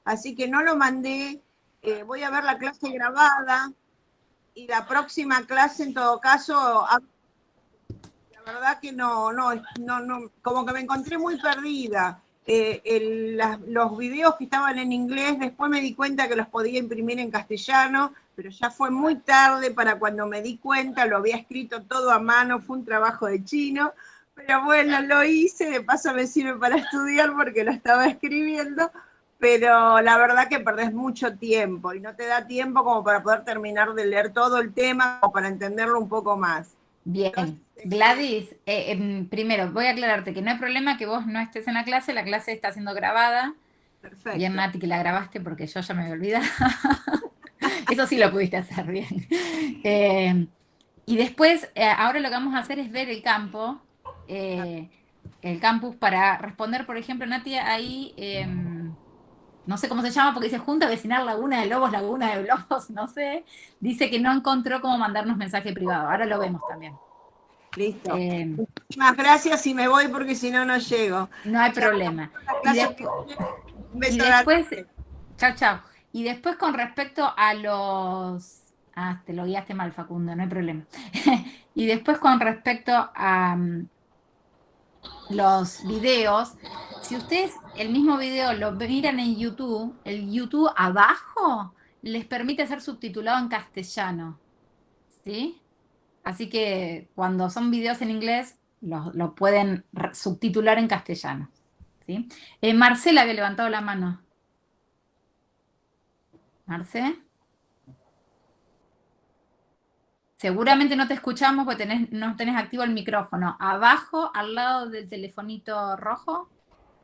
así que no lo mandé. Voy a ver la clase grabada y la próxima clase, en todo caso, la verdad que no, como que me encontré muy perdida. Los videos que estaban en inglés, después me di cuenta que los podía imprimir en castellano, pero ya fue muy tarde para cuando me di cuenta, lo había escrito todo a mano, fue un trabajo de chino, pero bueno, lo hice, de paso me sirve para estudiar porque lo estaba escribiendo, pero la verdad que perdés mucho tiempo y no te da tiempo como para poder terminar de leer todo el tema o para entenderlo un poco más. Entonces, Bien. Gladys, primero voy a aclararte que no hay problema que vos no estés en la clase está siendo grabada. Bien, perfecto. Nati, que la grabaste porque yo ya me había olvidado. Eso sí lo pudiste hacer bien. Eh, y después, ahora lo que vamos a hacer es ver eh, el campus para responder, por ejemplo, Nati, ahí, no sé cómo se llama, porque dice Junta Vecinal Laguna de Lobos, no sé. Dice que no encontró cómo mandarnos mensaje privado. Ahora lo vemos también. Listo. Eh, Muchísimas gracias y me voy porque si no, no llego. no hay Chao, problema. la Y clase que después, viene. Un y beso después, grande. chao, chao. Y después con respecto a los... Ah, te lo guiaste mal, Facundo, no hay problema. Y después con respecto a los videos, si ustedes el mismo video lo miran en YouTube, el YouTube abajo les permite ser subtitulado en castellano, ¿sí? Así que cuando son videos en inglés, lo pueden subtitular en castellano, ¿sí? Marcela había levantado la mano. Marce, seguramente no te escuchamos porque no tenés activo el micrófono. Abajo, al lado del telefonito rojo,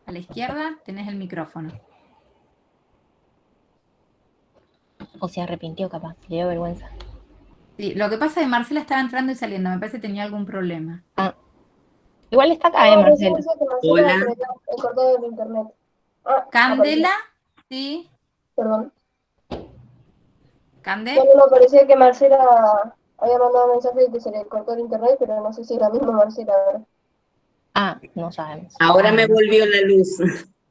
a la izquierda, tenés el micrófono. O se arrepintió capaz, le dio vergüenza. Sí, lo que pasa es que Marcela estaba entrando y saliendo, me parece que tenía algún problema. Ah, igual está acá, No, recién Marcelo. decía que Marcela Hola, se había cortado el internet. Ah, apareció. Candela, ¿sí? Perdón. No, Cande, no, no, parecía que Marcela había mandado un mensaje de que se le cortó el internet, pero no sé si es la misma Marcela ahora. Ah, no sabemos. ahora ah, me no sé. volvió la luz.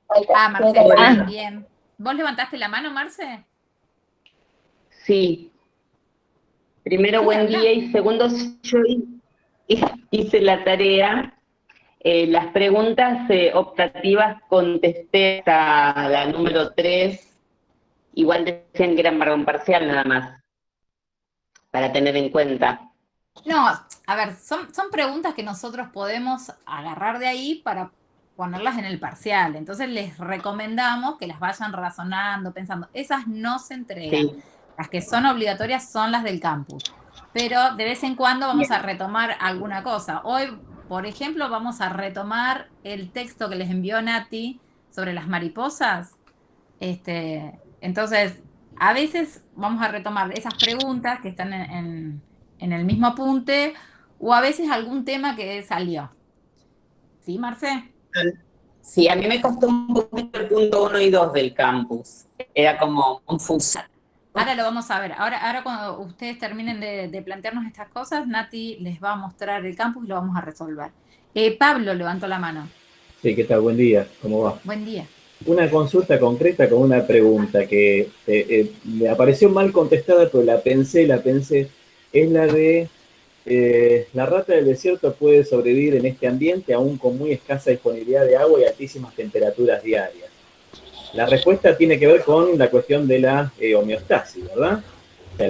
Ahí está, Ah, tiene cara Marce, de Hola, bien, Marcela. bien. ¿Vos levantaste la mano, Marce? sí, primero Sí, buen día habla. y segundo yo hice la tarea. Las preguntas optativas contesté hasta la número 3. Igual decían que eran para un parcial nada más, para tener en cuenta. No, a ver, son preguntas que nosotros podemos agarrar de ahí para ponerlas en el parcial. Entonces les recomendamos que las vayan razonando, pensando. Esas no se entregan. Sí, Las que son obligatorias son las del campus. Pero de vez en cuando vamos a bien. retomar alguna cosa. Hoy, por ejemplo, vamos a retomar el texto que les envió Nati sobre las mariposas. Entonces, a veces vamos a retomar esas preguntas que están en el mismo apunte o a veces algún tema que salió. ¿Sí, Marce? Sí, a mí me costó un poquito el punto 1 y 2 del campus. Era como confusa. Ahora lo vamos a ver. Ahora cuando ustedes terminen de plantearnos estas cosas, Nati les va a mostrar el campus y lo vamos a resolver. Pablo levantó la mano. Sí, ¿qué tal? Buen día, ¿cómo va? Buen día. Una consulta concreta con una pregunta que me apareció mal contestada, pero la pensé. Es la de, ¿la rata del desierto puede sobrevivir en este ambiente aún con muy escasa disponibilidad de agua y altísimas temperaturas diarias? La respuesta tiene que ver con la cuestión de la homeostasis, ¿verdad? O sea,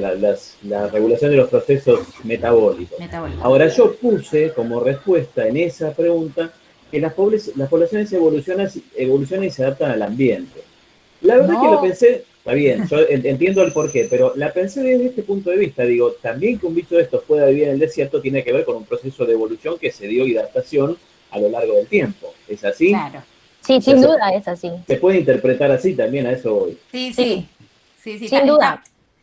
la regulación de los procesos metabólicos. Metabólico. Ahora, yo puse como respuesta en esa pregunta que las poblaciones evolucionan y se adaptan al ambiente. La verdad que lo No. pensé, está bien, yo entiendo el porqué, pero la pensé desde este punto de vista. Digo, también que un bicho de estos pueda vivir en el desierto tiene que ver con un proceso de evolución que se dio y adaptación a lo largo del tiempo. ¿Es así? Claro. Sí, O sea, sin duda es así. se puede interpretar así también, a eso voy. Sí, Sí, sí. Sí, sí. sin duda.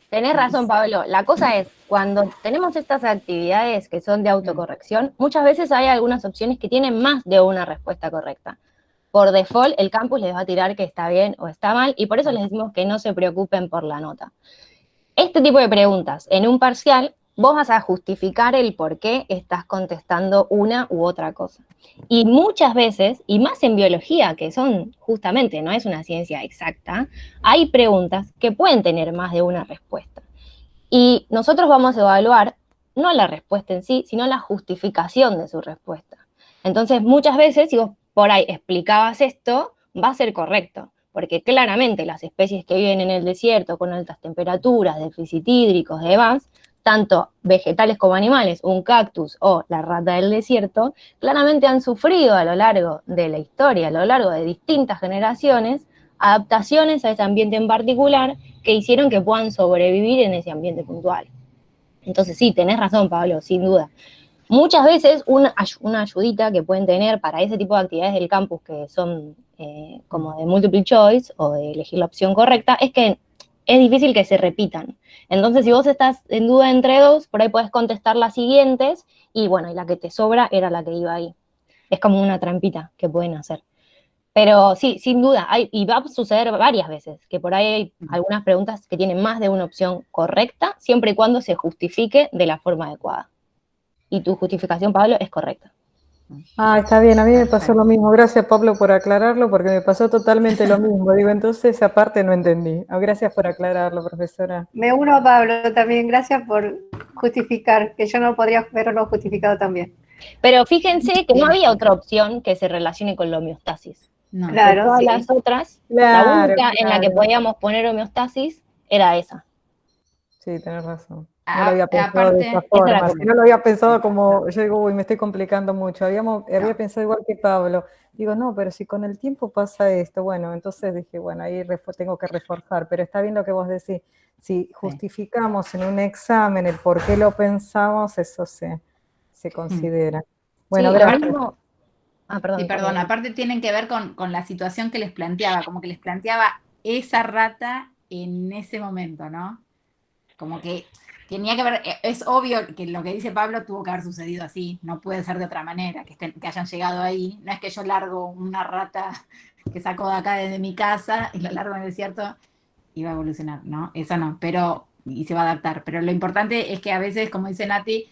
Tenés razón, Pablo. La cosa es, cuando tenemos estas actividades que son de autocorrección, muchas veces hay algunas opciones que tienen más de una respuesta correcta. Por default, el campus les va a tirar que está bien o está mal, y por eso les decimos que no se preocupen por la nota. Este tipo de preguntas en un parcial vos vas a justificar el por qué estás contestando una u otra cosa. Y muchas veces, y más en biología, que son justamente, no es una ciencia exacta, hay preguntas que pueden tener más de una respuesta. Y nosotros vamos a evaluar no la respuesta en sí, sino la justificación de su respuesta. Entonces, muchas veces, si vos por ahí explicabas esto, va a ser correcto, porque claramente las especies que viven en el desierto con altas temperaturas, déficit hídricos, demás, tanto vegetales como animales, un cactus o la rata del desierto, claramente han sufrido a lo largo de la historia, a lo largo de distintas generaciones, adaptaciones a ese ambiente en particular que hicieron que puedan sobrevivir en ese ambiente puntual. Entonces sí, tenés razón, Pablo, sin duda. Muchas veces una ayudita que pueden tener para ese tipo de actividades del campus que son como de multiple choice o de elegir la opción correcta, es que es difícil que se repitan. Entonces, si vos estás en duda entre dos, por ahí podés contestar las siguientes y bueno, y la que te sobra era la que iba ahí. Es como una trampita que pueden hacer. Pero sí, sin duda, y va a suceder varias veces, que por ahí hay algunas preguntas que tienen más de una opción correcta, siempre y cuando se justifique de la forma adecuada. Y tu justificación, Pablo, es correcta. Ah, está bien, a mí me pasó lo mismo. Gracias, Pablo, por aclararlo, porque me pasó totalmente lo mismo. Digo, entonces esa parte no entendí. Gracias por aclararlo, profesora. Me uno a Pablo también, gracias por justificar, que yo no podría haberlo justificado también. Pero fíjense que no había otra opción que se relacione con la homeostasis. No. Claro, Todas sí. las otras, Claro, la única en la que claro. podíamos poner homeostasis era esa. Sí, tenés razón. No lo había pensado Aparte, de esa esa era forma. como- Si no lo había pensado como, yo digo, uy, me estoy complicando mucho. Había pensado igual que Pablo. Digo, no, pero si con el tiempo pasa esto, bueno, entonces dije, bueno, ahí tengo que reforzar. Pero está bien lo que vos decís. Si justificamos en un examen el por qué lo pensamos, eso se considera. Bueno, Sí, gracias. lo mismo- perdón. Sí, perdón, aparte tienen que ver con la situación que les planteaba, como que les planteaba esa rata en ese momento, ¿no? Como que tenía que ver, es obvio que lo que dice Pablo tuvo que haber sucedido así, no puede ser de otra manera, que hayan llegado ahí. No es que yo largo una rata que saco de acá desde mi casa y la largo en el desierto y va a evolucionar, ¿no? Eso no, pero, y se va a adaptar. Pero lo importante es que a veces, como dice Nati,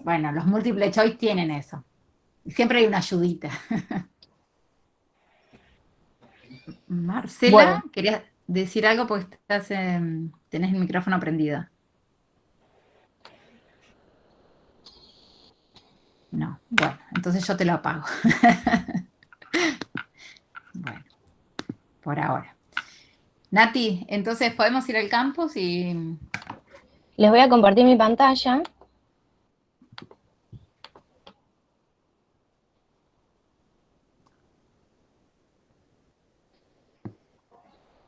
bueno, los múltiple choice tienen eso. Siempre hay una ayudita. Marcela, Bueno. ¿querías decir algo? Porque tenés el micrófono prendido. No, bueno, entonces yo te lo apago. Bueno, por ahora. Nati, entonces podemos ir al campus y... Les voy a compartir mi pantalla.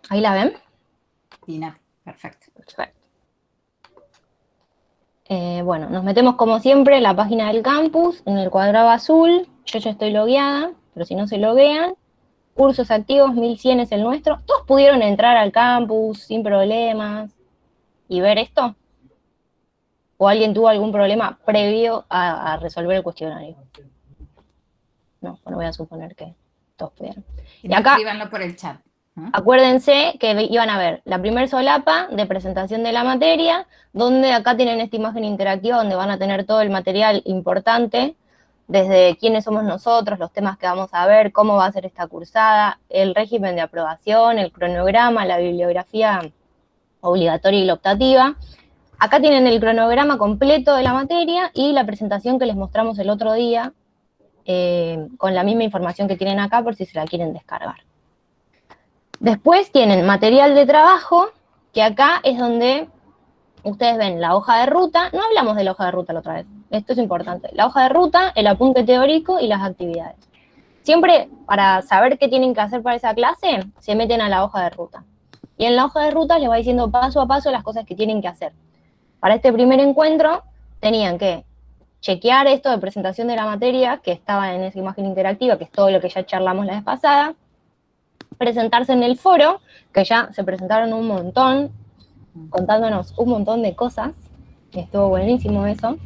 ¿Ahí la ven? Sí, Nati, perfecto. Perfecto. Bueno, nos metemos como siempre en la página del campus, en el cuadrado azul. Yo ya estoy logueada, pero si no se loguean, cursos activos, 1100 es el nuestro. ¿Todos pudieron entrar al campus sin problemas y ver esto? ¿O alguien tuvo algún problema previo a resolver el cuestionario? No, bueno, voy a suponer que todos pudieron. Y Y acá, escríbanlo por el chat. ¿no? acuérdense que iban a ver la primer solapa de presentación de la materia, donde acá tienen esta imagen interactiva donde van a tener todo el material importante, desde quiénes somos nosotros, los temas que vamos a ver, cómo va a ser esta cursada, el régimen de aprobación, el cronograma, la bibliografía obligatoria y la optativa. Acá tienen el cronograma completo de la materia y la presentación que les mostramos el otro día, con la misma información que tienen acá por si se la quieren descargar. Después tienen material de trabajo, que acá es donde ustedes ven la hoja de ruta. No hablamos de la hoja de ruta la otra vez, esto es importante. La hoja de ruta, el apunte teórico y las actividades. Siempre para saber qué tienen que hacer para esa clase, se meten a la hoja de ruta. Y en la hoja de ruta les va diciendo paso a paso las cosas que tienen que hacer. Para este primer encuentro tenían que chequear esto de presentación de la materia, que estaba en esa imagen interactiva, que es todo lo que ya charlamos la vez pasada, presentarse en el foro, que ya se presentaron un montón, contándonos un montón de cosas, estuvo buenísimo eso.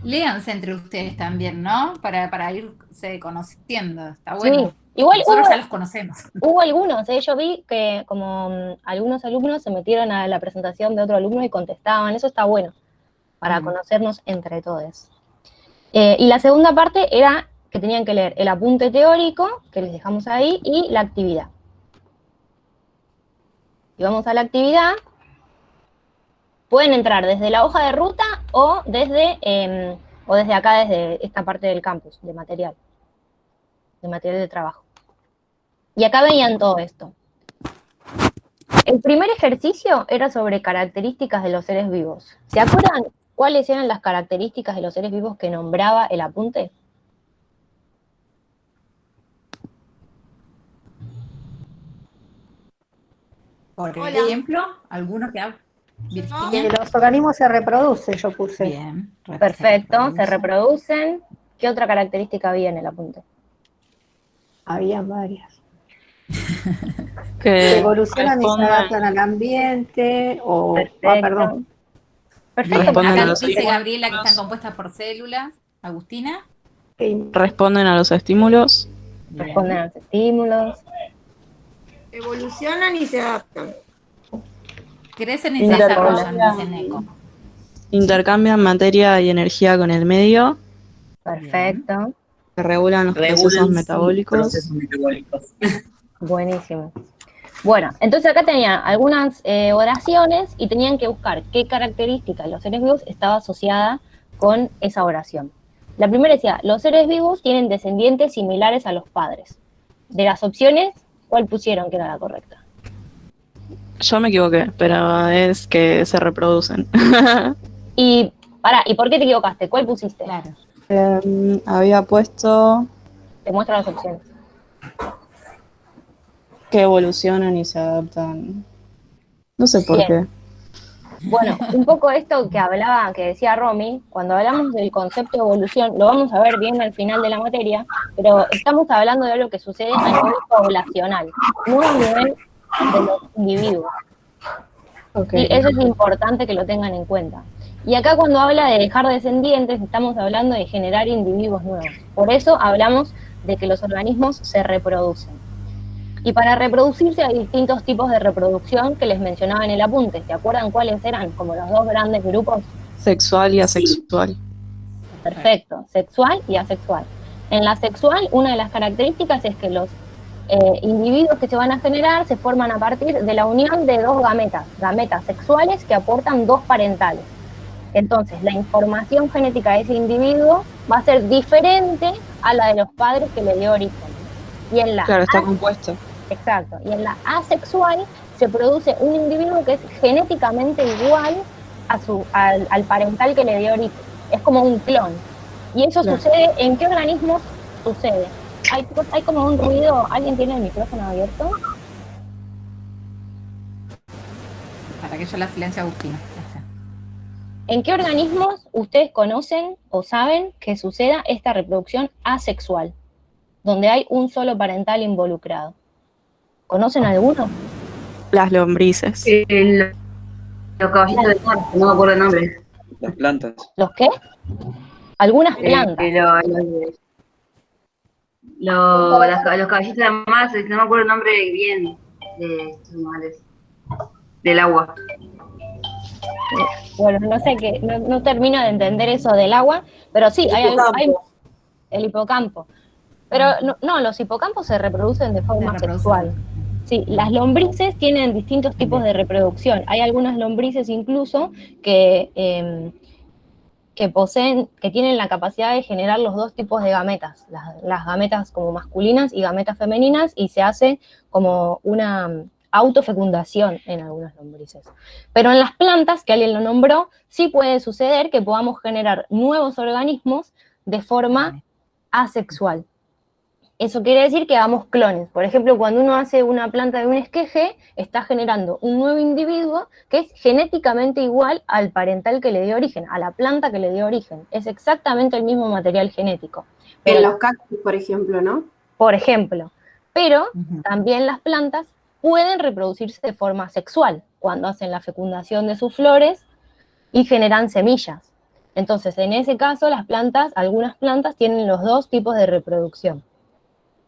Léanse entre ustedes también, ¿no? Para irse conociendo, está bueno. Sí, igual nosotros ya los conocemos. Hubo algunos, yo vi que como algunos alumnos se metieron a la presentación de otro alumno y contestaban, eso está bueno. para conocernos entre todos. Y la segunda parte era que tenían que leer el apunte teórico, que les dejamos ahí, y la actividad. Y vamos a la actividad. Pueden entrar desde la hoja de ruta o desde acá, desde esta parte del campus, de material de trabajo. Y acá veían todo esto. El primer ejercicio era sobre características de los seres vivos. ¿Se acuerdan cuáles eran las características de los seres vivos que nombraba el apunte? Por Hola. ejemplo, alguno que habla. Que Virginia. los organismos se reproducen, yo puse. Bien. Perfecto, se reproducen. ¿Qué otra característica había en el apunte? Había varias. Que Se evolucionan y se respondan- adaptan al ambiente, o... Perfecto. perdón. Perfecto. Responden Acá a los dice estímulos. Gabriela que están compuestas por células. Agustina. Responden a los estímulos. Responden a los estímulos. Evolucionan y se adaptan. Crecen y se desarrollan, Interpolación. dice Neko. Intercambian materia y energía con el medio. Perfecto. Que regulan los procesos metabólicos. Buenísimo. Bueno, entonces acá tenían algunas oraciones y tenían que buscar qué característica de los seres vivos estaba asociada con esa oración. La primera decía, los seres vivos tienen descendientes similares a los padres. De las opciones, ¿cuál pusieron que era la correcta? Yo me equivoqué, pero es que se reproducen. Y, ¿y por qué te equivocaste? ¿Cuál pusiste? Claro. Había puesto Te muestro las opciones. que evolucionan y se adaptan. No sé por Bien. qué. Bueno, un poco esto que decía Romy, cuando hablamos del concepto de evolución, lo vamos a ver bien al final de la materia, pero estamos hablando de algo que sucede a nivel poblacional, no a nivel de los individuos. Okay. Y eso es importante que lo tengan en cuenta. Y acá cuando habla de dejar descendientes, estamos hablando de generar individuos nuevos. Por eso hablamos de que los organismos se reproducen. Y para reproducirse hay distintos tipos de reproducción que les mencionaba en el apunte. ¿Se acuerdan cuáles eran? Como los dos grandes grupos. Sexual y asexual. Perfecto, sexual y asexual. En la sexual, una de las características es que los individuos que se van a generar se forman a partir de la unión de dos gametas sexuales que aportan dos parentales. Entonces, la información genética de ese individuo va a ser diferente a la de los padres que le dio origen. Y en la Claro, está compuesto. Exacto. Y en la asexual se produce un individuo que es genéticamente igual al parental que le dio origen. Es como un clon. Y eso Claro. sucede, ¿en qué organismos sucede? Hay como un ruido, ¿alguien tiene el micrófono abierto? Para que yo la silencio a Agustina. Ya está. ¿En qué organismos ustedes conocen o saben que suceda esta reproducción asexual? Donde hay un solo parental involucrado. ¿Conocen alguno? Las lombrices. Los caballitos de mar, no me acuerdo el nombre. Las plantas. ¿Los qué? Algunas plantas. Los caballitos de mar, no me acuerdo el nombre bien de estos animales. Del agua. Bueno, no sé qué, no termino de entender eso del agua, pero sí, hay el hipocampo. Pero no, los hipocampos se reproducen de forma sexual. Sí, las lombrices tienen distintos tipos de reproducción. Hay algunas lombrices incluso que tienen la capacidad de generar los dos tipos de gametas, las gametas como masculinas y gametas femeninas, y se hace como una autofecundación en algunas lombrices. Pero en las plantas, que alguien lo nombró, sí puede suceder que podamos generar nuevos organismos de forma asexual. Eso quiere decir que hagamos clones. Por ejemplo, cuando uno hace una planta de un esqueje, está generando un nuevo individuo que es genéticamente igual al parental que le dio origen, a la planta que le dio origen. Es exactamente el mismo material genético. Pero, en los cactus, por ejemplo, ¿no? Por ejemplo. Pero también las plantas pueden reproducirse de forma sexual, cuando hacen la fecundación de sus flores y generan semillas. Entonces, en ese caso, algunas plantas tienen los dos tipos de reproducción.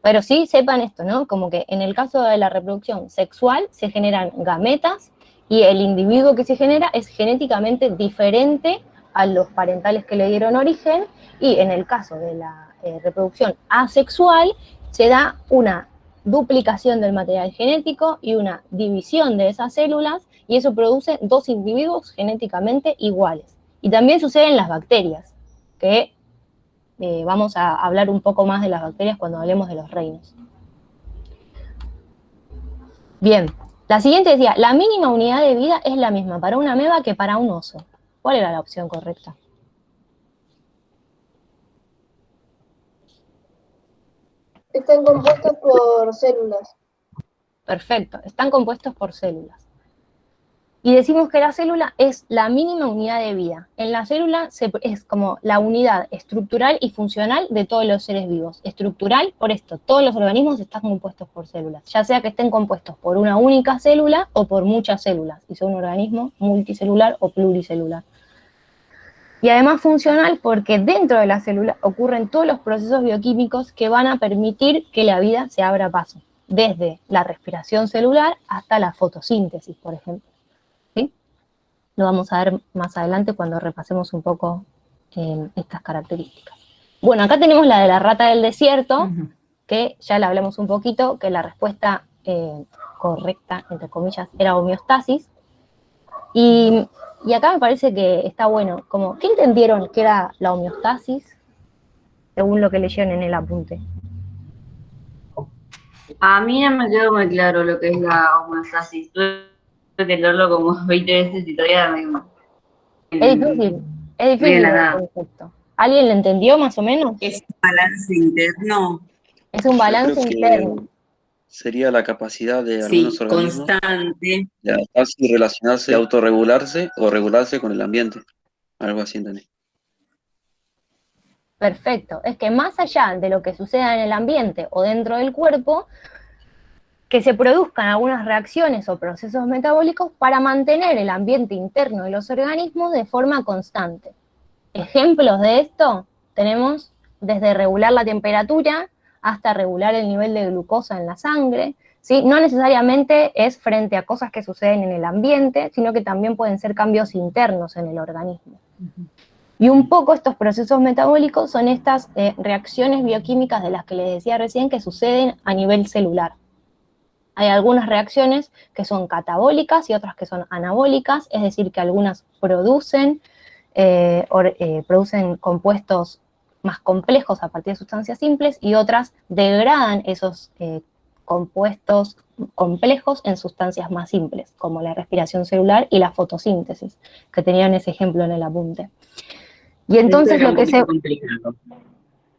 Pero sí sepan esto, ¿no? Como que en el caso de la reproducción sexual se generan gametas y el individuo que se genera es genéticamente diferente a los parentales que le dieron origen, y en el caso de la reproducción asexual, se da una duplicación del material genético y una división de esas células, y eso produce dos individuos genéticamente iguales. Y también sucede en las bacterias, que vamos a hablar un poco más de las bacterias cuando hablemos de los reinos. Bien, la siguiente decía, la mínima unidad de vida es la misma para una ameba que para un oso. ¿Cuál era la opción correcta? Están compuestos por células. Perfecto, están compuestos por células. Y decimos que la célula es la mínima unidad de vida. En la célula es como la unidad estructural y funcional de todos los seres vivos. Estructural, por esto, todos los organismos están compuestos por células, ya sea que estén compuestos por una única célula o por muchas células, y son un organismo multicelular o pluricelular. Y además funcional porque dentro de la célula ocurren todos los procesos bioquímicos que van a permitir que la vida se abra paso, desde la respiración celular hasta la fotosíntesis, por ejemplo. ¿Sí? Lo vamos a ver más adelante cuando repasemos un poco estas características. Bueno, acá tenemos la de la rata del desierto, que ya la hablamos un poquito, que la respuesta correcta, entre comillas, era homeostasis. Y acá me parece que está bueno, como, ¿qué entendieron que era la homeostasis? Según lo que leyeron en el apunte. A mí no me quedó muy claro lo que es la homeostasis. Tuve que leerlo como 20 veces y todavía Es difícil el nada. concepto. ¿Alguien lo entendió más o menos? Es un balance interno. Es un balance Yo creo interno. que sería la capacidad de Sí, algunos organismos constante. de adaptarse y relacionarse, de autorregularse o regularse con el ambiente. Algo así entendí. Perfecto. Es que más allá de lo que suceda en el ambiente o dentro del cuerpo, que se produzcan algunas reacciones o procesos metabólicos para mantener el ambiente interno de los organismos de forma constante. Ejemplos de esto tenemos desde regular la temperatura hasta regular el nivel de glucosa en la sangre, ¿sí? No necesariamente es frente a cosas que suceden en el ambiente, sino que también pueden ser cambios internos en el organismo. Y un poco estos procesos metabólicos son estas reacciones bioquímicas de las que les decía recién que suceden a nivel celular. Hay algunas reacciones que son catabólicas y otras que son anabólicas, es decir, que algunas producen compuestos más complejos a partir de sustancias simples y otras degradan esos compuestos complejos en sustancias más simples, como la respiración celular y la fotosíntesis, que tenían ese ejemplo en el apunte. Y entonces lo que se...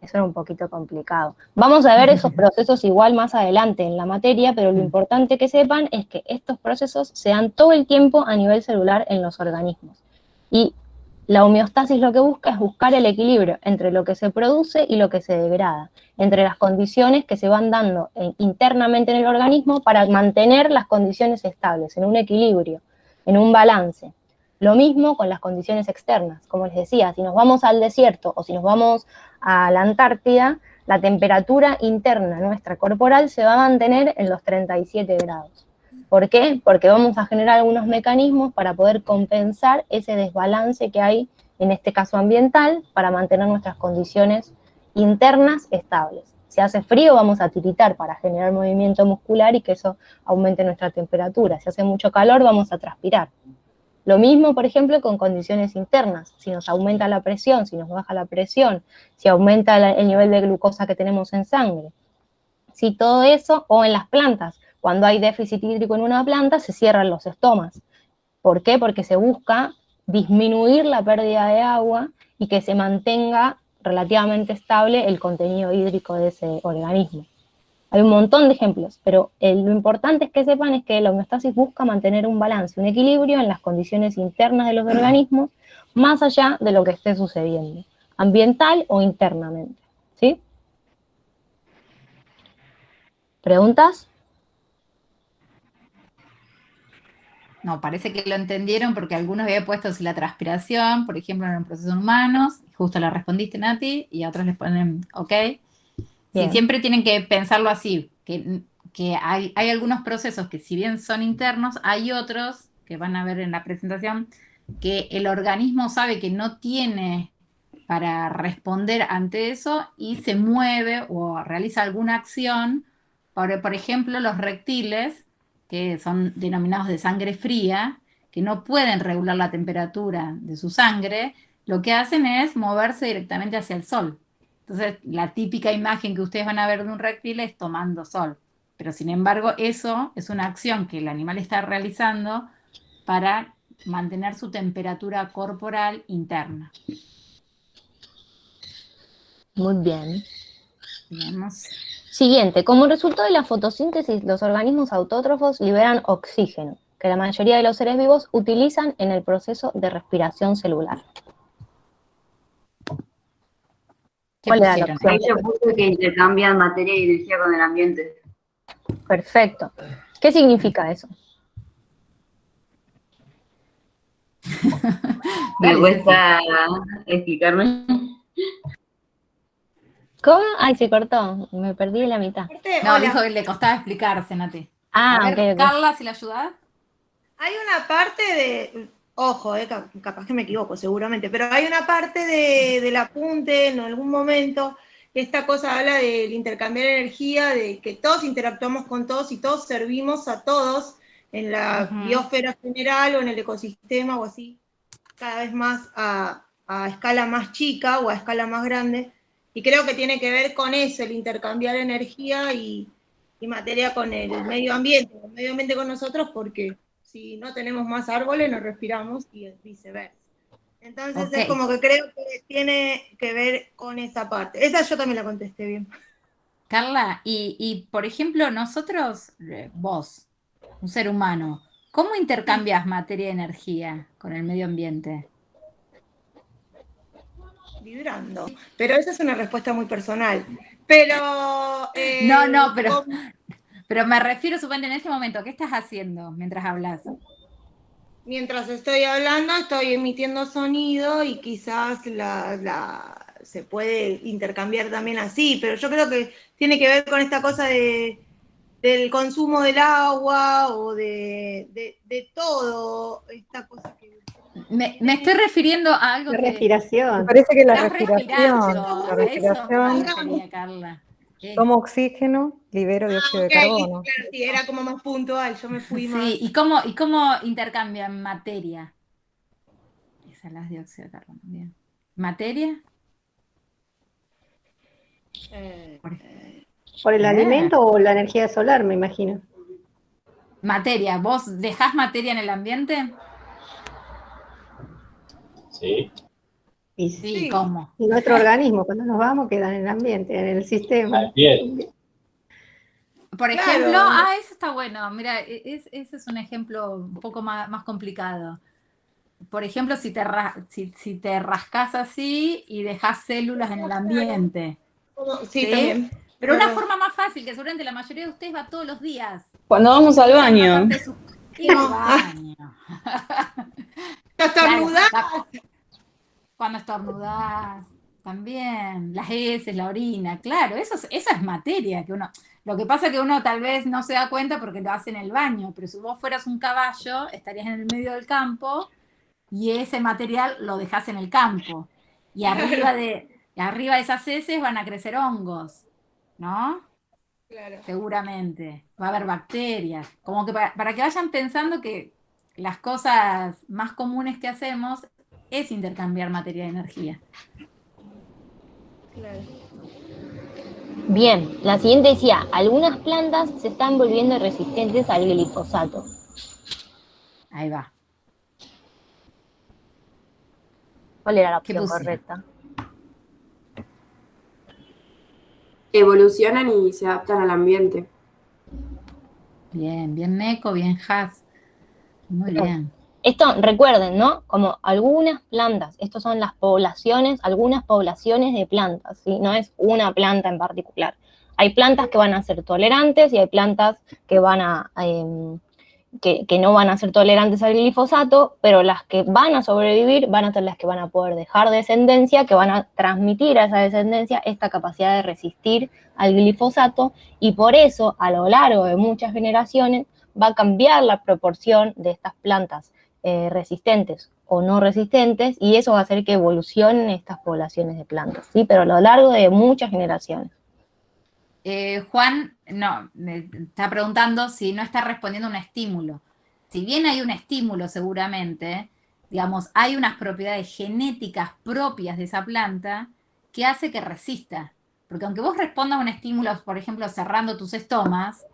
Eso era un poquito complicado. Vamos a ver esos procesos igual más adelante en la materia, pero lo importante que sepan es que estos procesos se dan todo el tiempo a nivel celular en los organismos. Y la homeostasis lo que busca es buscar el equilibrio entre lo que se produce y lo que se degrada, entre las condiciones que se van dando internamente en el organismo para mantener las condiciones estables, en un equilibrio, en un balance. Lo mismo con las condiciones externas. Como les decía, si nos vamos al desierto o si nos vamos a la Antártida, la temperatura interna nuestra corporal se va a mantener en los 37 grados. ¿Por qué? Porque vamos a generar algunos mecanismos para poder compensar ese desbalance que hay, en este caso ambiental, para mantener nuestras condiciones internas estables. Si hace frío vamos a tiritar para generar movimiento muscular y que eso aumente nuestra temperatura. Si hace mucho calor vamos a transpirar. Lo mismo, por ejemplo, con condiciones internas. Si nos aumenta la presión, si nos baja la presión, si aumenta el nivel de glucosa que tenemos en sangre. Si todo eso, o en las plantas, cuando hay déficit hídrico en una planta, se cierran los estomas. ¿Por qué? Porque se busca disminuir la pérdida de agua y que se mantenga relativamente estable el contenido hídrico de ese organismo. Hay un montón de ejemplos, pero lo importante es que sepan es que la homeostasis busca mantener un balance, un equilibrio en las condiciones internas de los organismos, más allá de lo que esté sucediendo, ambiental o internamente. ¿Sí? ¿Preguntas? No, parece que lo entendieron porque algunos habían puesto si la transpiración, por ejemplo, en procesos humanos, justo la respondiste, Nati, y a otros les ponen ok. Sí, siempre tienen que pensarlo así, que hay algunos procesos que si bien son internos, hay otros, que van a ver en la presentación, que el organismo sabe que no tiene para responder ante eso y se mueve o realiza alguna acción. Por ejemplo, los reptiles, que son denominados de sangre fría, que no pueden regular la temperatura de su sangre, lo que hacen es moverse directamente hacia el sol. Entonces, la típica imagen que ustedes van a ver de un reptil es tomando sol. Pero sin embargo, eso es una acción que el animal está realizando para mantener su temperatura corporal interna. Muy bien. Veamos. Siguiente, como resultado de la fotosíntesis, los organismos autótrofos liberan oxígeno, que la mayoría de los seres vivos utilizan en el proceso de respiración celular. ¿Cuál era la opción? Ahí yo puse que intercambian materia y energía con el ambiente. Perfecto. ¿Qué significa eso? Me cuesta explicarme. ¿Cómo? Ay, se cortó. Me perdí en la mitad. No, dijo que le costaba explicarse, Nati. Ah, a ver, ok. Carla, si la ayudás. Hay una parte de, ojo, capaz que me equivoco seguramente, pero hay una parte del apunte en algún momento, esta cosa habla del intercambiar energía, de que todos interactuamos con todos y todos servimos a todos en la biosfera general o en el ecosistema o así, cada vez más a escala más chica o a escala más grande, y creo que tiene que ver con eso, el intercambiar energía y materia con el medio ambiente con nosotros, porque si no tenemos más árboles, no respiramos y viceversa. Entonces es como que creo que tiene que ver con esa parte. Esa yo también la contesté bien. Carla, y por ejemplo, nosotros, vos, un ser humano, ¿cómo intercambias materia y energía con el medio ambiente? Vibrando. Pero esa es una respuesta muy personal. Pero... No, pero me refiero, suponte, en este momento, ¿qué estás haciendo mientras hablas? Mientras estoy hablando, estoy emitiendo sonido y quizás se puede intercambiar también así, pero yo creo que tiene que ver con esta cosa del consumo del agua o de todo, esta cosa que... Me estoy refiriendo a algo La que... respiración. Me parece que la Estás respiración, respirando, la a eso me respiración, refería, Carla. tomo oxígeno, libero dióxido de carbono. Claro, sí, era como más puntual, yo me fui más... Sí, ¿y cómo intercambian materia? Esa es la dióxido de carbono, bien. ¿Materia? Por el alimento o la energía solar, me imagino. Materia, ¿vos dejás materia en el ambiente? Sí. Y sí, ¿cómo? Y nuestro organismo, cuando nos vamos, queda en el ambiente, en el sistema. Bien. Por ejemplo, eso está bueno. Mira, ese es un ejemplo un poco más complicado. Por ejemplo, si te rascas así y dejas células en el ambiente. Sí, también. Pero una forma más fácil, que seguramente la mayoría de ustedes va todos los días. Cuando vamos al baño. Ir al baño. Estornudás. Cuando estornudás, también. Las heces, la orina, claro, eso es materia que uno... Lo que pasa es que uno tal vez no se da cuenta porque lo hace en el baño, pero si vos fueras un caballo, estarías en el medio del campo y ese material lo dejás en el campo. Y arriba de esas heces van a crecer hongos, ¿no? Claro. Seguramente. Va a haber bacterias. Como que para que vayan pensando que las cosas más comunes que hacemos es intercambiar materia y energía. Claro. Bien, la siguiente decía, algunas plantas se están volviendo resistentes al glifosato. Ahí va. ¿Cuál era la opción correcta? Evolucionan y se adaptan al ambiente. Bien, bien Neko, bien Has. Muy bien. Esto, recuerden, ¿no? Como algunas plantas, estos son las poblaciones, algunas poblaciones de plantas, ¿sí? No es una planta en particular. Hay plantas que van a ser tolerantes y hay plantas que van a que no van a ser tolerantes al glifosato, pero las que van a sobrevivir van a ser las que van a poder dejar descendencia, que van a transmitir a esa descendencia esta capacidad de resistir al glifosato, y por eso, a lo largo de muchas generaciones, va a cambiar la proporción de estas plantas resistentes o no resistentes, y eso va a hacer que evolucionen estas poblaciones de plantas, ¿sí? Pero a lo largo de muchas generaciones. Juan, no, me está preguntando si no está respondiendo a un estímulo. Si bien hay un estímulo seguramente, digamos, hay unas propiedades genéticas propias de esa planta que hace que resista. Porque aunque vos respondas a un estímulo, por ejemplo, cerrando tus estomas,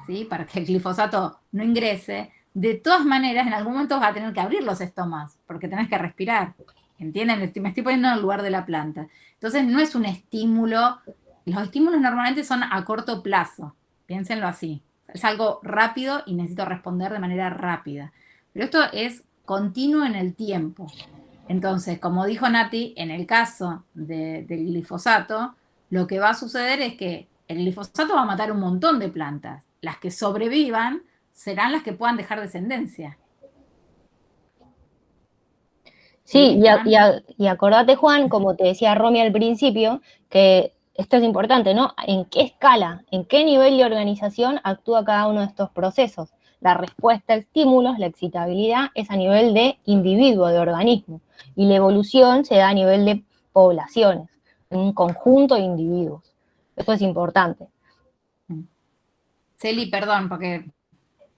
¿sí? Para que el glifosato no ingrese, de todas maneras, en algún momento vas a tener que abrir los estomas, porque tenés que respirar. ¿Entienden? Me estoy poniendo en el lugar de la planta. Entonces, no es un estímulo. Los estímulos normalmente son a corto plazo. Piénsenlo así. Es algo rápido y necesito responder de manera rápida. Pero esto es continuo en el tiempo. Entonces, como dijo Nati, en el caso del glifosato, lo que va a suceder es que el glifosato va a matar un montón de plantas. Las que sobrevivan serán las que puedan dejar descendencia. Sí, y acordate, Juan, como te decía Romy al principio, que esto es importante, ¿no? ¿En qué escala, en qué nivel de organización actúa cada uno de estos procesos? La respuesta a estímulos, la excitabilidad, es a nivel de individuo, de organismo, y la evolución se da a nivel de poblaciones, en un conjunto de individuos. Eso es importante. Celi, perdón, porque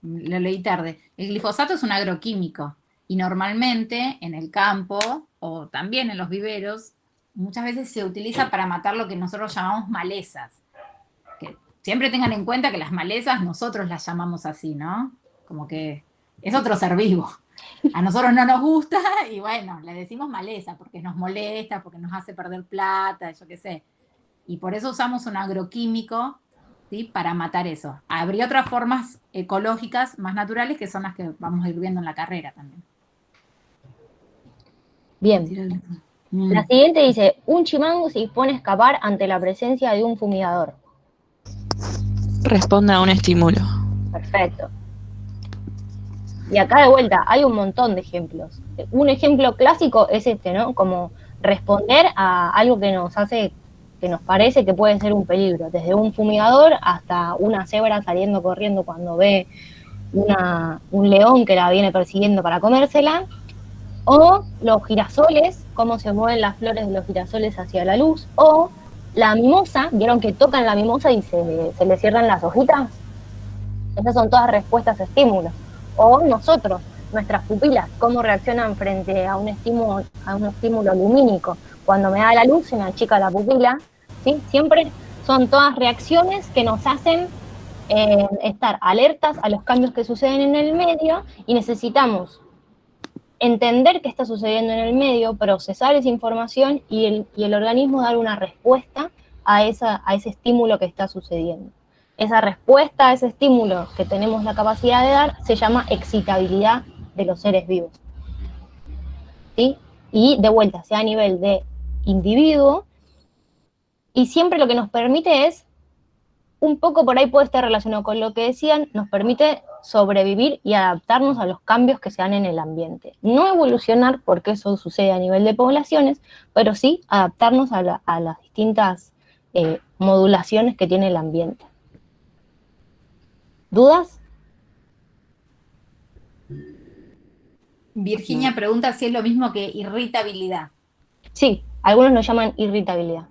lo leí tarde. El glifosato es un agroquímico y normalmente en el campo o también en los viveros muchas veces se utiliza para matar lo que nosotros llamamos malezas. Que siempre tengan en cuenta que las malezas nosotros las llamamos así, ¿no? Como que es otro ser vivo. A nosotros no nos gusta y bueno, le decimos maleza porque nos molesta, porque nos hace perder plata, yo qué sé. Y por eso usamos un agroquímico, ¿sí? Para matar eso. Habría otras formas ecológicas más naturales que son las que vamos a ir viendo en la carrera también. Bien. La siguiente dice, un chimango se dispone a escapar ante la presencia de un fumigador. Responde a un estímulo. Perfecto. Y acá de vuelta hay un montón de ejemplos. Un ejemplo clásico es este, ¿no? Como responder a algo que nos hace, que nos parece que puede ser un peligro. Desde un fumigador hasta una cebra saliendo corriendo cuando ve un león que la viene persiguiendo para comérsela. O los girasoles, cómo se mueven las flores de los girasoles hacia la luz. O la mimosa, ¿vieron que tocan la mimosa y se le cierran las hojitas? Esas son todas respuestas a estímulos. O nosotros, nuestras pupilas, cómo reaccionan frente a un estímulo lumínico. Cuando me da la luz se me achica la pupila, ¿sí? Siempre son todas reacciones que nos hacen estar alertas a los cambios que suceden en el medio y necesitamos entender qué está sucediendo en el medio, procesar esa información y el organismo dar una respuesta a ese estímulo que está sucediendo. Esa respuesta a ese estímulo que tenemos la capacidad de dar se llama excitabilidad de los seres vivos. ¿Sí? Y de vuelta, sea a nivel de individuo, y siempre lo que nos permite es, un poco por ahí puede estar relacionado con lo que decían, nos permite sobrevivir y adaptarnos a los cambios que se dan en el ambiente. No evolucionar, porque eso sucede a nivel de poblaciones, pero sí adaptarnos a las distintas modulaciones que tiene el ambiente. ¿Dudas? Virginia pregunta si es lo mismo que irritabilidad. Sí, algunos lo llaman irritabilidad.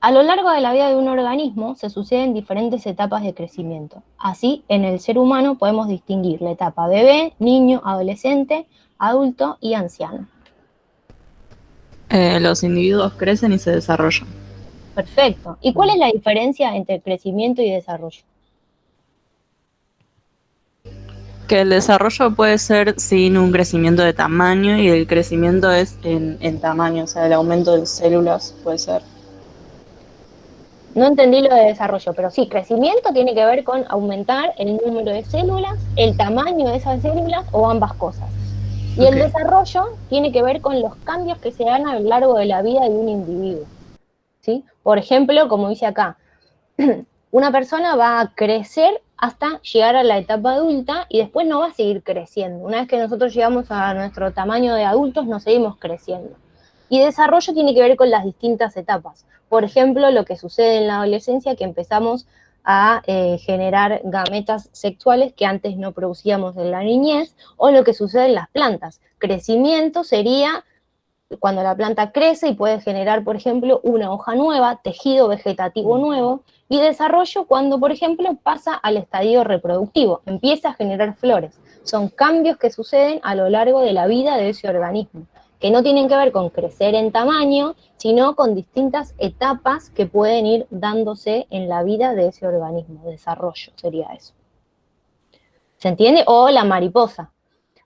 A lo largo de la vida de un organismo se suceden diferentes etapas de crecimiento. Así, en el ser humano podemos distinguir la etapa bebé, niño, adolescente, adulto y anciano. Los individuos crecen y se desarrollan. Perfecto. ¿Y cuál es la diferencia entre crecimiento y desarrollo? Que el desarrollo puede ser sin un crecimiento de tamaño y el crecimiento es en tamaño, o sea, el aumento de células puede ser. No entendí lo de desarrollo, pero sí, crecimiento tiene que ver con aumentar el número de células, el tamaño de esas células o ambas cosas. Y el desarrollo tiene que ver con los cambios que se dan a lo largo de la vida de un individuo. ¿Sí? Por ejemplo, como dice acá, una persona va a crecer hasta llegar a la etapa adulta y después no va a seguir creciendo. Una vez que nosotros llegamos a nuestro tamaño de adultos, no seguimos creciendo. Y desarrollo tiene que ver con las distintas etapas. Por ejemplo, lo que sucede en la adolescencia, que empezamos a generar gametas sexuales que antes no producíamos en la niñez, o lo que sucede en las plantas. Crecimiento sería cuando la planta crece y puede generar, por ejemplo, una hoja nueva, tejido vegetativo nuevo, y desarrollo cuando, por ejemplo, pasa al estadio reproductivo, empieza a generar flores. Son cambios que suceden a lo largo de la vida de ese organismo, que no tienen que ver con crecer en tamaño, sino con distintas etapas que pueden ir dándose en la vida de ese organismo. Desarrollo sería eso. ¿Se entiende? O la mariposa.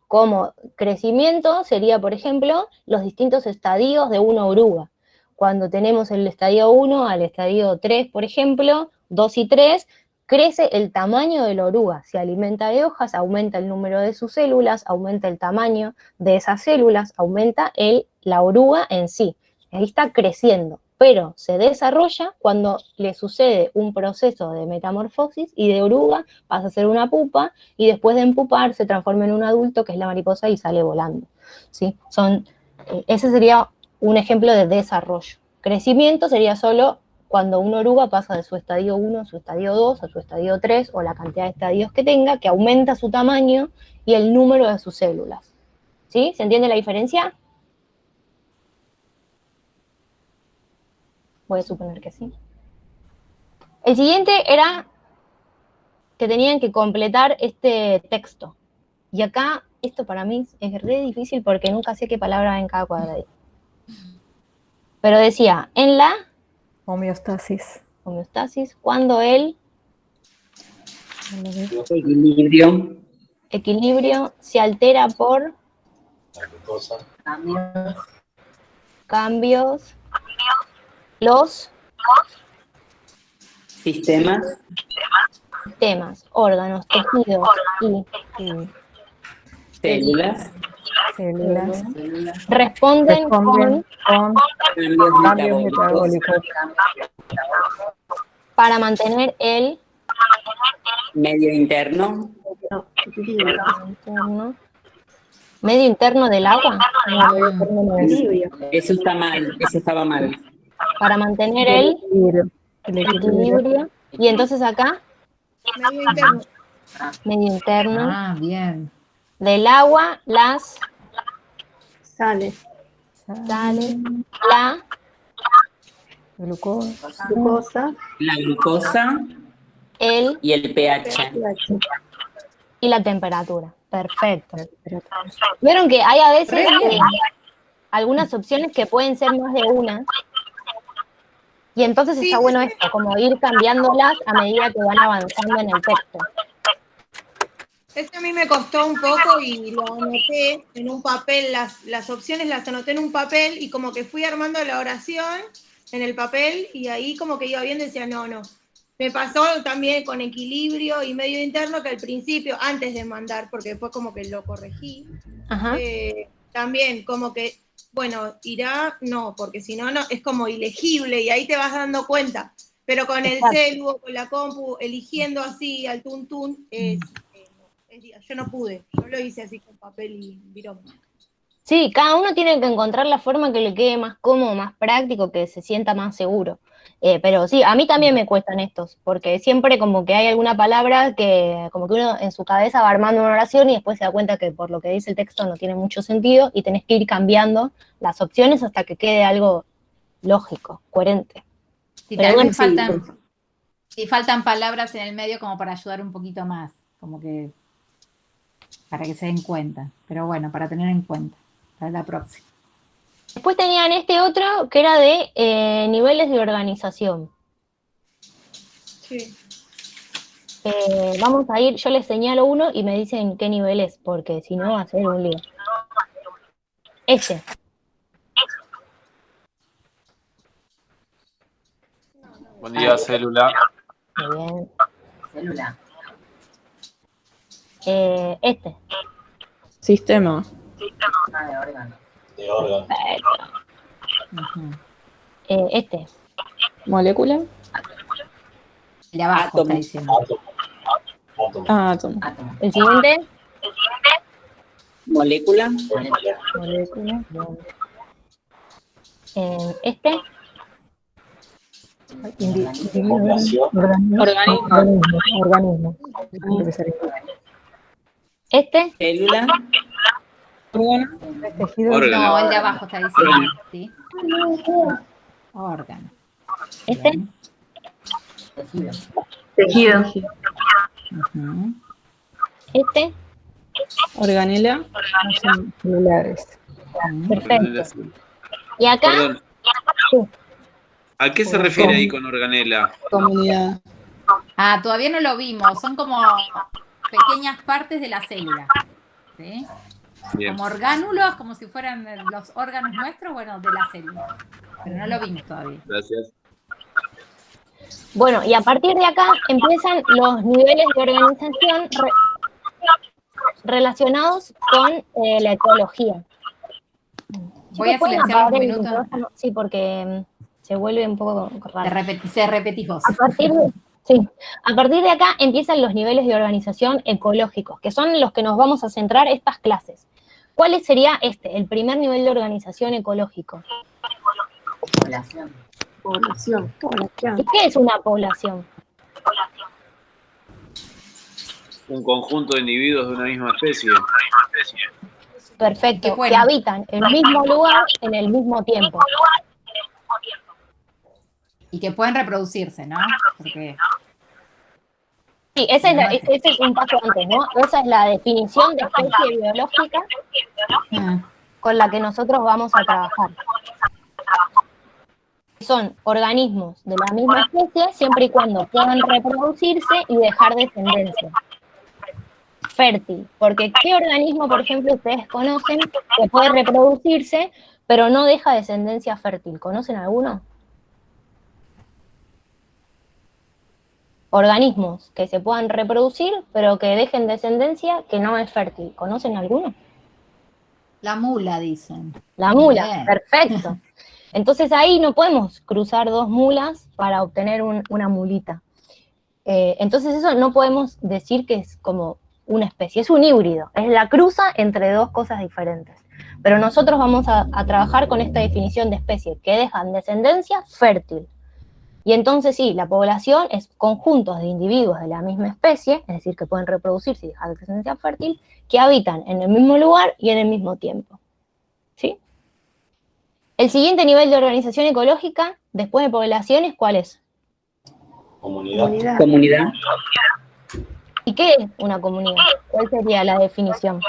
Como crecimiento sería, por ejemplo, los distintos estadios de una oruga. Cuando tenemos el estadio 1 al estadio 3, por ejemplo, 2 y 3, crece el tamaño de la oruga. Se alimenta de hojas, aumenta el número de sus células, aumenta el tamaño de esas células, aumenta la oruga en sí. Ahí está creciendo, pero se desarrolla cuando le sucede un proceso de metamorfosis y de oruga pasa a ser una pupa y después de empupar se transforma en un adulto que es la mariposa y sale volando. ¿Sí? Ese sería un ejemplo de desarrollo. Crecimiento sería solo cuando una oruga pasa de su estadio 1 a su estadio 2 a su estadio 3 o la cantidad de estadios que tenga, que aumenta su tamaño y el número de sus células. ¿Sí? ¿Se entiende la diferencia? Voy a suponer que sí. El siguiente era que tenían que completar este texto. Y acá, esto para mí es re difícil porque nunca sé qué palabra va en cada cuadradito. Pero decía, en la homeostasis. Homeostasis, cuando el equilibrio se altera por cambios, los sistemas, órganos, tejidos y células, responden con cambios metabólicos para mantener el medio interno. Medio interno del agua. Eso está mal, eso estaba mal. Para mantener el equilibrio. Y entonces acá, medio interno. Ah, bien. Del agua, las sales. La glucosa. La glucosa y el pH. Y la temperatura. Perfecto. Vieron que hay a veces algunas opciones que pueden ser más de una. Y entonces está bueno esto, como ir cambiándolas a medida que van avanzando en el texto. Esto a mí me costó un poco y lo anoté en un papel, las opciones las anoté en un papel y como que fui armando la oración en el papel y ahí como que iba viendo y decía, no. Me pasó también con equilibrio y medio interno que al principio, antes de mandar, porque después como que lo corregí, también como que, bueno, irá, no, porque si no, es como ilegible y ahí te vas dando cuenta. Pero con el celu, con la compu, eligiendo así al tuntún, yo no pude, yo lo hice así con papel y virón. Sí, cada uno tiene que encontrar la forma que le quede más cómodo, más práctico, que se sienta más seguro. Pero sí, a mí también me cuestan estos, porque siempre como que hay alguna palabra que como que uno en su cabeza va armando una oración y después se da cuenta que por lo que dice el texto no tiene mucho sentido y tenés que ir cambiando las opciones hasta que quede algo lógico, coherente. Y Pero también bueno, faltan palabras en el medio como para ayudar un poquito más, como que para que se den cuenta. Pero bueno, para tener en cuenta, para la próxima. Después tenían este otro que era de niveles de organización. Sí. Vamos a ir, yo les señalo uno y me dicen qué nivel es, porque si no va a ser un lío. Este. Buen día, célula. Muy bien. Célula. Este. Sistema. De órgano. De órgano. Este. Molécula. De abajo está diciendo. Átomo. El siguiente. Molécula. Molécula. Este. Organismo. Debe ser ¿Este? Célula. tejido. No, el de abajo está diciendo, ¿sí? Órgano. ¿Este? Tejido. Tejido. Ujú. ¿Este? Organela. Celulares. Perfecto. ¿Y acá? Perdón. ¿A qué se refiere ahí con organela? Comunidad. Ah, todavía no lo vimos. Son como pequeñas partes de la célula. ¿Sí? Bien. Como orgánulos, como si fueran los órganos nuestros, bueno, de la célula. Pero no lo vimos todavía. Gracias. Bueno, y a partir de acá empiezan los niveles de organización relacionados con la ecología. Voy a ¿Pueden silenciar apagar un el minuto. micrófono? Sí, porque se vuelve un poco raro. Se repetís vos. A partir de acá empiezan los niveles de organización ecológicos, que son los que nos vamos a centrar estas clases. ¿Cuál sería el primer nivel de organización ecológico? Población. ¿Y qué es una población? Un conjunto de individuos de una misma especie. Perfecto, bueno. que habitan en el mismo lugar en el mismo tiempo. Y que pueden reproducirse, ¿no? Porque Sí, ese es un paso antes, ¿no? Esa es la definición de especie biológica con la que nosotros vamos a trabajar. Son organismos de la misma especie siempre y cuando puedan reproducirse y dejar descendencia. Fértil, porque ¿qué organismo, por ejemplo, ustedes conocen que puede reproducirse pero no deja descendencia fértil? ¿Conocen alguno? Organismos que se puedan reproducir pero que dejen descendencia que no es fértil. ¿Conocen alguno? la mula, dicen. La mula, Bien. perfecto. Entonces ahí no podemos cruzar dos mulas para obtener una mulita. Entonces eso no podemos decir que es como una especie, es un híbrido, es la cruza entre dos cosas diferentes. Pero nosotros vamos a trabajar con esta definición de especie, que dejan descendencia fértil. Y entonces sí, la población es conjuntos de individuos de la misma especie, es decir, que pueden reproducirse y dejar descendencia fértil, que habitan en el mismo lugar y en el mismo tiempo. ¿Sí? El siguiente nivel de organización ecológica, después de poblaciones, ¿cuál es? Comunidad. Comunidad. ¿Y qué es una comunidad? ¿Cuál sería la definición?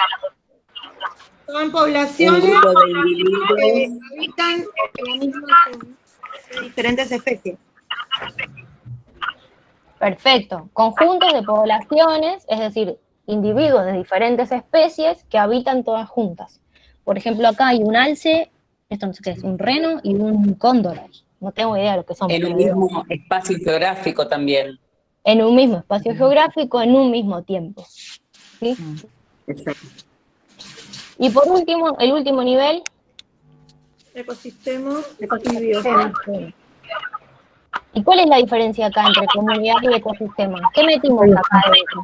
Son poblaciones Un grupo de que individuos. habitan en la misma de diferentes especies. Perfecto. Conjuntos de poblaciones, es decir, individuos de diferentes especies que habitan todas juntas. Por ejemplo, acá hay un alce, esto no sé qué es, un reno y un cóndor. No tengo idea de lo que son. En un mismo espacio geográfico también. En un mismo espacio geográfico, en un mismo tiempo. ¿Sí? Exacto. Y por último, el último nivel. Ecosistema y biosfera. ¿Y cuál es la diferencia acá entre comunidad y ecosistema? ¿Qué metimos acá dentro?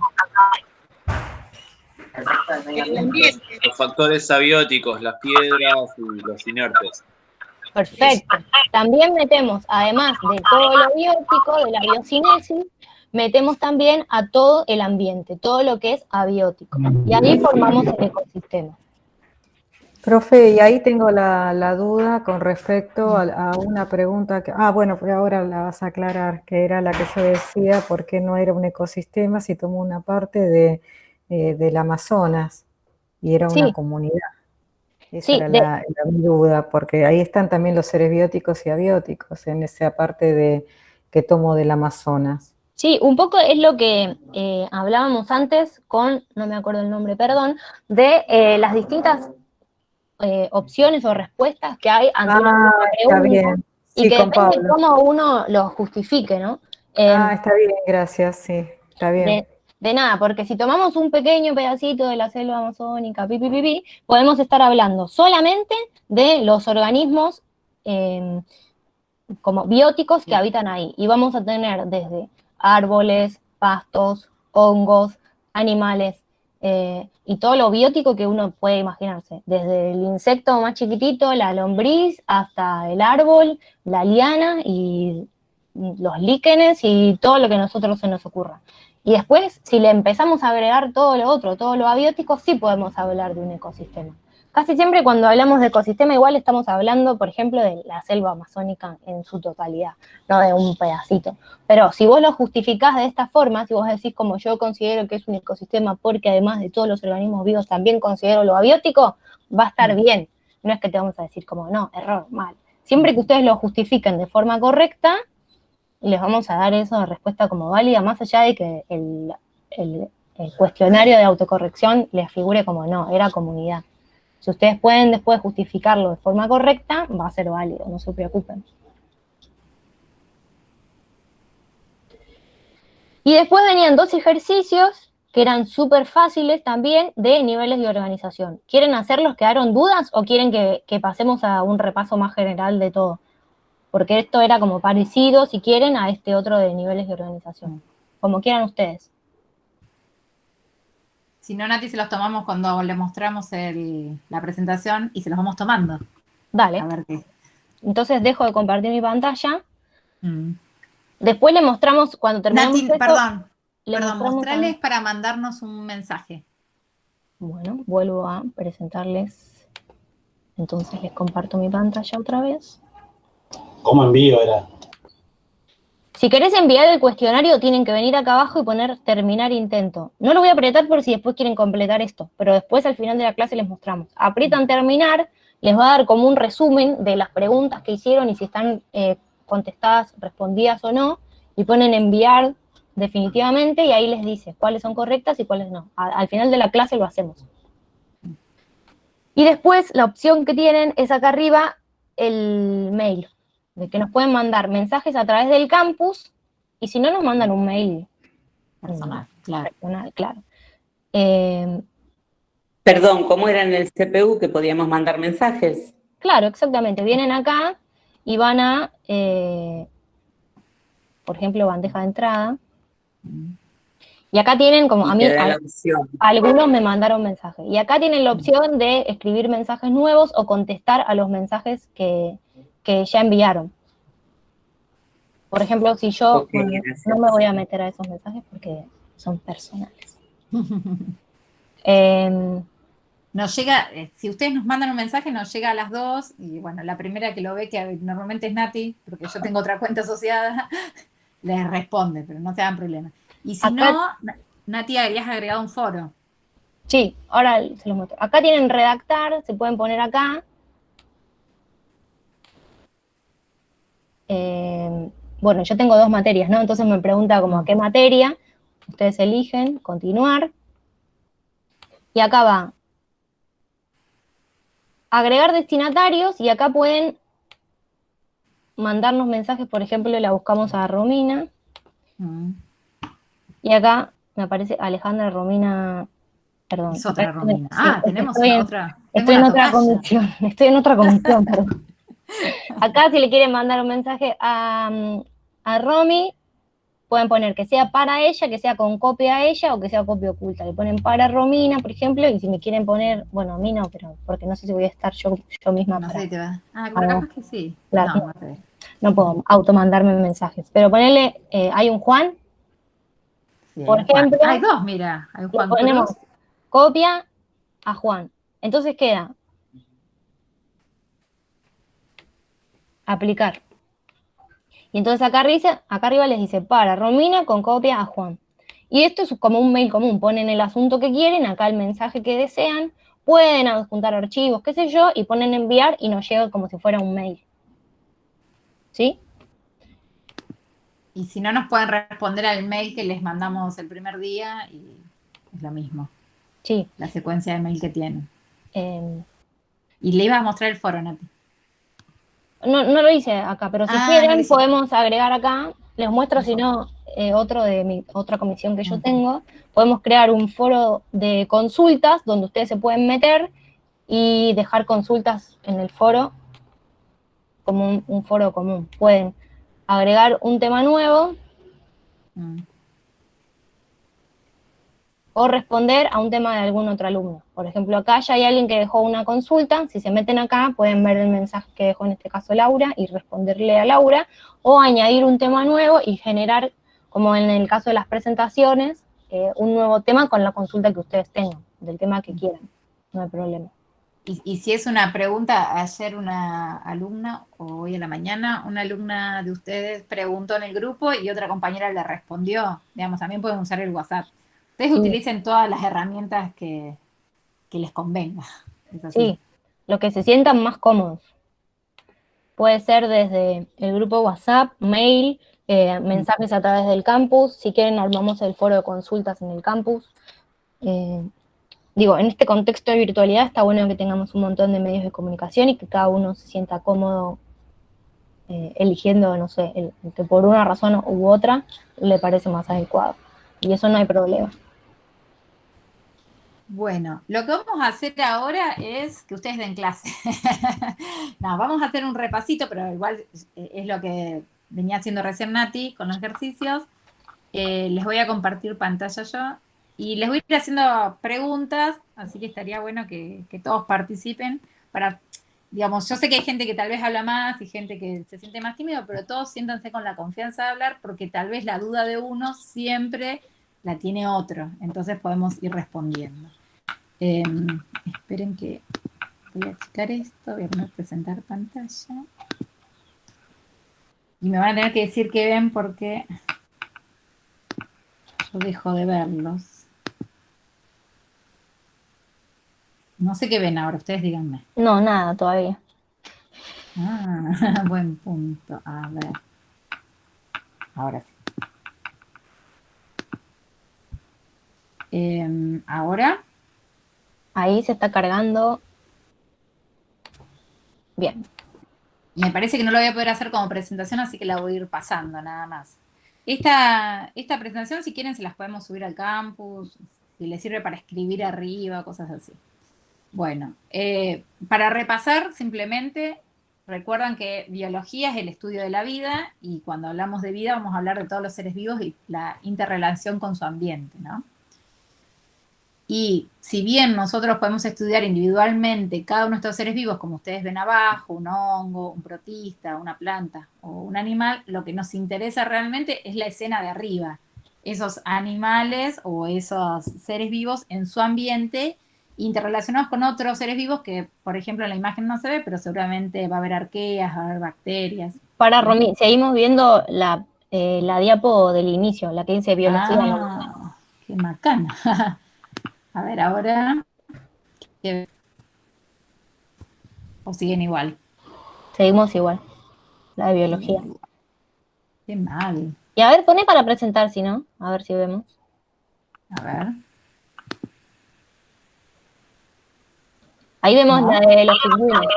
Los factores abióticos, las piedras y los inertes. Perfecto. También metemos, además de todo lo biótico, de la biocinesis, metemos también a todo el ambiente, todo lo que es abiótico. Y ahí formamos el ecosistema. Profe, y ahí tengo la duda con respecto a una pregunta que, bueno, pues ahora la vas a aclarar, que era la que yo decía, ¿por qué no era un ecosistema si tomó una parte del Amazonas y era una comunidad? Esa era mi duda, porque ahí están también los seres bióticos y abióticos, en esa parte que tomo del Amazonas. Sí, un poco es lo que hablábamos antes con, no me acuerdo el nombre, perdón, de las distintas opciones o respuestas que hay ante una pregunta y que depende de cómo uno lo justifique, ¿no? Está bien, gracias, sí, está bien. De nada, porque si tomamos un pequeño pedacito de la selva amazónica, podemos estar hablando solamente de los organismos como bióticos que habitan ahí, y vamos a tener desde árboles, pastos, hongos, animales, y todo lo biótico que uno puede imaginarse, desde el insecto más chiquitito, la lombriz, hasta el árbol, la liana y los líquenes y todo lo que a nosotros se nos ocurra. Y después, si le empezamos a agregar todo lo otro, todo lo abiótico, sí podemos hablar de un ecosistema. Casi siempre cuando hablamos de ecosistema igual estamos hablando, por ejemplo, de la selva amazónica en su totalidad, no de un pedacito. Pero si vos lo justificás de esta forma, si vos decís como yo considero que es un ecosistema porque además de todos los organismos vivos también considero lo abiótico, va a estar bien. No es que te vamos a decir como, no, error, mal. Siempre que ustedes lo justifiquen de forma correcta, les vamos a dar eso de respuesta como válida, más allá de que el cuestionario de autocorrección les figure como no, era comunidad. Si ustedes pueden después justificarlo de forma correcta, va a ser válido, no se preocupen. Y después venían 2 ejercicios que eran súper fáciles también de niveles de organización. ¿Quieren hacerlos? ¿Quedaron dudas o quieren que pasemos a un repaso más general de todo? Porque esto era como parecido, si quieren, a este otro de niveles de organización. Como quieran ustedes. Si no, Nati, se los tomamos cuando le mostramos la presentación y se los vamos tomando. Dale. A ver qué. Entonces dejo de compartir mi pantalla. Después le mostramos, cuando terminamos Nati, esto, perdón, mostramos mostrales para mandarnos un mensaje. Bueno, vuelvo a presentarles. Entonces les comparto mi pantalla otra vez. ¿Cómo envío era? Si querés enviar el cuestionario, tienen que venir acá abajo y poner terminar intento. No lo voy a apretar por si después quieren completar esto, pero después al final de la clase les mostramos. Aprietan terminar, les va a dar como un resumen de las preguntas que hicieron y si están contestadas, respondidas o no, y ponen enviar definitivamente y ahí les dice cuáles son correctas y cuáles no. Al final de la clase lo hacemos. Y después la opción que tienen es acá arriba el mail, de que nos pueden mandar mensajes a través del campus, y si no nos mandan un mail personal, claro. Claro. Perdón, ¿cómo era en el CPU que podíamos mandar mensajes? Claro, exactamente. Vienen acá y van a, por ejemplo, bandeja de entrada. Y acá tienen como, Y a mí, te da la opción. algunos me mandaron mensajes. Y acá tienen la opción de escribir mensajes nuevos o contestar a los mensajes que ya enviaron. Por ejemplo, si yo no me voy a meter a esos mensajes porque son personales. Nos llega, si ustedes nos mandan un mensaje, nos llega a las 2, y bueno, la primera que lo ve, que normalmente es Nati, porque yo tengo otra cuenta asociada, les responde, pero no se hagan problema. Y si no, Nati, habías agregado un foro. Sí, ahora se los muestro. Acá tienen redactar, se pueden poner acá. Bueno, yo tengo 2 materias, ¿no? Entonces me pregunta como a qué materia. Ustedes eligen, continuar. Y acá va agregar destinatarios, y acá pueden mandarnos mensajes, por ejemplo, la buscamos a Romina. Y acá me aparece Alejandra Romina, perdón. Es otra Romina. Sí, tenemos otra. Estoy en otra comisión, perdón. Acá si le quieren mandar un mensaje a Romy, pueden poner que sea para ella, que sea con copia a ella o que sea copia oculta. Le ponen para Romina, por ejemplo, y si me quieren poner, bueno, a mí no, pero porque no sé si voy a estar yo misma. No sé, te va. Capaz que sí. Claro, no puedo automandarme mensajes. Pero ponerle, hay un Juan, sí, por ejemplo. Hay 2, mira. Hay un Juan. Ponemos copia a Juan. Entonces queda aplicar. Y entonces acá arriba les dice para Romina con copia a Juan. Y esto es como un mail común. Ponen el asunto que quieren, acá el mensaje que desean, pueden adjuntar archivos, qué sé yo, y ponen enviar y nos llega como si fuera un mail. ¿Sí? Y si no, nos pueden responder al mail que les mandamos el primer día y es lo mismo. Sí. La secuencia de mail que tienen. Y le iba a mostrar el foro, Nati. No lo hice acá, pero si quieren podemos agregar acá, les muestro si no otro de otra comisión que yo tengo, podemos crear un foro de consultas donde ustedes se pueden meter y dejar consultas en el foro como un foro común. Pueden agregar un tema nuevo o responder a un tema de algún otro alumno. Por ejemplo, acá ya hay alguien que dejó una consulta, si se meten acá pueden ver el mensaje que dejó en este caso Laura y responderle a Laura, o añadir un tema nuevo y generar, como en el caso de las presentaciones, un nuevo tema con la consulta que ustedes tengan, del tema que quieran, no hay problema. Y si es una pregunta, ayer una alumna, o hoy a la mañana, una alumna de ustedes preguntó en el grupo y otra compañera le respondió, digamos, también pueden usar el WhatsApp. Ustedes Sí. utilicen todas las herramientas que les convenga. Es así. Sí, lo que se sientan más cómodos. Puede ser desde el grupo WhatsApp, mail, mensajes a través del campus. Si quieren, armamos el foro de consultas en el campus. Digo, en este contexto de virtualidad está bueno que tengamos un montón de medios de comunicación y que cada uno se sienta cómodo eligiendo, no sé, el que por una razón u otra le parece más adecuado. Y eso no hay problema. Bueno, lo que vamos a hacer ahora es que ustedes den clase. No, vamos a hacer un repasito, pero igual es lo que venía haciendo recién Nati con los ejercicios. Les voy a compartir pantalla yo y les voy a ir haciendo preguntas, así que estaría bueno que todos participen para, digamos, yo sé que hay gente que tal vez habla más y gente que se siente más tímido, pero todos siéntanse con la confianza de hablar porque tal vez la duda de uno siempre la tiene otro, entonces podemos ir respondiendo. Esperen que voy a achicar esto, voy a poner presentar pantalla. Y me van a tener que decir que ven porque yo dejo de verlos. No sé qué ven ahora, ustedes díganme. No, nada, todavía. Ah, buen punto. A ver. Ahora sí. Ahora. Ahí se está cargando. Bien. Me parece que no lo voy a poder hacer como presentación, así que la voy a ir pasando, nada más. Esta presentación, si quieren, se las podemos subir al campus, si les sirve para escribir arriba, cosas así. Bueno, para repasar, simplemente, recuerdan que biología es el estudio de la vida, y cuando hablamos de vida vamos a hablar de todos los seres vivos y la interrelación con su ambiente, ¿no? Y si bien nosotros podemos estudiar individualmente cada uno de estos seres vivos, como ustedes ven abajo, un hongo, un protista, una planta o un animal, lo que nos interesa realmente es la escena de arriba. Esos animales o esos seres vivos en su ambiente interrelacionados con otros seres vivos que, por ejemplo, en la imagen no se ve, pero seguramente va a haber arqueas, va a haber bacterias. Para Romy, seguimos viendo la diapo del inicio, la que dice biología. Ah, qué macana. A ver, ahora. ¿O siguen igual? Seguimos igual. La de biología. Qué mal. Y a ver, pone para presentar, si no. A ver si vemos. A ver. Ahí vemos la de los pingüinos.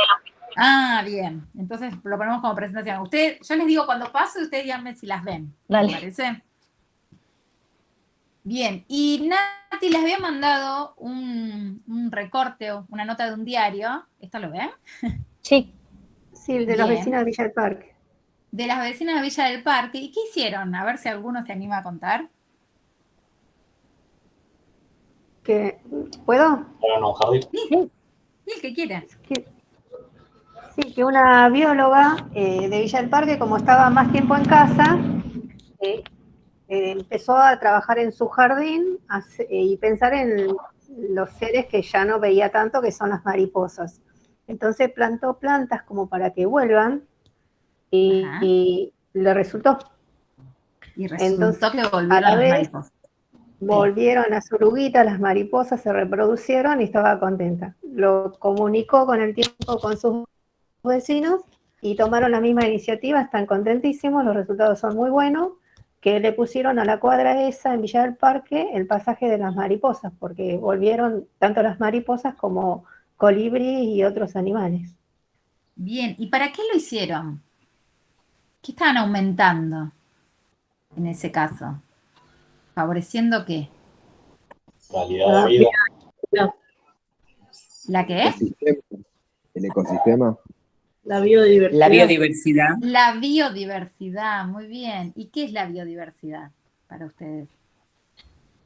Ah, bien. Entonces lo ponemos como presentación. Yo les digo cuando pase, ustedes díganme si las ven. Dale. ¿Me parece? Bien, y Nati les había mandado un recorte o una nota de un diario. ¿Esto lo ven? Sí. Sí, el de los vecinos de Villa del Parque. De las vecinas de Villa del Parque. ¿Y qué hicieron? A ver si alguno se anima a contar. ¿Puedo? Sí, el que quiera. Sí, que una bióloga de Villa del Parque, como estaba más tiempo en casa, empezó a trabajar en su jardín y pensar en los seres que ya no veía tanto, que son las mariposas. Entonces plantó plantas como para que vuelvan y le resultó. Y resultó entonces, que volvieron a la las vez, mariposas. volvieron a su oruguita, las mariposas se reproducieron y estaba contenta. Lo comunicó con el tiempo con sus vecinos y tomaron la misma iniciativa, están contentísimos, los resultados son muy buenos, que le pusieron a la cuadra esa en Villa del Parque el pasaje de las mariposas, porque volvieron tanto las mariposas como colibríes y otros animales. Bien, ¿y para qué lo hicieron? ¿Qué estaban aumentando en ese caso? ¿Favoreciendo qué? Calidad de vida. ¿La qué? El ecosistema. La biodiversidad. La biodiversidad. La biodiversidad, muy bien. ¿Y qué es la biodiversidad para ustedes?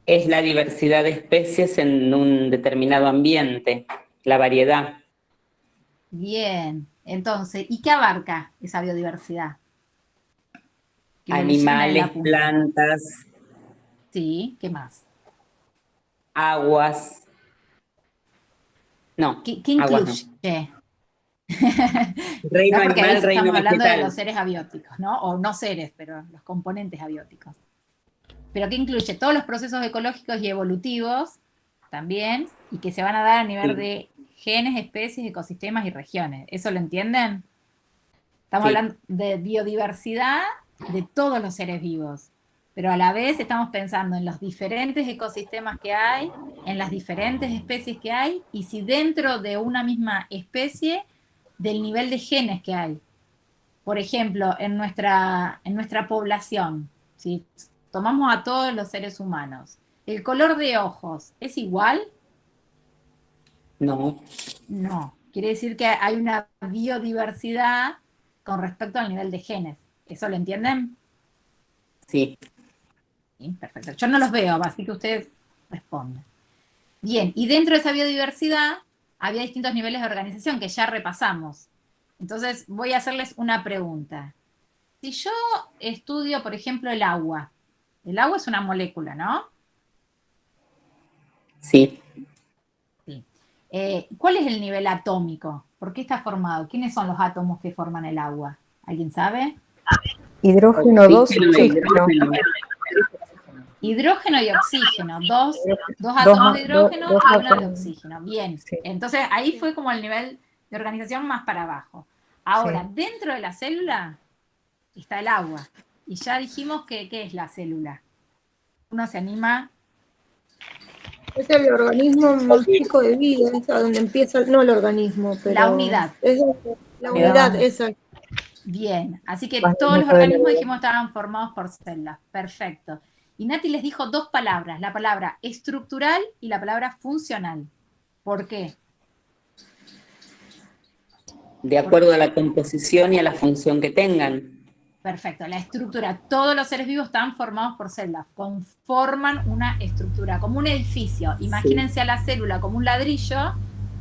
Es la diversidad de especies en un determinado ambiente, la variedad. Bien, entonces, ¿y qué abarca esa biodiversidad? Que lo leyeron en Animales, la punta. plantas, Sí, ¿qué más? aguas. No, ¿Qué aguas incluye? Reino No, porque ahí animal, reino estamos hablando de vegetal. los seres abióticos, ¿no? O no seres, pero los componentes abióticos. Pero ¿qué incluye? Todos los procesos ecológicos y evolutivos también, y que se van a dar a nivel Sí. de genes, especies, ecosistemas y regiones. ¿Eso lo entienden? Estamos Sí. hablando de biodiversidad de todos los seres vivos, pero a la vez estamos pensando en los diferentes ecosistemas que hay, en las diferentes especies que hay, y si dentro de una misma especie, del nivel de genes que hay. Por ejemplo, en nuestra población, si tomamos a todos los seres humanos, ¿el color de ojos es igual? No. No. Quiere decir que hay una biodiversidad con respecto al nivel de genes. ¿Eso lo entienden? Sí. Sí, perfecto. Yo no los veo, así que ustedes responden. Bien, y dentro de esa biodiversidad había distintos niveles de organización que ya repasamos. Entonces voy a hacerles una pregunta. Si yo estudio, por ejemplo, el agua es una molécula, ¿no? Sí. ¿Cuál es el nivel atómico? ¿Por qué está formado? ¿Quiénes son los átomos que forman el agua? ¿Alguien sabe? Hidrógeno 2, oxígeno. Hidrógeno y oxígeno, dos átomos de hidrógeno dos y uno de átomos. oxígeno. Bien, entonces ahí fue como el nivel de organización más para abajo. Ahora, Sí. dentro de la célula está el agua. Y ya dijimos que ¿qué es la célula? Uno se anima. Es el organismo más chico de vida, es a donde empieza, no el organismo, pero... La unidad. Es la unidad, esa. Bien, así que Más todos los dentro de la organismos unidad. dijimos estaban formados por células. Perfecto. Y Nati les dijo dos palabras, la palabra estructural y la palabra funcional. ¿Por qué? De acuerdo a la composición y a la función que tengan. Perfecto, la estructura. Todos los seres vivos están formados por células, conforman una estructura, como un edificio. Imagínense a la célula como un ladrillo,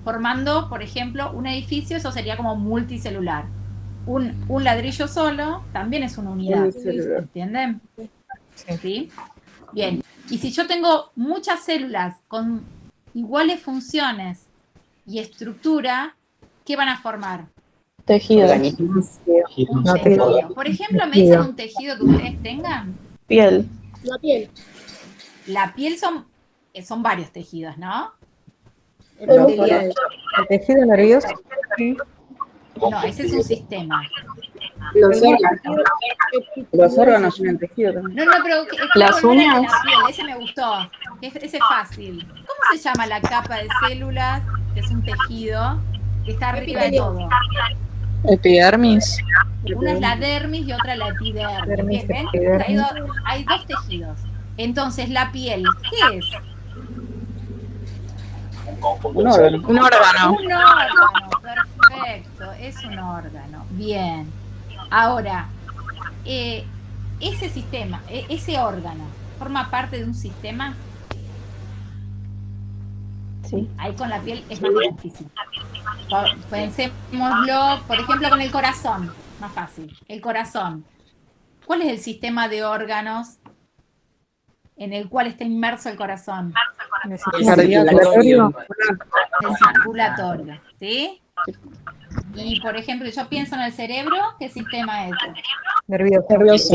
formando, por ejemplo, un edificio, eso sería como multicelular. Un ladrillo solo también es una unidad, ¿entienden? ¿Sí? Bien, y si yo tengo muchas células con iguales funciones y estructura, ¿qué van a formar? Tejido. Un tejido. Por ejemplo, ¿me dicen un tejido que ustedes tengan? Piel. La piel. La piel son varios tejidos, ¿no? ¿El tejido nervioso? No, ese es un sistema. Los órganos. Los órganos tienen tejido también. No, pero Las ¿cuál era el de uñas. la piel? Ese me gustó. Ese es fácil. ¿Cómo se llama la capa de células, que es un tejido, que está arriba de todo? Epidermis. Una es la dermis y otra la epidermis. Dermis, Bien, ¿ven? epidermis. Hay dos tejidos. Entonces, la piel, ¿qué es? Un órgano. Un órgano. Un órgano, perfecto, es un órgano. Bien. Ahora, ese sistema, ese órgano, ¿forma parte de un sistema? Sí. Ahí con la piel es más difícil. Pensémoslo, por ejemplo, con el corazón, más fácil. El corazón. ¿Cuál es el sistema de órganos en el cual está inmerso el corazón? El circulatorio. El circulatorio, ¿sí? Y, por ejemplo, yo pienso en el cerebro, ¿qué sistema es? Nervioso.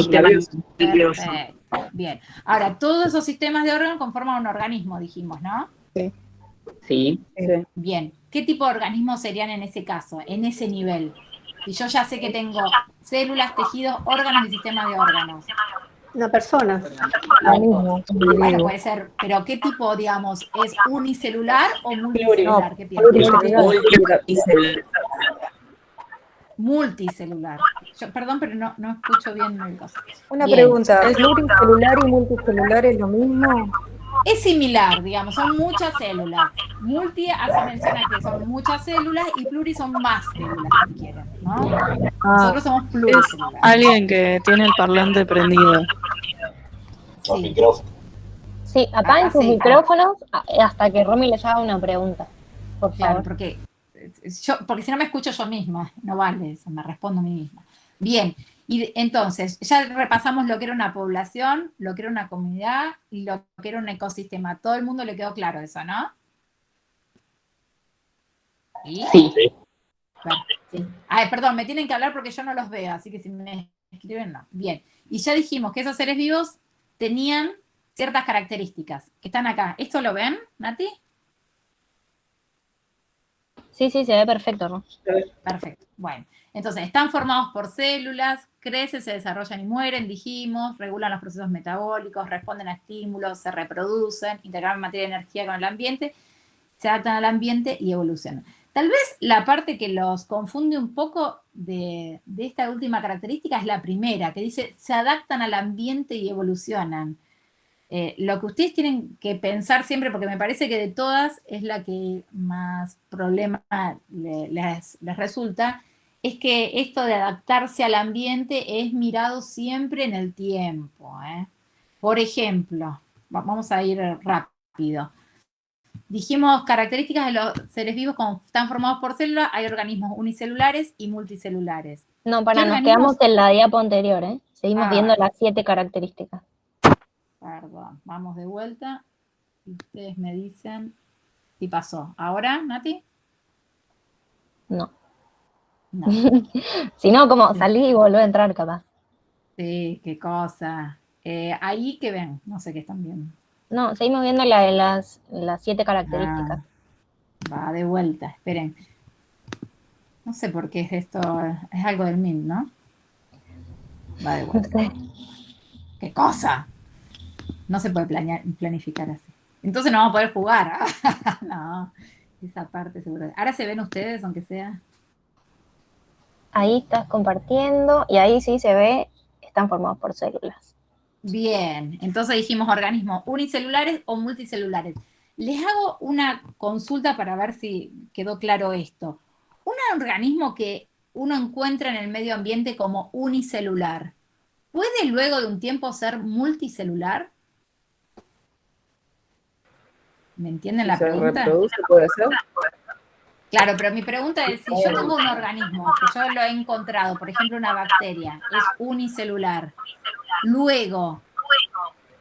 Perfecto, bien. Ahora, todos esos sistemas de órganos conforman un organismo, dijimos, ¿no? Sí. Bien. ¿Qué tipo de organismos serían en ese caso, en ese nivel? Si yo ya sé que tengo células, tejidos, órganos y sistemas de órganos. Una persona. Bueno, puede ser, pero ¿qué tipo, digamos, es unicelular o multicelular? ¿Qué piensas? Multicelular. Perdón, pero no escucho bien el caso. Una Bien. pregunta, ¿pluricelular y multicelular es lo mismo? Es similar, digamos, son muchas células. Multi hace mención a que son muchas células y pluri son más células, si quieren, ¿no? Nosotros somos Es pluricelulares. alguien que tiene el parlante prendido. Sí. Sí, apaguen sus micrófonos hasta que Romy les haga una pregunta, por favor. Claro, porque si no me escucho yo misma, no vale eso, me respondo a mí misma. Bien, y entonces, ya repasamos lo que era una población, lo que era una comunidad y lo que era un ecosistema. Todo el mundo le quedó claro eso, ¿no? ¿Sí? Sí. Sí. Ay, perdón, me tienen que hablar porque yo no los veo, así que si me escriben, no. Bien, y ya dijimos que esos seres vivos tenían ciertas características que están acá. ¿Esto lo ven, Nati? Sí, se ve perfecto, ¿no? Perfecto. Bueno, entonces están formados por células, crecen, se desarrollan y mueren, dijimos, regulan los procesos metabólicos, responden a estímulos, se reproducen, intercambian materia y energía con el ambiente, se adaptan al ambiente y evolucionan. Tal vez la parte que los confunde un poco de esta última característica es la primera, que dice se adaptan al ambiente y evolucionan. Lo que ustedes tienen que pensar siempre, porque me parece que de todas es la que más problema les resulta, es que esto de adaptarse al ambiente es mirado siempre en el tiempo. Por ejemplo, vamos a ir rápido. Dijimos características de los seres vivos como están formados por células, hay organismos unicelulares y multicelulares. No, nos quedamos en la diapo anterior, ¿eh? Seguimos viendo las 7 características. Perdón, vamos de vuelta. Y ustedes me dicen si pasó. ¿Ahora, Nati? No. Si no, como salí y volví a entrar, capaz. Sí, qué cosa. Ahí que ven, no sé qué están viendo. No, seguimos viendo la de las 7 características. Va de vuelta, esperen. No sé por qué es esto, es algo del MINT, ¿no? Va de vuelta. No sé. ¿Qué cosa? No se puede planificar así. Entonces no vamos a poder jugar. No, esa parte seguro. Ahora se ven ustedes, aunque sea. Ahí estás compartiendo y ahí sí se ve, están formados por células. Bien, entonces dijimos organismos unicelulares o multicelulares. Les hago una consulta para ver si quedó claro esto. Un organismo que uno encuentra en el medio ambiente como unicelular, ¿puede luego de un tiempo ser multicelular? ¿Me entienden la pregunta? ¿Se reproduce, puede ser? Claro, pero mi pregunta es, si yo tengo un organismo que yo lo he encontrado, por ejemplo una bacteria, es unicelular, luego,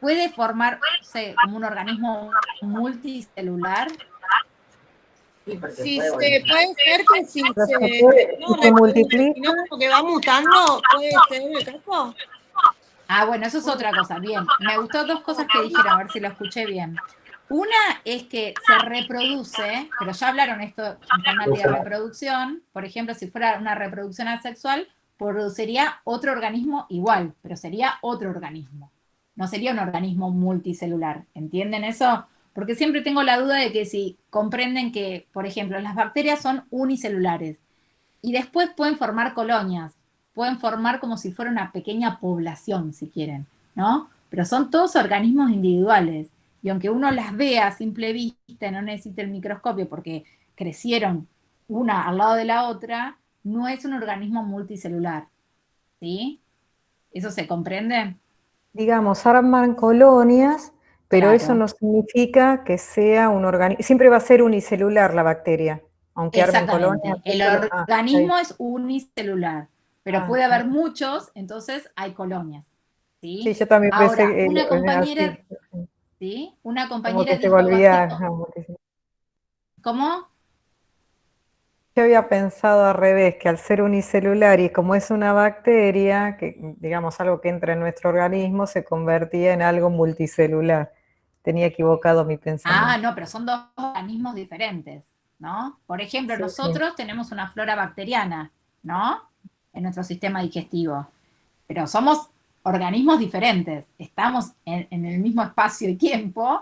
¿puede formarse como un organismo multicelular? Sí, puede ser que si se multiplica. Si no, como que va mutando, puede ser el caso. Ah, bueno, eso es otra cosa. Bien, me gustó 2 cosas que dijeron, a ver si lo escuché bien. Una es que se reproduce, pero ya hablaron esto en forma de reproducción. Por ejemplo, si fuera una reproducción asexual, produciría otro organismo igual, pero sería otro organismo. No sería un organismo multicelular. ¿Entienden eso? Porque siempre tengo la duda de que si comprenden que, por ejemplo, las bacterias son unicelulares y después pueden formar colonias, pueden formar como si fuera una pequeña población, si quieren, ¿no? Pero son todos organismos individuales. Y aunque uno las vea a simple vista, no necesita el microscopio porque crecieron una al lado de la otra, no es un organismo multicelular. ¿Sí? ¿Eso se comprende? Digamos, arman colonias, pero Claro. eso no significa que sea un organismo. Siempre va a ser unicelular la bacteria, aunque armen Exactamente. colonias. El organismo es unicelular, pero puede haber muchos, entonces hay colonias. ¿Sí? Sí, yo también Ahora, pensé que una compañera, así, ¿sí? Una como compañera que se dijo algo volvía así. multicelular. ¿Cómo? Yo había pensado al revés, que al ser unicelular y como es una bacteria, que digamos algo que entra en nuestro organismo, se convertía en algo multicelular. Tenía equivocado mi pensamiento. Ah, no, pero son 2 organismos diferentes, ¿no? Por ejemplo, Sí, nosotros tenemos una flora bacteriana, ¿no? En nuestro sistema digestivo. Pero somos organismos diferentes. Estamos en el mismo espacio y tiempo,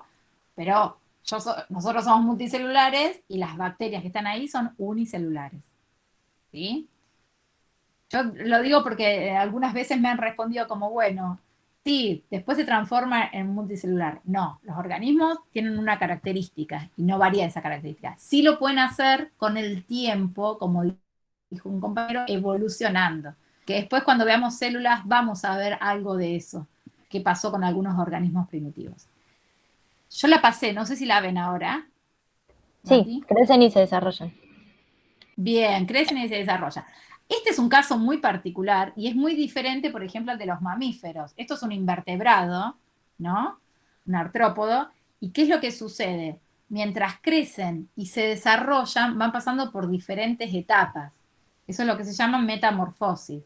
pero nosotros somos multicelulares y las bacterias que están ahí son unicelulares. ¿Sí? Yo lo digo porque algunas veces me han respondido como, bueno, sí, después se transforma en multicelular. No, los organismos tienen una característica y no varía esa característica. Sí lo pueden hacer con el tiempo, como dijo un compañero, evolucionando. Que después cuando veamos células vamos a ver algo de eso, que pasó con algunos organismos primitivos. Yo la pasé, no sé si la ven ahora. Sí, crecen y se desarrollan. Bien, crecen y se desarrollan. Este es un caso muy particular y es muy diferente, por ejemplo, al de los mamíferos. Esto es un invertebrado, ¿no? Un artrópodo. ¿Y qué es lo que sucede? Mientras crecen y se desarrollan, van pasando por diferentes etapas. Eso es lo que se llama metamorfosis.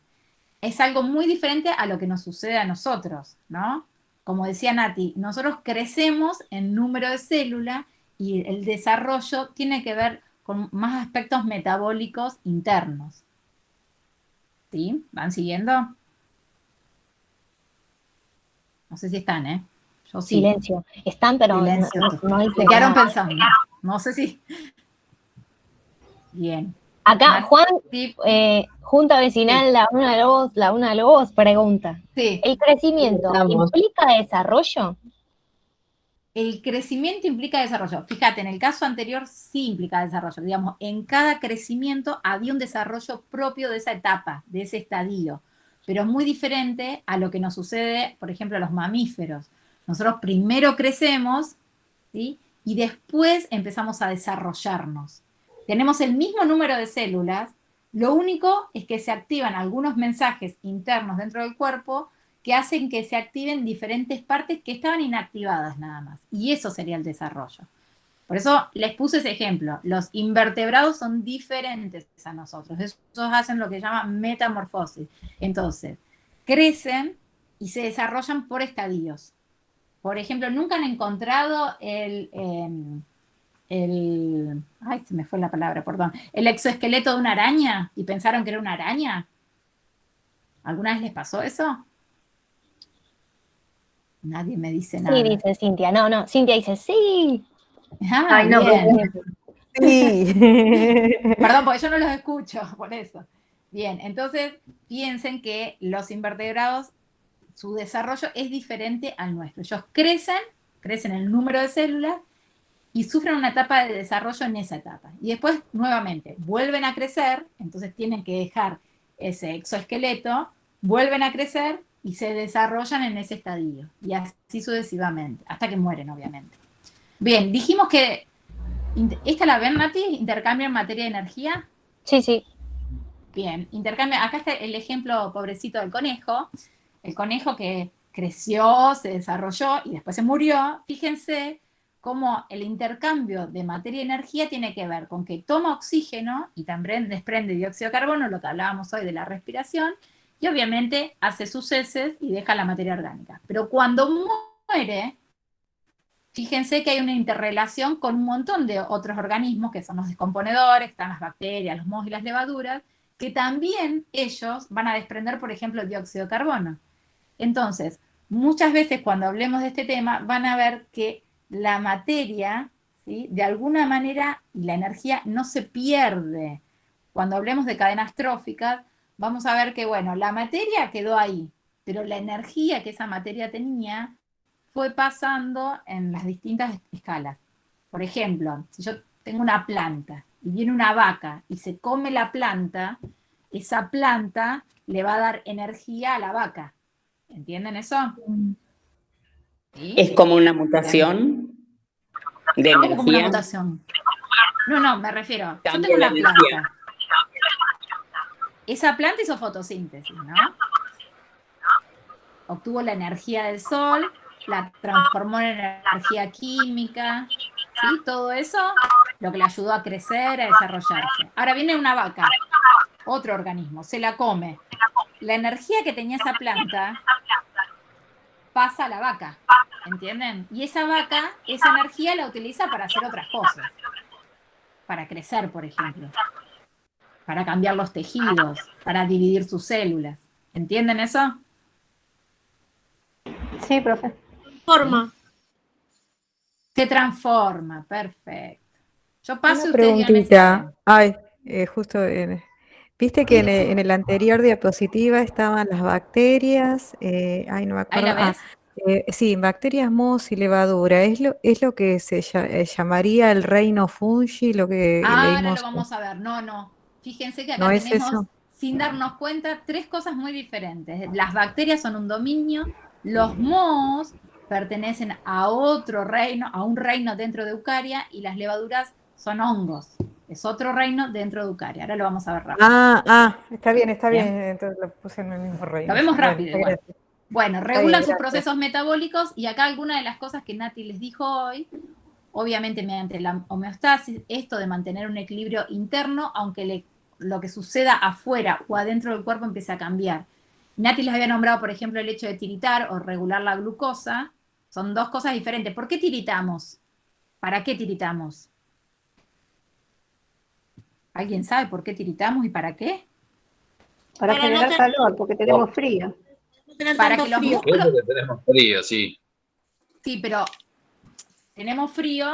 Es algo muy diferente a lo que nos sucede a nosotros, ¿no? Como decía Nati, nosotros crecemos en número de células y el desarrollo tiene que ver con más aspectos metabólicos internos. ¿Sí? ¿Van siguiendo? No sé si están, ¿eh? Yo sí. Silencio. Están, pero Silencio. no dicen Se quedaron nada. pensando. No sé si. Bien. Acá, Juan, Sí. Junta Vecinal, la una de Lobos, pregunta. Sí. ¿El crecimiento Estamos. implica desarrollo? El crecimiento implica desarrollo. Fíjate, en el caso anterior sí implica desarrollo. Digamos, en cada crecimiento había un desarrollo propio de esa etapa, de ese estadio. Pero es muy diferente a lo que nos sucede, por ejemplo, a los mamíferos. Nosotros primero crecemos, ¿sí? Y después empezamos a desarrollarnos. Tenemos el mismo número de células, lo único es que se activan algunos mensajes internos dentro del cuerpo que hacen que se activen diferentes partes que estaban inactivadas nada más. Y eso sería el desarrollo. Por eso les puse ese ejemplo. Los invertebrados son diferentes a nosotros. Ellos hacen lo que se llama metamorfosis. Entonces, crecen y se desarrollan por estadios. Por ejemplo, ¿nunca han encontrado ay, se me fue la palabra, perdón. El exoesqueleto de una araña y pensaron que era una araña? ¿Alguna vez les pasó eso? Nadie me dice nada. Sí, dice Cintia. No, Cintia dice sí. Ah, Ay, no, bien. Sí. Perdón, porque yo no los escucho, por eso. Bien, entonces piensen que los invertebrados, su desarrollo es diferente al nuestro. Ellos crecen el número de células y sufren una etapa de desarrollo en esa etapa. Y después, nuevamente, vuelven a crecer, entonces tienen que dejar ese exoesqueleto, vuelven a crecer y se desarrollan en ese estadio. Y así sucesivamente, hasta que mueren, obviamente. Bien, dijimos que, ¿esta la ven, Nati? ¿Intercambio en materia de energía? Sí, sí. Bien, intercambio. Acá está el ejemplo pobrecito del conejo. El conejo que creció, se desarrolló y después se murió. Fíjense cómo el intercambio de materia y energía tiene que ver con que toma oxígeno y también desprende dióxido de carbono, lo que hablábamos hoy de la respiración, y obviamente hace sus heces y deja la materia orgánica. Pero cuando muere, fíjense que hay una interrelación con un montón de otros organismos, que son los descomponedores, están las bacterias, los mohos y las levaduras, que también ellos van a desprender, por ejemplo, dióxido de carbono. Entonces, muchas veces cuando hablemos de este tema, van a ver que la materia, ¿sí?, de alguna manera, y la energía no se pierde. Cuando hablemos de cadenas tróficas, vamos a ver que, bueno, la materia quedó ahí, pero la energía que esa materia tenía fue pasando en las distintas escalas. Por ejemplo, si yo tengo una planta y viene una vaca y se come la planta, esa planta le va a dar energía a la vaca. ¿Entienden eso? ¿Sí? Es como una mutación de ¿Cómo como una energía. mutación? No, me refiero, yo Cambia tengo la una energía. planta. Esa planta hizo fotosíntesis, ¿no? Obtuvo la energía del sol, la transformó en energía química, ¿sí? Todo eso lo que le ayudó a crecer, a desarrollarse. Ahora viene una vaca, otro organismo, se la come. La energía que tenía esa planta pasa a la vaca, ¿entienden? Y esa vaca, esa energía la utiliza para hacer otras cosas. Para crecer, por ejemplo. Para cambiar los tejidos, para dividir sus células. ¿Entienden eso? Sí, profe. Forma. Se transforma, perfecto. Yo paso y Una ustedes díganme si preguntita. saben. Ay, justo viste que en el anterior diapositiva estaban las bacterias, ay, no me ¿Ahí acuerdo. la ves? Sí, bacterias, mohos y levadura. ¿Es lo que se llamaría el reino fungi, lo que Ahora lo leímos? vamos a ver. No. Fíjense que ¿No acá es tenemos, eso? sin darnos cuenta, tres cosas muy diferentes. Las bacterias son un dominio, los mohos pertenecen a otro reino, a un reino dentro de Eucaria, y las levaduras son hongos. Es otro reino dentro de Eucaria. Ahora lo vamos a ver rápido. Está bien, ¿Bien? entonces lo puse en el mismo reino. Lo vemos Bueno, rápido igual. gracias. Bueno, Está regulan bien, sus gracias. procesos metabólicos, y acá algunas de las cosas que Nati les dijo hoy, obviamente mediante la homeostasis, esto de mantener un equilibrio interno, aunque lo que suceda afuera o adentro del cuerpo empiece a cambiar. Nati les había nombrado, por ejemplo, el hecho de tiritar o regular la glucosa. Son dos cosas diferentes. ¿Por qué tiritamos? ¿Para qué tiritamos? ¿Alguien sabe por qué tiritamos y para qué? Para Para generar no calor, porque tenemos frío. tener Para tanto que los frío. Eso músculos... que tenemos frío, sí. Sí, pero tenemos frío,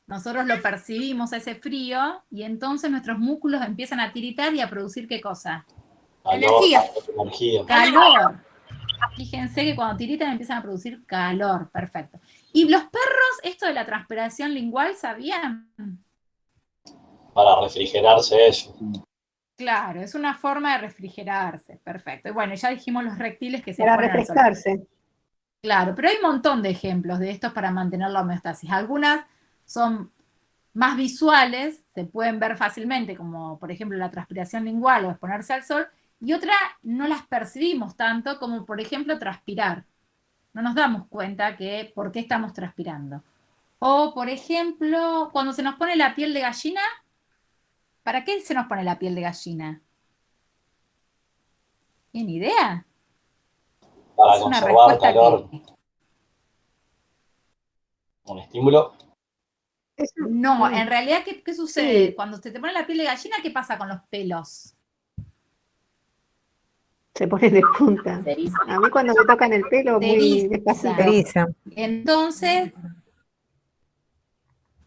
nosotros lo percibimos ese frío, y entonces nuestros músculos empiezan a tiritar y a producir ¿qué cosa? Energía. Energía. Calor. Fíjense que cuando tiritan empiezan a producir calor. Perfecto. Y los perros, esto de la transpiración lingual, ¿sabían? Para refrigerarse ellos. Claro, es una forma de refrigerarse. Perfecto. Y bueno, ya dijimos los reptiles que se Para exponen al sol. refrescarse. Claro, pero hay un montón de ejemplos de estos para mantener la homeostasis. Algunas son más visuales, se pueden ver fácilmente, como por ejemplo la transpiración lingual o exponerse al sol, y otras no las percibimos tanto, como por ejemplo transpirar. No nos damos cuenta que por qué estamos transpirando. O por ejemplo, cuando se nos pone la piel de gallina, ¿para qué se nos pone la piel de gallina? ¿Tienen idea? Para Es una conservar respuesta calor. que... Un estímulo. No, en realidad, ¿qué sucede? Sí. Cuando se te pone la piel de gallina, ¿qué pasa con los pelos? Se ponen de punta. A mí cuando me tocan el pelo Se muy erizan. despacito. Eriza. Entonces,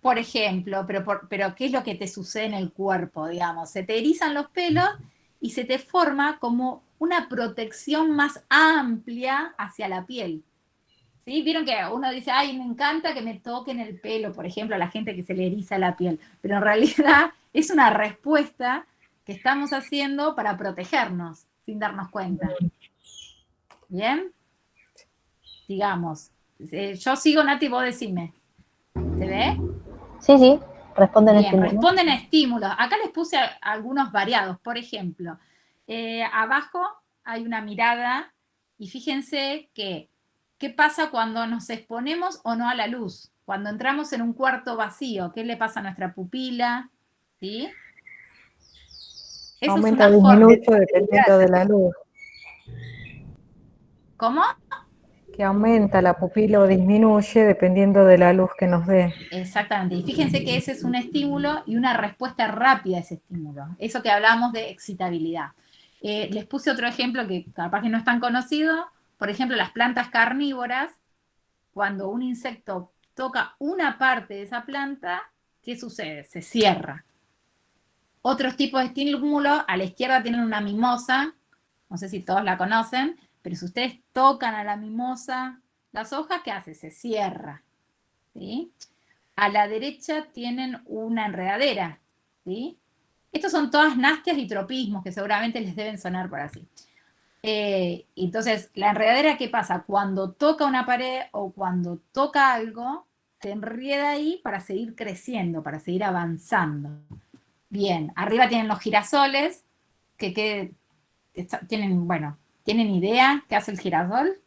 por ejemplo, pero ¿qué es lo que te sucede en el cuerpo, digamos? Se te erizan los pelos y se te forma como una protección más amplia hacia la piel. ¿Sí? Vieron que uno dice, ay, me encanta que me toquen el pelo, por ejemplo, a la gente que se le eriza la piel, pero en realidad es una respuesta que estamos haciendo para protegernos, sin darnos cuenta. ¿Bien? Sigamos. Yo sigo, Nati, vos decime. ¿Se ve? Sí, responden Bien, estímulos. responden a estímulos. Acá les puse algunos variados. Por ejemplo, abajo hay una mirada, y fíjense que ¿qué pasa cuando nos exponemos o no a la luz? Cuando entramos en un cuarto vacío, ¿qué le pasa a nuestra pupila? ¿Sí? Eso Aumenta o es una forma. disminuye dependiendo de la luz. ¿Cómo? Que aumenta la pupila o disminuye dependiendo de la luz que nos dé. Exactamente. Y fíjense que ese es un estímulo y una respuesta rápida a ese estímulo. Eso que hablamos de excitabilidad. Les puse otro ejemplo que capaz que no es tan conocido. Por ejemplo, las plantas carnívoras, cuando un insecto toca una parte de esa planta, ¿qué sucede? Se cierra. Otros tipos de estímulos, a la izquierda tienen una mimosa, no sé si todos la conocen, pero si ustedes tocan a la mimosa las hojas, ¿qué hace? Se cierra. ¿Sí? A la derecha tienen una enredadera. ¿Sí? Estos son todas nastias y tropismos que seguramente les deben sonar por así. Entonces, la enredadera, ¿qué pasa? Cuando toca una pared o cuando toca algo, se enreda ahí para seguir creciendo, para seguir avanzando. Bien, arriba tienen los girasoles, ¿tienen idea qué hace el girasol?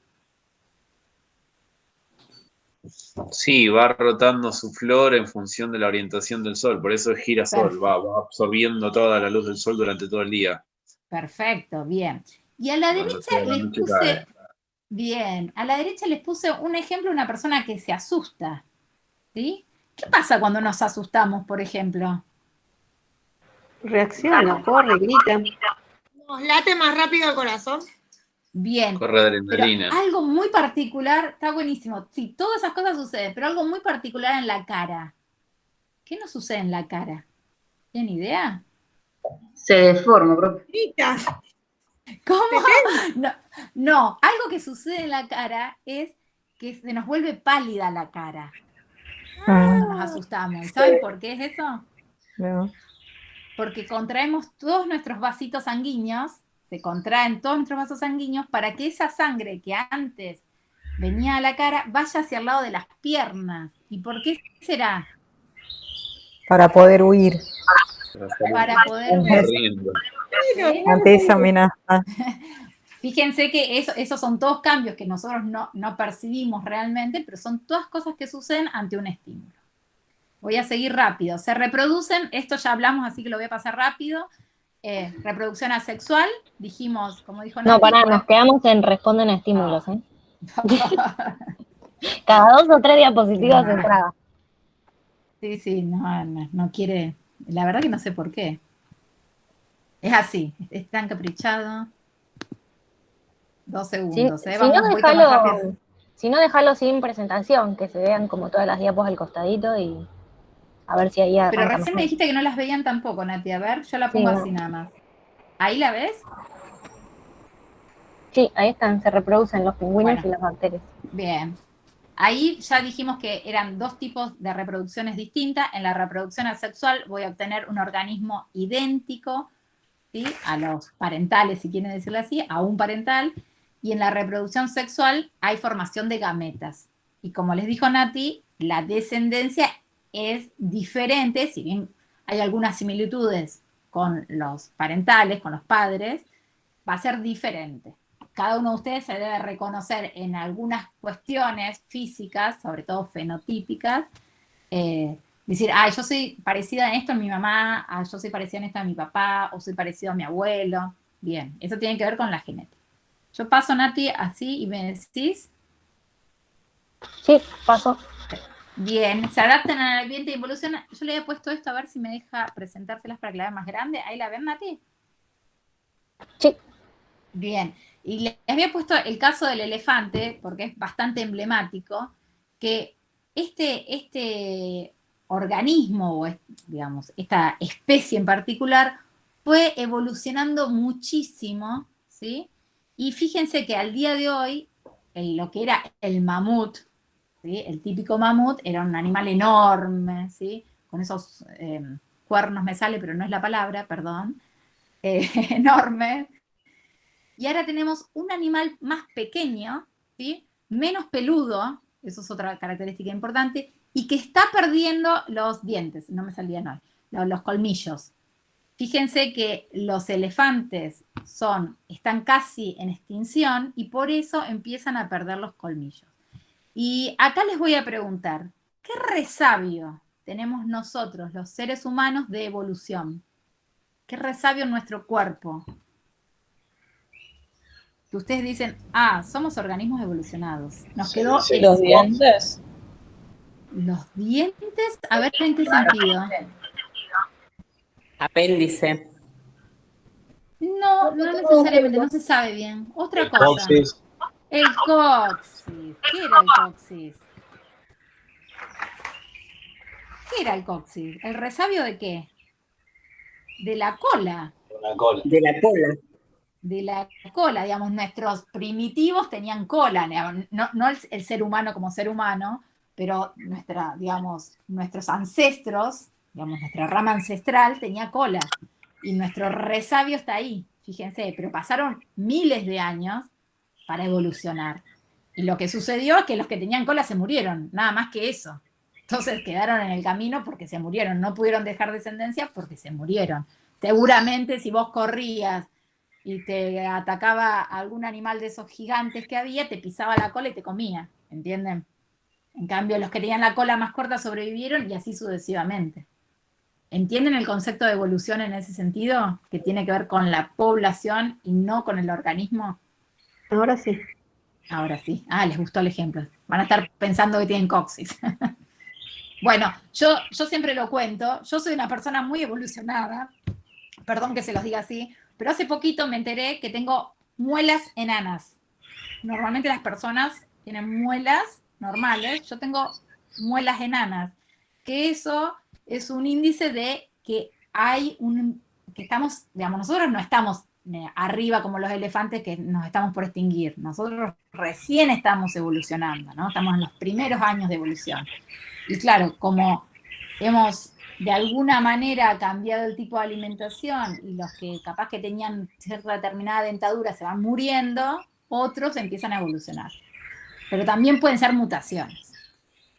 Sí, va rotando su flor en función de la orientación del sol, por eso es girasol, va absorbiendo toda la luz del sol durante todo el día. Perfecto, bien. Y a la derecha les puse, bien, a la derecha les puse un ejemplo de una persona que se asusta. ¿Sí? ¿Qué pasa cuando nos asustamos, por ejemplo? Reacciona, corre, grita. ¿Nos late más rápido el corazón? Bien. Corre adrenalina. Pero algo muy particular, está buenísimo. Sí, todas esas cosas suceden, pero algo muy particular en la cara. ¿Qué nos sucede en la cara? ¿Tienen idea? Se deforma, profe. ¿Cómo? No, algo que sucede en la cara es que se nos vuelve pálida la cara. Nos asustamos. ¿Y saben por qué es eso? No. Porque contraemos todos nuestros vasitos sanguíneos, se contraen todos nuestros vasos sanguíneos para que esa sangre que antes venía a la cara, vaya hacia el lado de las piernas. ¿Y por qué será? Para poder huir Para poder Corriendo. ante esa amenaza. Fíjense que esos son todos cambios que nosotros no percibimos realmente, pero son todas cosas que suceden ante un estímulo. Voy a seguir rápido. Se reproducen, esto ya hablamos, así que lo voy a pasar rápido. Reproducción asexual, dijimos, como dijo Nati. No, pará, nos quedamos en responden a estímulos, ¿eh? Cada 2 o 3 diapositivas se traba. Sí, no quiere. La verdad que no sé por qué. Es así, es tan caprichado. 2 segundos, Si vamos no, un poquito más rápido. si no, dejalo sin presentación, que se vean como todas las diapos al costadito y a ver si ahí arranca. Pero recién mejor. me dijiste que no las veían tampoco, Nati. A ver, yo la pongo así nada más. ¿Ahí la ves? Sí, ahí están, se reproducen los pingüinos y las bacterias. Bien. Ahí ya dijimos que eran 2 tipos de reproducciones distintas. En la reproducción asexual voy a obtener un organismo idéntico, ¿sí?, a los parentales, si quieren decirlo así, a un parental. Y en la reproducción sexual hay formación de gametas. Y como les dijo Nati, la descendencia es diferente, si bien hay algunas similitudes con los parentales, con los padres, va a ser diferente. Cada uno de ustedes se debe reconocer en algunas cuestiones físicas, sobre todo fenotípicas, decir, yo soy parecida en esto a mi mamá, yo soy parecida en esto a mi papá, o soy parecido a mi abuelo. Bien, eso tiene que ver con la genética. Yo paso, Nati, así y me decís. Sí, paso. Bien, se adaptan al ambiente y evolucionan. Yo le he puesto esto a ver si me deja presentárselas para que la vean más grande. ¿Ahí la ven, Nati? Sí. Bien, y les había puesto el caso del elefante, porque es bastante emblemático, que este organismo, o digamos, esta especie en particular, fue evolucionando muchísimo, ¿sí? Y fíjense que al día de hoy, lo que era el mamut, ¿sí?, el típico mamut, era un animal enorme, ¿sí?, con esos cuernos me sale, pero no es la palabra, perdón, enorme. Y ahora tenemos un animal más pequeño, ¿sí?, menos peludo, eso es otra característica importante, y que está perdiendo los dientes, no me salía no, los colmillos. Fíjense que los elefantes están casi en extinción y por eso empiezan a perder los colmillos. Y acá les voy a preguntar, ¿qué resabio tenemos nosotros, los seres humanos, de evolución? ¿Qué resabio en nuestro cuerpo? Que ustedes dicen, somos organismos evolucionados. Nos quedó ¿Los dientes? ¿Los dientes? A ver, ¿en qué sentido? Apéndice. No necesariamente, no se sabe bien. Otra cosa. Coxis. El coxis. ¿Qué era el coxis? ¿Qué era el coxis? ¿El resabio de qué? De la cola. De la cola. De la cola, digamos, nuestros primitivos tenían cola, no el ser humano como ser humano, pero nuestros ancestros, digamos, nuestra rama ancestral tenía cola, y nuestro resabio está ahí, fíjense, pero pasaron miles de años para evolucionar. Y lo que sucedió es que los que tenían cola se murieron, nada más que eso. Entonces quedaron en el camino porque se murieron, no pudieron dejar descendencia porque se murieron. Seguramente si vos corrías y te atacaba algún animal de esos gigantes que había, te pisaba la cola y te comía, ¿entienden? En cambio, los que tenían la cola más corta sobrevivieron y así sucesivamente. ¿Entienden el concepto de evolución en ese sentido? Que tiene que ver con la población y no con el organismo. Ahora sí. Ahora sí. Les gustó el ejemplo. Van a estar pensando que tienen coxis. Bueno, yo siempre lo cuento. Yo soy una persona muy evolucionada. Perdón que se los diga así. Pero hace poquito me enteré que tengo muelas enanas. Normalmente las personas tienen muelas normales. Yo tengo muelas enanas. Que eso es un índice de que que estamos, digamos, nosotros no estamos arriba como los elefantes que nos estamos por extinguir. Nosotros recién estamos evolucionando, ¿no? Estamos en los primeros años de evolución. Y claro, como hemos de alguna manera cambiado el tipo de alimentación y los que capaz que tenían cierta determinada dentadura se van muriendo, otros empiezan a evolucionar. Pero también pueden ser mutaciones.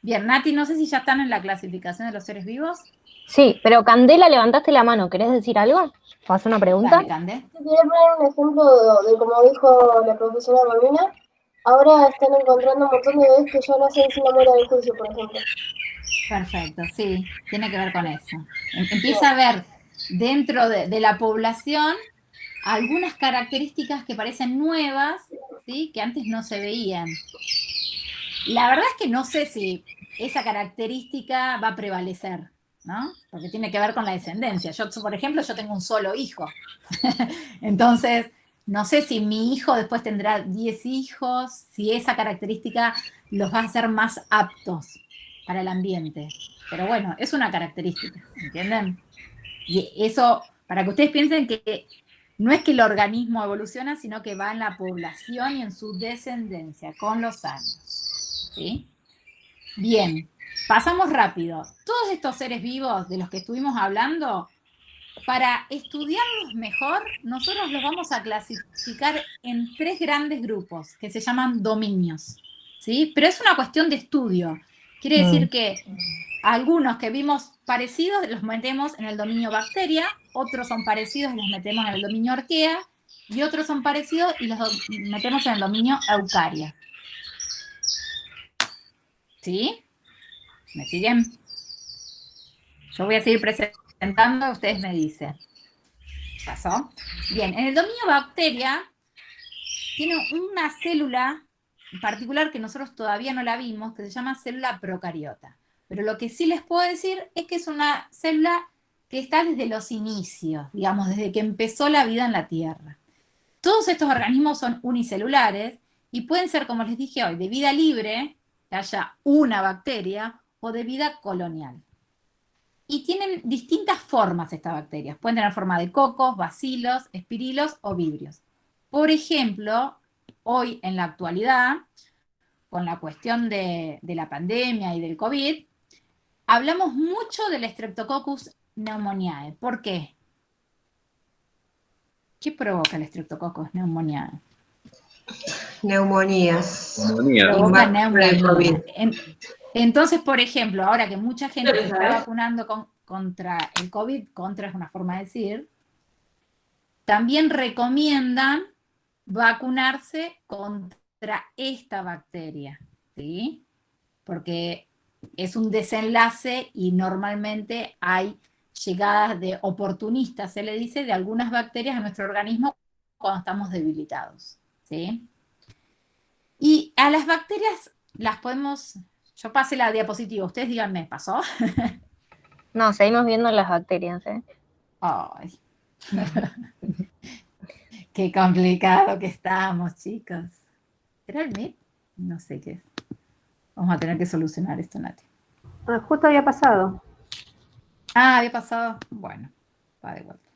Bien, Nati, no sé si ya están en la clasificación de los seres vivos. Sí, pero Candela, levantaste la mano. ¿Querés decir algo? ¿O hacer una pregunta? Dale, Cande. Quería poner un ejemplo de como dijo la profesora Romina. Ahora están encontrando un montón de bebés que ya nacen sin la muela del juicio, por ejemplo. Perfecto, sí, tiene que ver con eso. Empieza a ver dentro de la población algunas características que parecen nuevas, ¿sí? Que antes no se veían. La verdad es que no sé si esa característica va a prevalecer, ¿no? Porque tiene que ver con la descendencia. Yo, por ejemplo, yo tengo un solo hijo. Entonces, no sé si mi hijo después tendrá 10 hijos, si esa característica los va a hacer más aptos para el ambiente. Pero bueno, es una característica, ¿entienden? Y eso, para que ustedes piensen que no es que el organismo evoluciona, sino que va en la población y en su descendencia con los años. ¿Sí? Bien, pasamos rápido. Todos estos seres vivos de los que estuvimos hablando, para estudiarlos mejor, nosotros los vamos a clasificar en 3 grandes grupos que se llaman dominios. ¿Sí? Pero es una cuestión de estudio. Quiere decir que algunos que vimos parecidos los metemos en el dominio bacteria, otros son parecidos y los metemos en el dominio arquea, y otros son parecidos y los metemos en el dominio eucaria. ¿Sí? ¿Me siguen? Yo voy a seguir presentando, ustedes me dicen. ¿Pasó? Bien, en el dominio bacteria tiene una célula en particular que nosotros todavía no la vimos, que se llama célula procariota. Pero lo que sí les puedo decir es que es una célula que está desde los inicios, digamos, desde que empezó la vida en la Tierra. Todos estos organismos son unicelulares y pueden ser, como les dije hoy, de vida libre, que haya una bacteria, o de vida colonial. Y tienen distintas formas estas bacterias. Pueden tener forma de cocos, bacilos, espirilos o vibrios. Por ejemplo, hoy en la actualidad, con la cuestión de la pandemia y del COVID, hablamos mucho del Streptococcus pneumoniae. ¿Por qué? ¿Qué provoca el Streptococcus pneumoniae? Neumonías. Provoca Y más por el COVID. neumonía. Entonces, por ejemplo, ahora que mucha gente se está vacunando contra el COVID, contra es una forma de decir, también recomiendan vacunarse contra esta bacteria, ¿sí? Porque es un desenlace y normalmente hay llegadas de oportunistas, se le dice, de algunas bacterias a nuestro organismo cuando estamos debilitados, ¿sí? Y a las bacterias las podemos... Yo pasé la diapositiva, ustedes díganme, ¿pasó? No, seguimos viendo las bacterias, ¿eh? Ay. Qué complicado que estamos, chicos. ¿Era el MIT? No sé qué es. Vamos a tener que solucionar esto, Nati. Ah, justo había pasado. Ah, había pasado. Bueno, va de vuelta.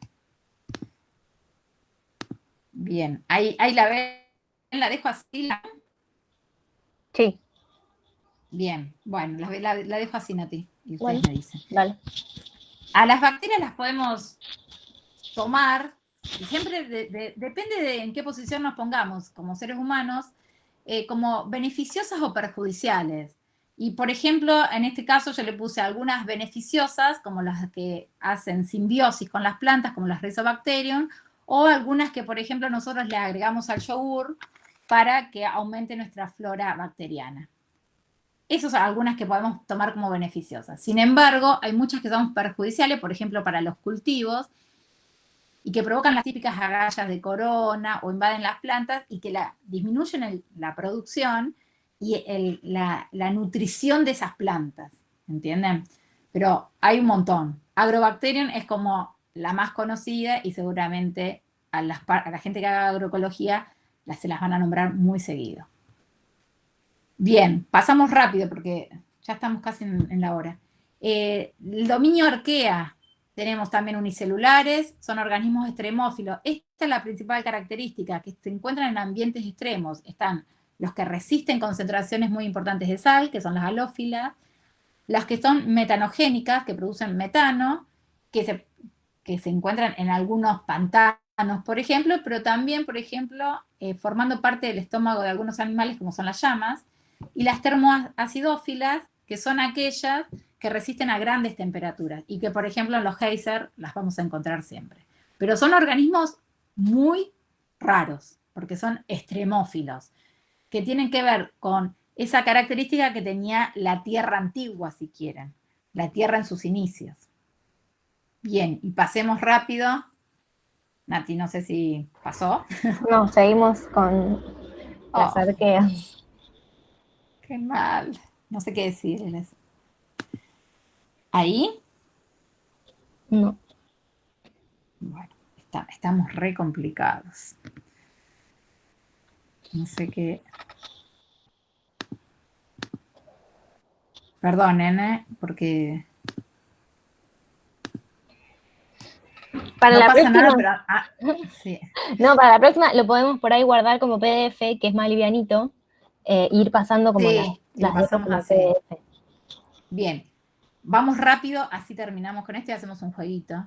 Bien, ahí la ven, la dejo así. Sí. Bien, bueno, la dejo así, Nati. Y ustedes Bueno, me dicen. dale. A las bacterias las podemos tomar, y siempre depende de en qué posición nos pongamos como seres humanos, como beneficiosas o perjudiciales. Y por ejemplo, en este caso yo le puse algunas beneficiosas, como las que hacen simbiosis con las plantas, como las Rhizobacterium, o algunas que, por ejemplo, nosotros le agregamos al yogur para que aumente nuestra flora bacteriana. Esas son algunas que podemos tomar como beneficiosas. Sin embargo, hay muchas que son perjudiciales, por ejemplo, para los cultivos, y que provocan las típicas agallas de corona o invaden las plantas y que disminuyen la producción y la nutrición de esas plantas, ¿entienden? Pero hay un montón. Agrobacterium es como la más conocida y seguramente a la gente que haga agroecología se las van a nombrar muy seguido. Bien, pasamos rápido porque ya estamos casi en la hora. El dominio arquea, tenemos también unicelulares, son organismos extremófilos. Esta es la principal característica, que se encuentran en ambientes extremos. Están los que resisten concentraciones muy importantes de sal, que son las halófilas, las que son metanogénicas, que producen metano, que se encuentran en algunos pantanos, por ejemplo, pero también, por ejemplo, formando parte del estómago de algunos animales, como son las llamas, y las termoacidófilas, que son aquellas que resisten a grandes temperaturas y que, por ejemplo, en los geysers las vamos a encontrar siempre. Pero son organismos muy raros, porque son extremófilos, que tienen que ver con esa característica que tenía la Tierra antigua, si quieren, la Tierra en sus inicios. Bien, y pasemos rápido. Nati, no sé si pasó. No, seguimos con las arqueas. Qué mal. No sé qué decirles. ¿Ahí? No. Bueno, estamos re complicados. No sé qué. Perdonen, porque... Para no la pasa próxima, nada, pero... sí. No, para la próxima lo podemos por ahí guardar como PDF, que es más livianito, ir pasando como Sí, y lo las pasamos como así. PDF. Bien, vamos rápido, así terminamos con esto y hacemos un jueguito.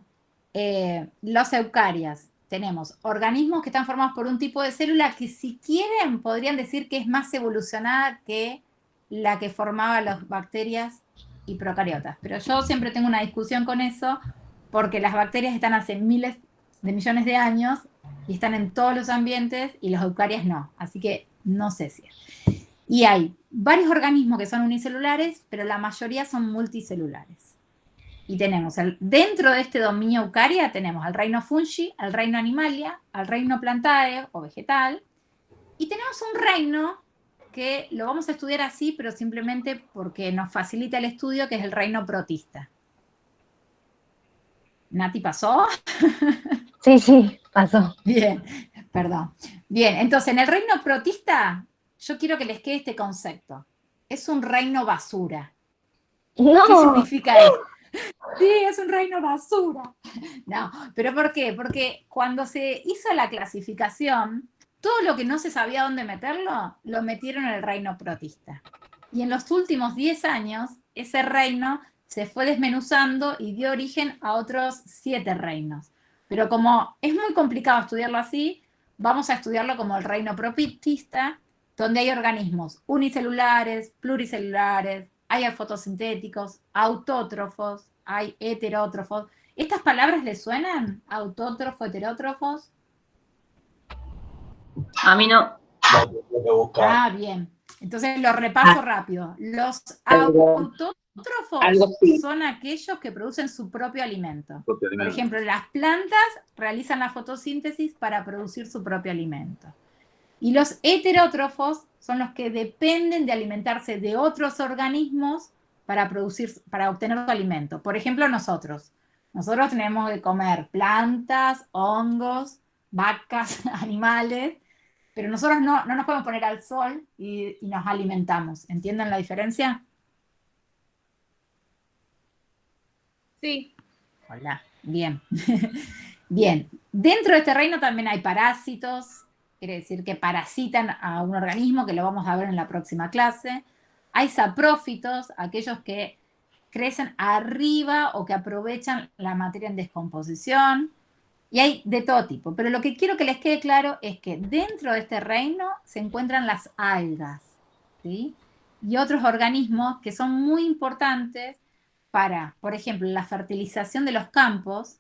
Los eucarias. Tenemos organismos que están formados por un tipo de célula que, si quieren, podrían decir que es más evolucionada que la que formaba las bacterias y procariotas. Pero yo siempre tengo una discusión con eso, porque las bacterias están hace miles de millones de años y están en todos los ambientes y los eucarias no. Así que no sé si es. Y hay varios organismos que son unicelulares, pero la mayoría son multicelulares. Y tenemos, dentro de este dominio eucaria, tenemos al reino fungi, al reino animalia, al reino plantae o vegetal, y tenemos un reino que lo vamos a estudiar así, pero simplemente porque nos facilita el estudio, que es el reino protista. ¿Nati pasó? Sí, pasó. Bien, perdón. Bien, entonces en el reino protista, yo quiero que les quede este concepto. Es un reino basura. No. ¿Qué significa esto? Sí, es un reino basura. No, ¿pero por qué? Porque cuando se hizo la clasificación, todo lo que no se sabía dónde meterlo, lo metieron en el reino protista. Y en los últimos 10 años, ese reino se fue desmenuzando y dio origen a otros 7 reinos. Pero como es muy complicado estudiarlo así, vamos a estudiarlo como el reino protista, donde hay organismos unicelulares, pluricelulares, hay fotosintéticos, autótrofos, hay heterótrofos. ¿Estas palabras les suenan? Autótrofo, heterótrofos. A mí no. Ah, bien. Entonces lo repaso rápido. Los autótrofos son aquellos que producen su propio alimento. Por ejemplo, las plantas realizan la fotosíntesis para producir su propio alimento. Y los heterótrofos son los que dependen de alimentarse de otros organismos para obtener su alimento. Por ejemplo, nosotros. Nosotros tenemos que comer plantas, hongos, vacas, animales, pero nosotros no nos podemos poner al sol y nos alimentamos. ¿Entienden la diferencia? Sí. Hola, bien. Bien, dentro de este reino también hay parásitos, quiere decir que parasitan a un organismo, que lo vamos a ver en la próxima clase. Hay saprófitos, aquellos que crecen arriba o que aprovechan la materia en descomposición. Y hay de todo tipo, pero lo que quiero que les quede claro es que dentro de este reino se encuentran las algas, ¿sí? Y otros organismos que son muy importantes para, por ejemplo, la fertilización de los campos,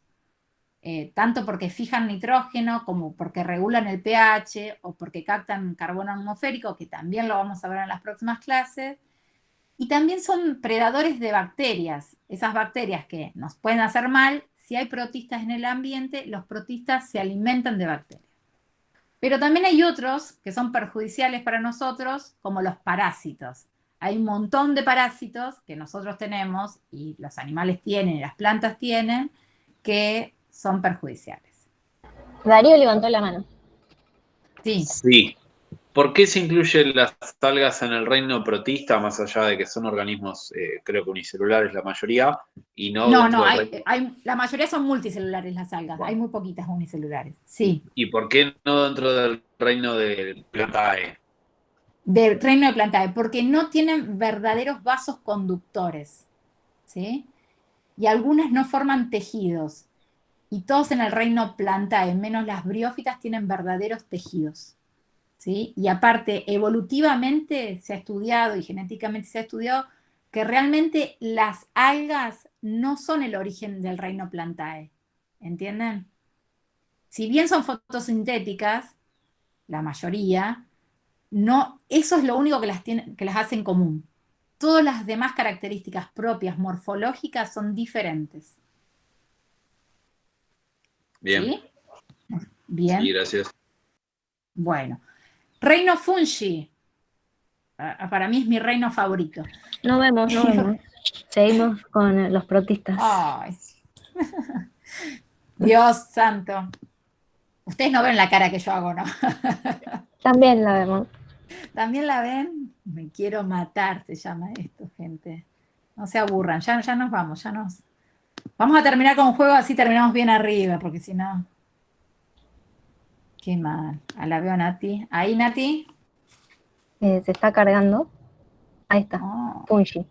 tanto porque fijan nitrógeno como porque regulan el pH o porque captan carbono atmosférico, que también lo vamos a ver en las próximas clases. Y también son predadores de bacterias, esas bacterias que nos pueden hacer mal. Si hay protistas en el ambiente, los protistas se alimentan de bacterias. Pero también hay otros que son perjudiciales para nosotros, como los parásitos. Hay un montón de parásitos que nosotros tenemos, y los animales tienen, y las plantas tienen, que son perjudiciales. Darío levantó la mano. Sí. Sí. ¿Por qué se incluyen las algas en el reino protista, más allá de que son organismos, creo que unicelulares la mayoría, y no dentro del reino? La mayoría son multicelulares las algas, hay muy poquitas unicelulares, sí. ¿Y por qué no dentro del reino del Plantae? Del reino de Plantae, porque no tienen verdaderos vasos conductores, ¿sí? Y algunas no forman tejidos, y todos en el reino Plantae, menos las briófitas, tienen verdaderos tejidos. ¿sí? Y aparte, evolutivamente se ha estudiado y genéticamente se ha estudiado que realmente las algas no son el origen del reino Plantae, ¿entienden? Si bien son fotosintéticas, la mayoría, no, eso es lo único que las hace en común. Todas las demás características propias morfológicas son diferentes. Bien. ¿Sí? Bien. Sí, gracias. Bueno. Reino Fungi. Para mí es mi reino favorito. No vemos. Seguimos con los protistas. Ay. Dios santo. Ustedes no ven la cara que yo hago, ¿no? También la vemos. ¿También la ven? Me quiero matar, se llama esto, gente. No se aburran, ya nos vamos, Vamos a terminar con un juego, así terminamos bien arriba, porque si no... Qué mal. La veo a Nati. ¿Ahí, Nati? Se está cargando. Ahí está. Fungi.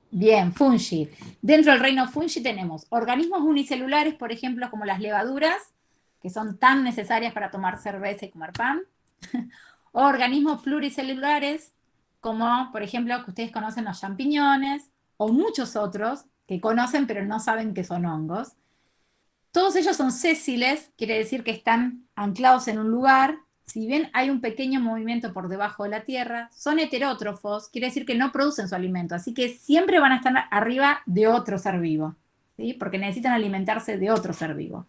Bien, fungi. Dentro del reino fungi tenemos organismos unicelulares, por ejemplo, como las levaduras, que son tan necesarias para tomar cerveza y comer pan. O organismos pluricelulares, como, por ejemplo, que ustedes conocen los champiñones, o muchos otros que conocen pero no saben que son hongos. Todos ellos son sésiles, quiere decir que están anclados en un lugar. Si bien hay un pequeño movimiento por debajo de la tierra, son heterótrofos, quiere decir que no producen su alimento, así que siempre van a estar arriba de otro ser vivo, ¿sí? Porque necesitan alimentarse de otro ser vivo.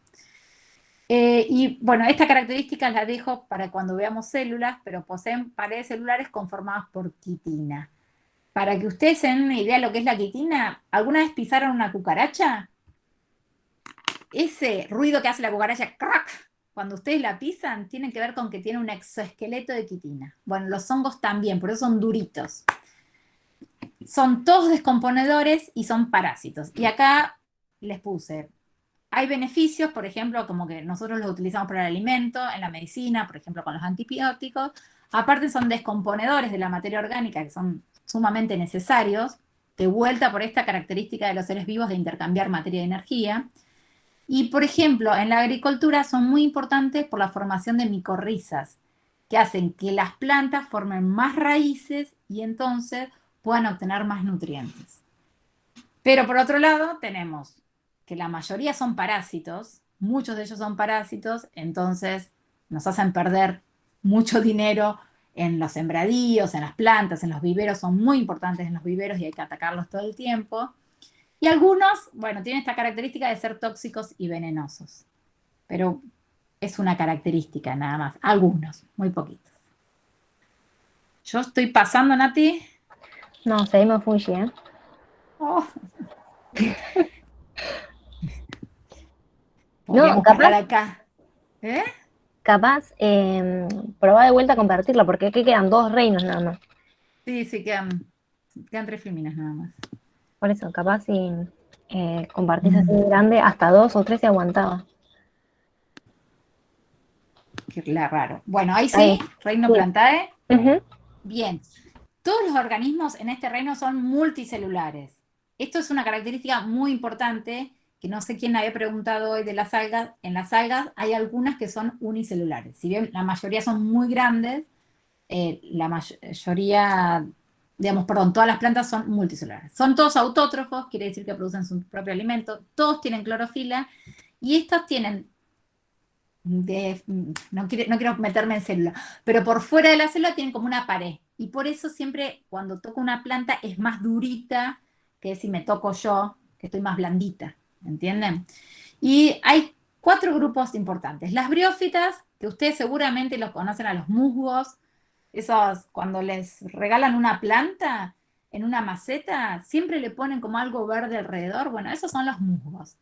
Y bueno, esta característica la dejo para cuando veamos células, pero poseen paredes celulares conformadas por quitina. Para que ustedes se den una idea de lo que es la quitina, ¿alguna vez pisaron una cucaracha? Ese ruido que hace la cucaracha, ¡crack!, cuando ustedes la pisan, tiene que ver con que tiene un exoesqueleto de quitina. Bueno, los hongos también, por eso son duritos. Son todos descomponedores y son parásitos. Y acá les puse, hay beneficios, por ejemplo, como que nosotros los utilizamos para el alimento, en la medicina, por ejemplo, con los antibióticos. Aparte son descomponedores de la materia orgánica que son sumamente necesarios, de vuelta por esta característica de los seres vivos de intercambiar materia y energía. Y, por ejemplo, en la agricultura son muy importantes por la formación de micorrizas, que hacen que las plantas formen más raíces y entonces puedan obtener más nutrientes. Pero por otro lado tenemos que la mayoría son parásitos, muchos de ellos son parásitos, entonces nos hacen perder mucho dinero en los sembradíos, en las plantas, en los viveros, son muy importantes en los viveros y hay que atacarlos todo el tiempo. Y algunos, bueno, tienen esta característica de ser tóxicos y venenosos. Pero es una característica nada más. Algunos, muy poquitos. ¿Yo estoy pasando, Nati? No, seguimos fungi, ¿eh? Oh. No, capaz acá. ¿Eh? Capaz, probá de vuelta a compartirla, porque aquí quedan 2 reinos nada más. Sí, quedan 3 filminas nada más. Por eso, capaz si compartís así de grande, hasta 2 o 3 se aguantaba. Qué raro. Bueno, ahí sí, reino Plantae. Bien. Todos los organismos en este reino son multicelulares. Esto es una característica muy importante, que no sé quién había preguntado hoy de las algas. En las algas hay algunas que son unicelulares. Si bien la mayoría son muy grandes, la mayoría... todas las plantas son multicelulares. Son todos autótrofos, quiere decir que producen su propio alimento, todos tienen clorofila, y estos tienen, no quiero meterme en célula, pero por fuera de la célula tienen como una pared, y por eso siempre cuando toco una planta es más durita que si me toco yo, que estoy más blandita, ¿entienden? Y hay 4 grupos importantes. Las briófitas, que ustedes seguramente los conocen a los musgos. Esos, cuando les regalan una planta en una maceta, siempre le ponen como algo verde alrededor. Bueno, esos son los musgos,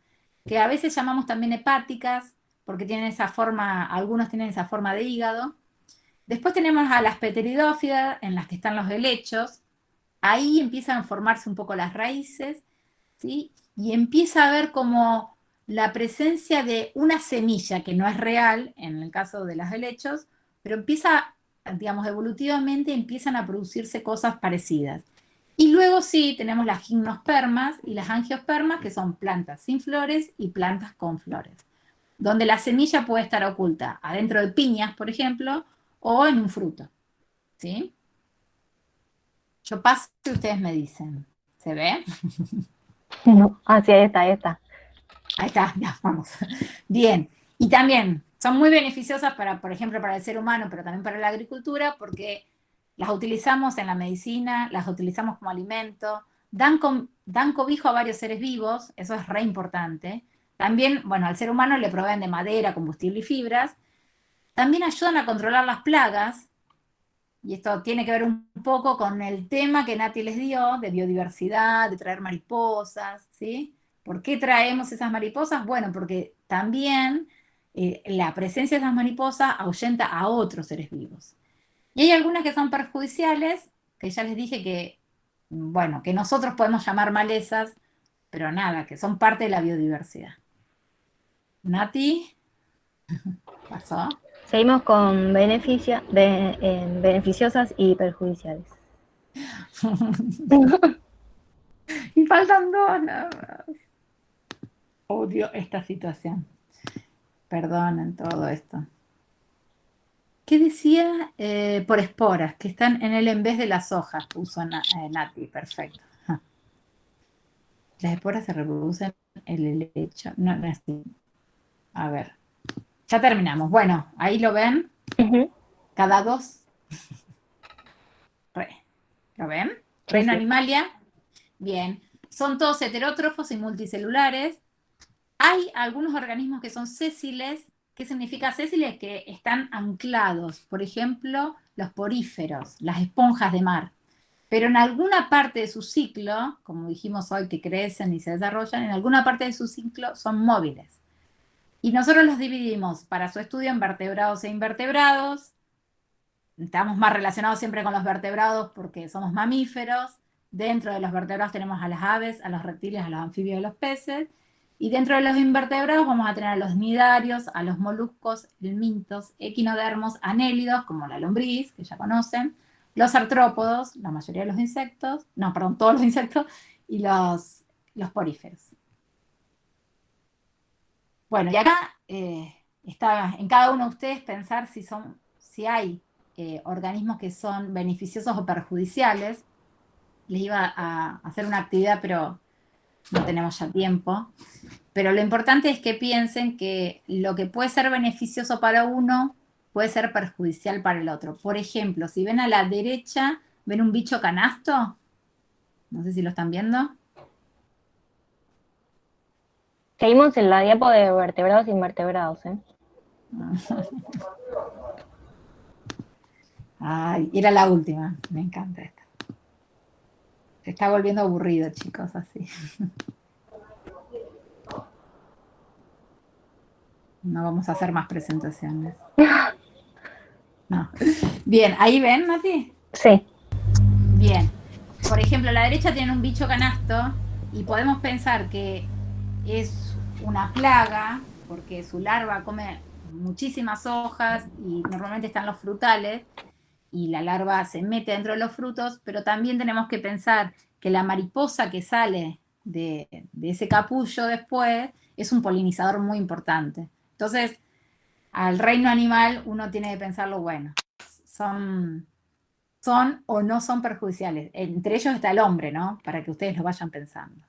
que a veces llamamos también hepáticas, porque tienen esa forma, algunos tienen esa forma de hígado. Después tenemos a las pteridófidas, en las que están los helechos. Ahí empiezan a formarse un poco las raíces, ¿sí? Y empieza a haber como la presencia de una semilla, que no es real, en el caso de los helechos, pero empieza, digamos, evolutivamente empiezan a producirse cosas parecidas. Y luego sí, tenemos las gimnospermas y las angiospermas, que son plantas sin flores y plantas con flores, donde la semilla puede estar oculta adentro de piñas, por ejemplo, o en un fruto, ¿sí? Yo paso y ustedes me dicen. ¿Se ve? No. Ah, sí, ahí está, ahí está. Ahí está, ya, vamos. Bien. Y también son muy beneficiosas para, por ejemplo, para el ser humano, pero también para la agricultura, porque las utilizamos en la medicina, las utilizamos como alimento, dan cobijo a varios seres vivos, eso es re importante. También, bueno, al ser humano le proveen de madera, combustible y fibras. También ayudan a controlar las plagas, y esto tiene que ver un poco con el tema que Nati les dio, de biodiversidad, de traer mariposas, ¿sí? ¿Por qué traemos esas mariposas? Bueno, porque también la presencia de esas mariposas ahuyenta a otros seres vivos. Y hay algunas que son perjudiciales, que ya les dije que, bueno, que nosotros podemos llamar malezas, pero nada, que son parte de la biodiversidad. Nati, ¿pasó? Seguimos con beneficiosas y perjudiciales. Y faltan dos nada más. Odio esta situación. Perdonen todo esto. ¿Qué decía? Por esporas, que están en él en vez de las hojas, puso Nati, perfecto. Ja. Las esporas se reproducen en el helecho. No, no es así. A ver. Ya terminamos. Bueno, ahí lo ven. Cada dos. ¿Lo ven? Reino Animalia. Bien. Son todos heterótrofos y multicelulares. Hay algunos organismos que son sésiles. ¿Qué significa sésiles? Que están anclados. Por ejemplo, los poríferos, las esponjas de mar. Pero en alguna parte de su ciclo, como dijimos hoy, que crecen y se desarrollan, en alguna parte de su ciclo son móviles. Y nosotros los dividimos para su estudio en vertebrados e invertebrados. Estamos más relacionados siempre con los vertebrados porque somos mamíferos. Dentro de los vertebrados tenemos a las aves, a los reptiles, a los anfibios y a los peces. Y dentro de los invertebrados vamos a tener a los nidarios, a los moluscos, helmintos, equinodermos, anélidos, como la lombriz, que ya conocen, los artrópodos, la mayoría de los insectos, no, perdón, todos los insectos, y los poríferos. Bueno, y acá está en cada uno de ustedes pensar si hay organismos que son beneficiosos o perjudiciales. Les iba a hacer una actividad, pero no tenemos ya tiempo. Pero lo importante es que piensen que lo que puede ser beneficioso para uno puede ser perjudicial para el otro. Por ejemplo, si ven a la derecha, ¿ven un bicho canasto? No sé si lo están viendo. Seguimos en la diapo de vertebrados e invertebrados, ¿eh? Ay, era la última. Me encanta esta. Se está volviendo aburrido, chicos, así. No vamos a hacer más presentaciones. No. Bien, ¿ahí ven, Mati? Sí. Bien. Por ejemplo, a la derecha tiene un bicho canasto y podemos pensar que es una plaga porque su larva come muchísimas hojas y normalmente están los frutales y la larva se mete dentro de los frutos, pero también tenemos que pensar que la mariposa que sale de ese capullo después es un polinizador muy importante. Entonces, al reino animal uno tiene que pensarlo, bueno, son o no son perjudiciales. Entre ellos está el hombre, ¿no? Para que ustedes lo vayan pensando.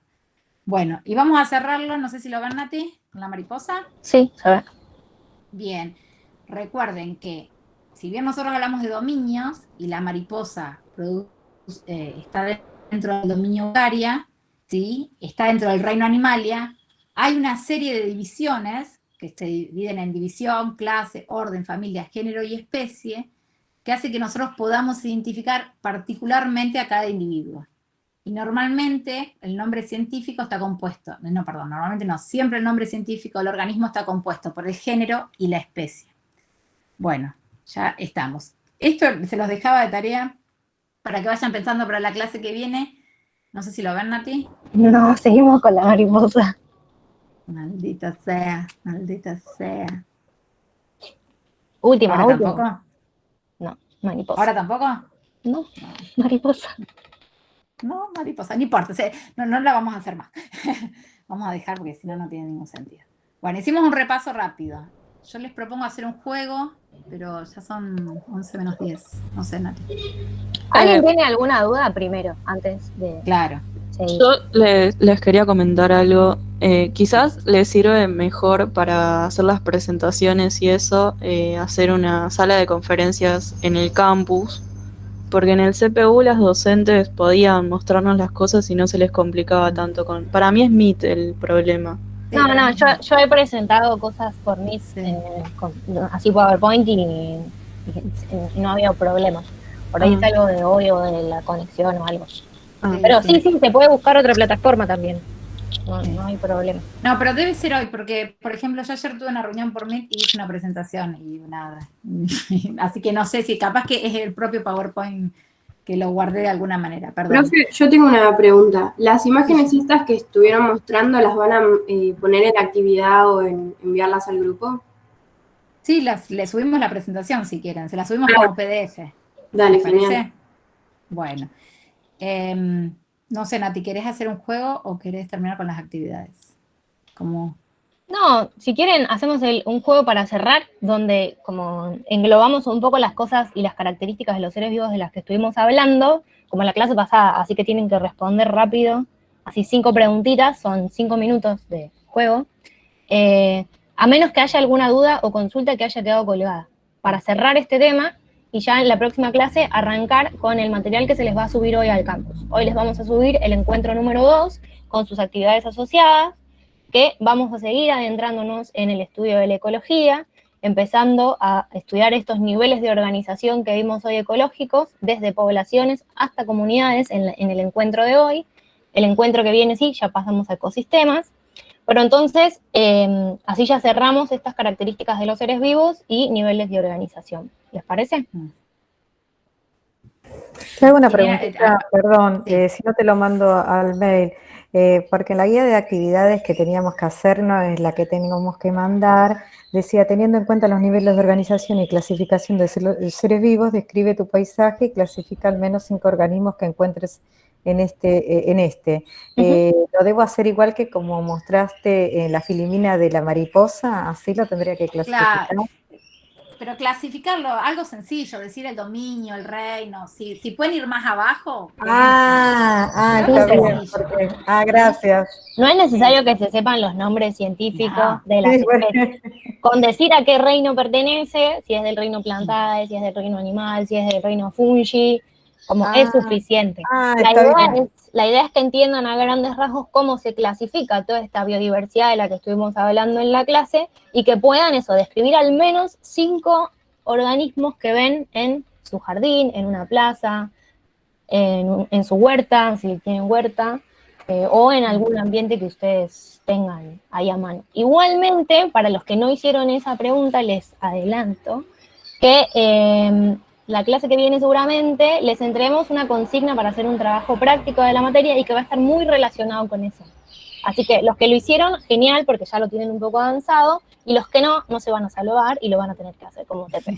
Bueno, y vamos a cerrarlo, no sé si lo ven, Nati, con la mariposa. Sí, se ve. Bien, recuerden que si bien nosotros hablamos de dominios y la mariposa está dentro del dominio Eukarya, ¿sí? Está dentro del reino Animalia, hay una serie de divisiones que se dividen en división, clase, orden, familia, género y especie, que hace que nosotros podamos identificar particularmente a cada individuo. Y normalmente el nombre científico está compuesto, no, perdón, normalmente no, siempre el nombre científico del organismo está compuesto por el género y la especie. Bueno, ya estamos. Esto se los dejaba de tarea para que vayan pensando para la clase que viene. No sé si lo ven, Nati. No, seguimos con la mariposa. Maldita sea, maldita sea. Última, ¿Ahora última. tampoco? No, mariposa. ¿Ahora tampoco? No, mariposa. No, mariposa, no importa, no la vamos a hacer más. Vamos a dejar porque si no, no tiene ningún sentido. Bueno, hicimos un repaso rápido. yo les propongo hacer un juego, pero ya son 11 menos 10. No sé, Nati. ¿Alguien tiene alguna duda primero, antes de...? Claro. seguir? Yo les quería comentar algo. Quizás les sirve mejor para hacer las presentaciones y eso, hacer una sala de conferencias en el campus, porque en el CPU las docentes podían mostrarnos las cosas y no se les complicaba tanto. Para mí es Meet el problema. No, yo he presentado cosas por Meet, así PowerPoint y no había problemas. Por ahí es algo de hoy o de la conexión o algo. Pero sí, se puede buscar otra plataforma también. No hay problema. No, pero debe ser hoy, porque, por ejemplo, yo ayer tuve una reunión por Meet y hice una presentación y nada. Así que no sé si capaz que es el propio PowerPoint que lo guardé de alguna manera, perdón. Profe, yo tengo una pregunta. ¿Las imágenes estas que estuvieron mostrando las van a poner en actividad o en enviarlas al grupo? Sí, le subimos la presentación si quieren, se la subimos como PDF. Dale, ¿Les parece? genial. Bueno. No sé, Nati, ¿querés hacer un juego o querés terminar con las actividades? Como... No, si quieren, hacemos un juego para cerrar, donde como englobamos un poco las cosas y las características de los seres vivos de las que estuvimos hablando, como en la clase pasada, así que tienen que responder rápido, así 5 preguntitas, son 5 minutos de juego, a menos que haya alguna duda o consulta que haya quedado colgada, para cerrar este tema y ya en la próxima clase arrancar con el material que se les va a subir hoy al campus. Hoy les vamos a subir el encuentro número 2 con sus actividades asociadas, que vamos a seguir adentrándonos en el estudio de la ecología, empezando a estudiar estos niveles de organización que vimos hoy ecológicos, desde poblaciones hasta comunidades en el encuentro de hoy. El encuentro que viene, sí, ya pasamos a ecosistemas, pero entonces, así ya cerramos estas características de los seres vivos y niveles de organización. ¿Les parece? Te hago una preguntita, perdón, si no te lo mando al mail, porque en la guía de actividades que teníamos que hacer, no es la que teníamos que mandar, decía, teniendo en cuenta los niveles de organización y clasificación de seres vivos, describe tu paisaje y clasifica al menos 5 organismos que encuentres en este. ¿Lo debo hacer igual que como mostraste en la filimina de la mariposa? ¿Así lo tendría que clasificar? Claro. Pero clasificarlo, algo sencillo, decir el dominio, el reino, si pueden ir más abajo. Está bien, gracias. No es necesario que se sepan los nombres científicos de las especies. Con decir a qué reino pertenece, si es del reino plantae, si es del reino animal, si es del reino fungi, como es suficiente. La idea es que entiendan a grandes rasgos cómo se clasifica toda esta biodiversidad de la que estuvimos hablando en la clase y que puedan describir al menos 5 organismos que ven en su jardín, en una plaza, en su huerta, si tienen huerta, o en algún ambiente que ustedes tengan ahí a mano. Igualmente, para los que no hicieron esa pregunta, les adelanto que la clase que viene seguramente les entreguemos una consigna para hacer un trabajo práctico de la materia y que va a estar muy relacionado con eso. Así que los que lo hicieron, genial, porque ya lo tienen un poco avanzado, y los que no, no se van a salvar y lo van a tener que hacer como TP.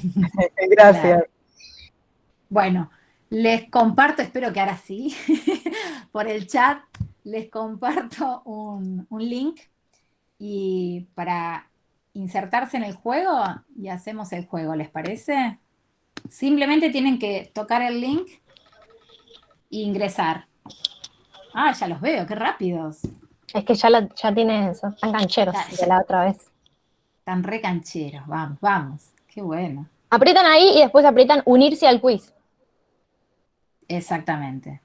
Gracias. Bueno, les comparto, espero que ahora sí, por el chat, les comparto un link y para insertarse en el juego y hacemos el juego, ¿les parece? Simplemente tienen que tocar el link e ingresar. Ah, ya los veo, qué rápidos. Es que ya tienen eso, están cancheros de la otra vez. Están re cancheros, vamos, qué bueno. Aprietan ahí y después aprietan unirse al quiz. Exactamente.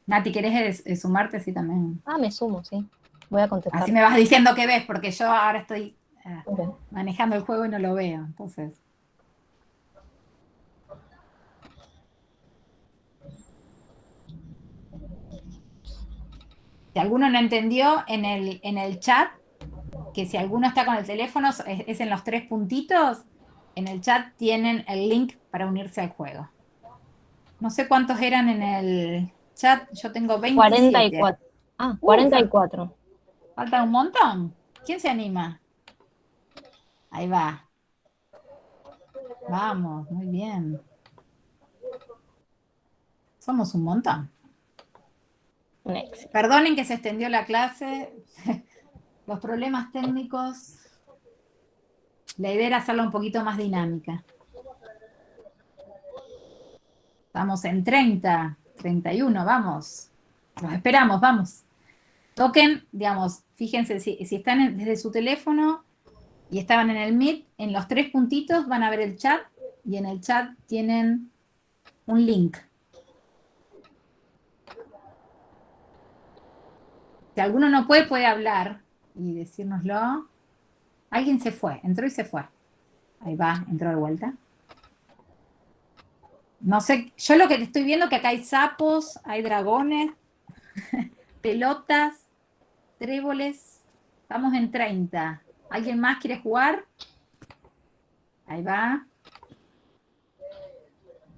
Nati, ¿querés sumarte así también? Me sumo, sí. Voy a contestar. Así me vas diciendo qué ves, porque yo ahora estoy manejando el juego y no lo veo, entonces... Si alguno no entendió, en el chat, que si alguno está con el teléfono, es en los 3 puntitos, en el chat tienen el link para unirse al juego. No sé cuántos eran en el chat, yo tengo 27. 44. 44. ¿Falta un montón? ¿Quién se anima? Ahí va. Vamos, muy bien. Somos un montón. Perdonen que se extendió la clase, los problemas técnicos. La idea era hacerla un poquito más dinámica. Estamos en 30, 31, vamos. Los esperamos, vamos. Toquen, digamos, fíjense, si están desde su teléfono y estaban en el Meet, en los 3 puntitos van a ver el chat, y en el chat tienen un link. Si alguno no puede hablar y decírnoslo. Alguien se fue, entró y se fue. Ahí va, entró de vuelta. No sé, yo lo que estoy viendo que acá hay sapos, hay dragones, pelotas, tréboles. Estamos en 30. ¿Alguien más quiere jugar? Ahí va.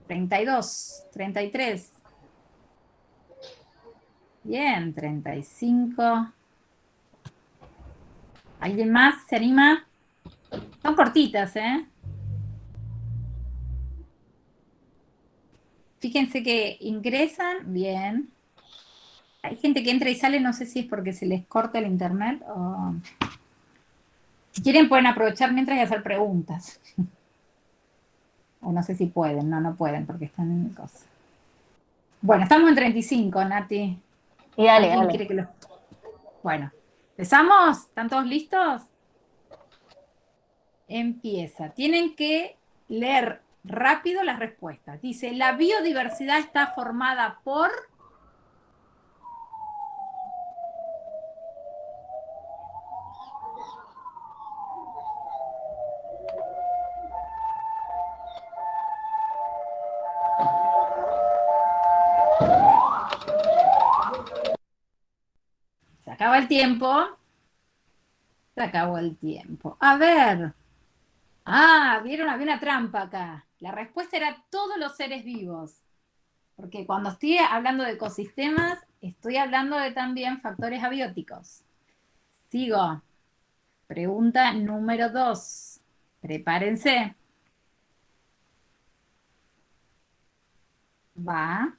32, 33. Bien, 35. ¿Alguien más se anima? Son cortitas, ¿eh? Fíjense que ingresan, bien. Hay gente que entra y sale, no sé si es porque se les corta el internet o... Si quieren pueden aprovechar mientras y hacer preguntas. O no sé si pueden, no pueden porque están en el coso. Bueno, estamos en 35, Nati. Y dale, ¿Alguien dale. quiere que lo... Bueno, ¿empezamos? ¿Están todos listos? Empieza. Tienen que leer rápido las respuestas. Dice, la biodiversidad está formada por... Se acaba el tiempo. Se acabó el tiempo. A ver. Ah, vieron, había una trampa acá. La respuesta era todos los seres vivos. Porque cuando estoy hablando de ecosistemas, estoy hablando de también factores abióticos. Sigo. Pregunta número 2. Prepárense. Va.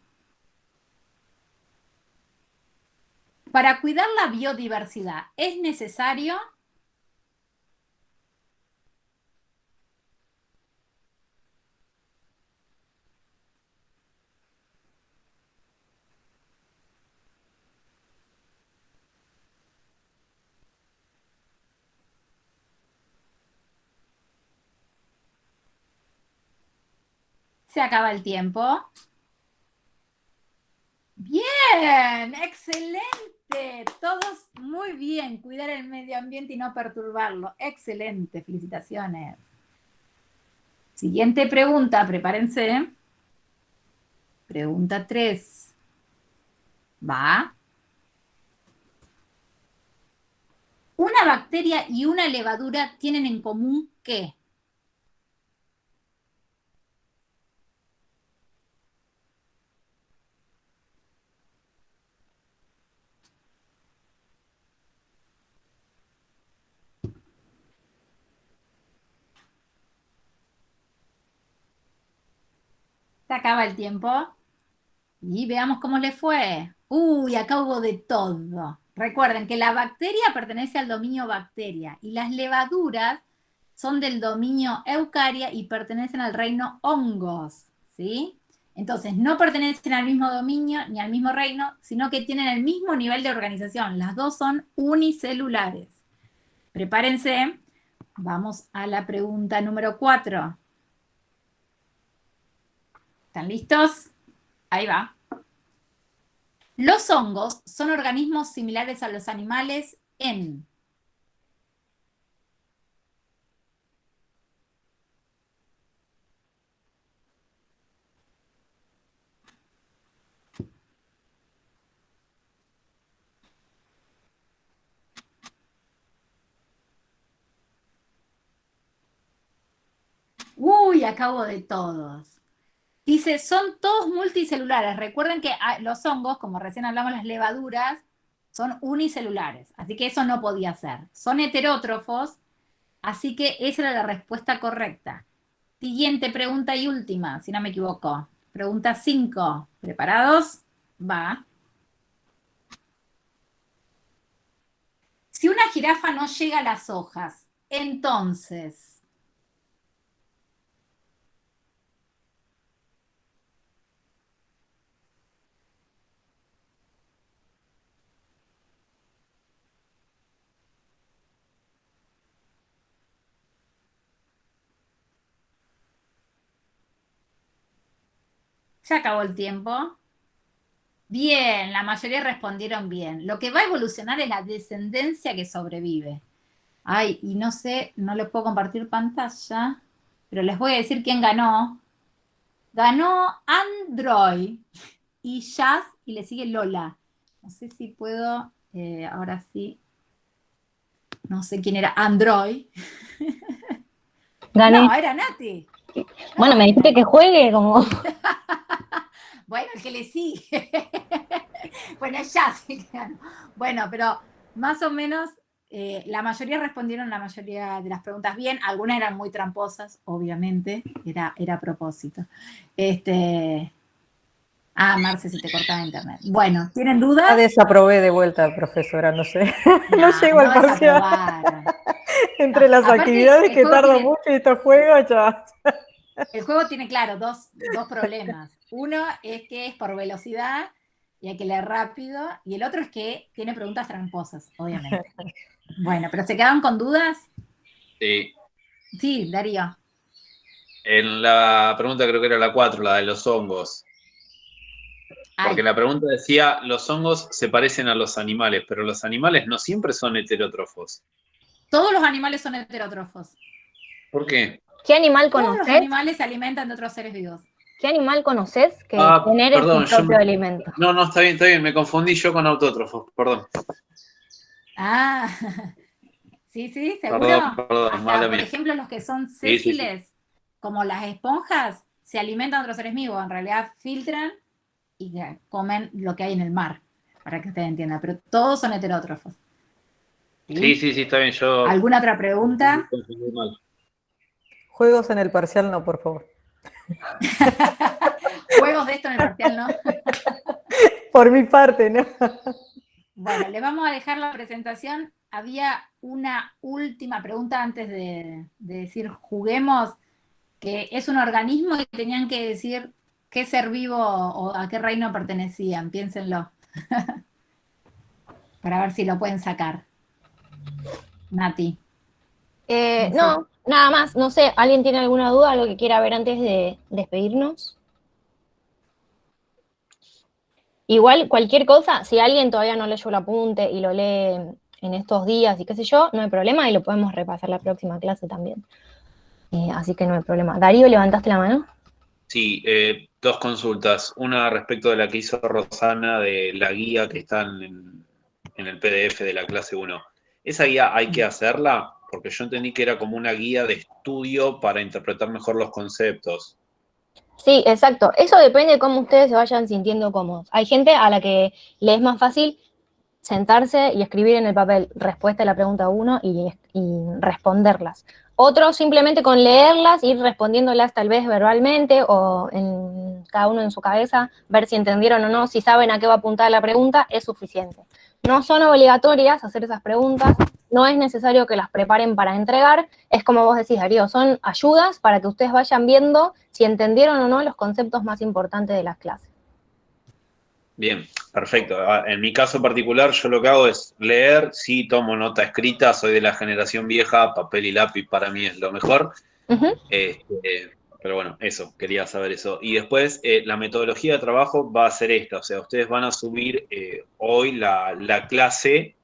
Para cuidar la biodiversidad, ¿es necesario? Se acaba el tiempo. Bien, excelente. Todos muy bien. Cuidar el medio ambiente y no perturbarlo. Excelente, felicitaciones. Siguiente pregunta, prepárense. Pregunta 3. Va. Una bacteria y una levadura tienen en común ¿qué? Se acaba el tiempo. Y veamos cómo le fue. Uy, acá hubo de todo. Recuerden que la bacteria pertenece al dominio bacteria y las levaduras son del dominio eucaria y pertenecen al reino hongos, ¿sí? Entonces, no pertenecen al mismo dominio ni al mismo reino, sino que tienen el mismo nivel de organización. Las dos son unicelulares. Prepárense. Vamos a la pregunta número 4. ¿Están listos? Ahí va. Los hongos son organismos similares a los animales en... Uy, acabo de todos. Dice, son todos multicelulares. Recuerden que los hongos, como recién hablamos, las levaduras, son unicelulares. Así que eso no podía ser. Son heterótrofos, así que esa era la respuesta correcta. Siguiente pregunta y última, si no me equivoco. Pregunta 5. ¿Preparados? Va. Si una jirafa no llega a las hojas, entonces, Ya acabó el tiempo. Bien, la mayoría respondieron bien. Lo que va a evolucionar es la descendencia que sobrevive. Ay, y no sé, no les puedo compartir pantalla, pero les voy a decir quién ganó. Ganó Android y Jazz y le sigue Lola. No sé si puedo, ahora sí. No sé quién era Android. Gané. No, era Nati. Bueno, me dijiste que juegue como... Bueno, el que le sigue. Bueno, ya sí. Bueno, pero más o menos la mayoría respondieron la mayoría de las preguntas bien. Algunas eran muy tramposas, obviamente. Era a propósito. Marce, si te cortaba internet. Bueno, ¿tienen dudas? Ya desaprobé de vuelta, profesora, no sé. No, No, llego no al parcial. desaprobaron. Entre las Aparte, actividades el que juego tardo tiene- mucho y estos juegos, ya. El juego tiene, claro, dos problemas. Uno es que es por velocidad y hay que leer rápido, y el otro es que tiene preguntas tramposas, obviamente. Bueno, pero ¿se quedaron con dudas? Sí. Sí, Darío. En la pregunta creo que era la 4, la de los hongos. Porque Ay, la pregunta decía, los hongos se parecen a los animales, pero los animales no siempre son heterótrofos. todos los animales son heterótrofos. ¿Por qué? ¿Qué animal Todos los conoces? animales se alimentan de otros seres vivos. ¿Qué animal conoces que genere Perdón, su propio alimento? No, está bien, me confundí yo con autótrofos, perdón. Ah, sí, seguro. Perdón, Hasta, mala por mía. ejemplo, los que son Sí. sésiles, como las esponjas, se alimentan de otros seres vivos. En realidad filtran y comen lo que hay en el mar, para que ustedes entiendan. Pero todos son heterótrofos. Sí, está bien, yo... ¿Alguna otra pregunta? confundí mal. Juegos en el parcial no, por favor. Juegos de esto en el parcial, ¿no? Por mi parte, ¿no? Bueno, le vamos a dejar la presentación. Había una última pregunta antes de decir juguemos, que es un organismo y tenían que decir qué ser vivo o a qué reino pertenecían. Piénsenlo. Para ver si lo pueden sacar. Nati. No, nada más. No sé, ¿alguien tiene alguna duda, algo que quiera ver antes de despedirnos? Igual, cualquier cosa, si alguien todavía no leyó el apunte y lo lee en estos días y qué sé yo, no hay problema y lo podemos repasar la próxima clase también. Así que no hay problema. Darío, ¿levantaste la mano? Sí, dos consultas. Una respecto de la que hizo Rosana de la guía que está en el PDF de la clase 1. ¿Esa guía hay que hacerla? Porque yo entendí que era como una guía de estudio para interpretar mejor los conceptos. Sí, exacto. Eso depende de cómo ustedes se vayan sintiendo cómodos. Hay gente a la que le es más fácil sentarse y escribir en el papel respuesta a la pregunta 1 y responderlas. Otros simplemente con leerlas, ir respondiéndolas tal vez verbalmente o cada uno en su cabeza, ver si entendieron o no, si saben a qué va a apuntar la pregunta, es suficiente. No son obligatorias hacer esas preguntas, no es necesario que las preparen para entregar, es como vos decís, Darío, son ayudas para que ustedes vayan viendo si entendieron o no los conceptos más importantes de las clases. Bien, perfecto. En mi caso particular, yo lo que hago es leer, sí tomo nota escrita, soy de la generación vieja, papel y lápiz para mí es lo mejor. Pero bueno, eso, quería saber eso. Y después, la metodología de trabajo va a ser esta, o sea, ustedes van a subir hoy la clase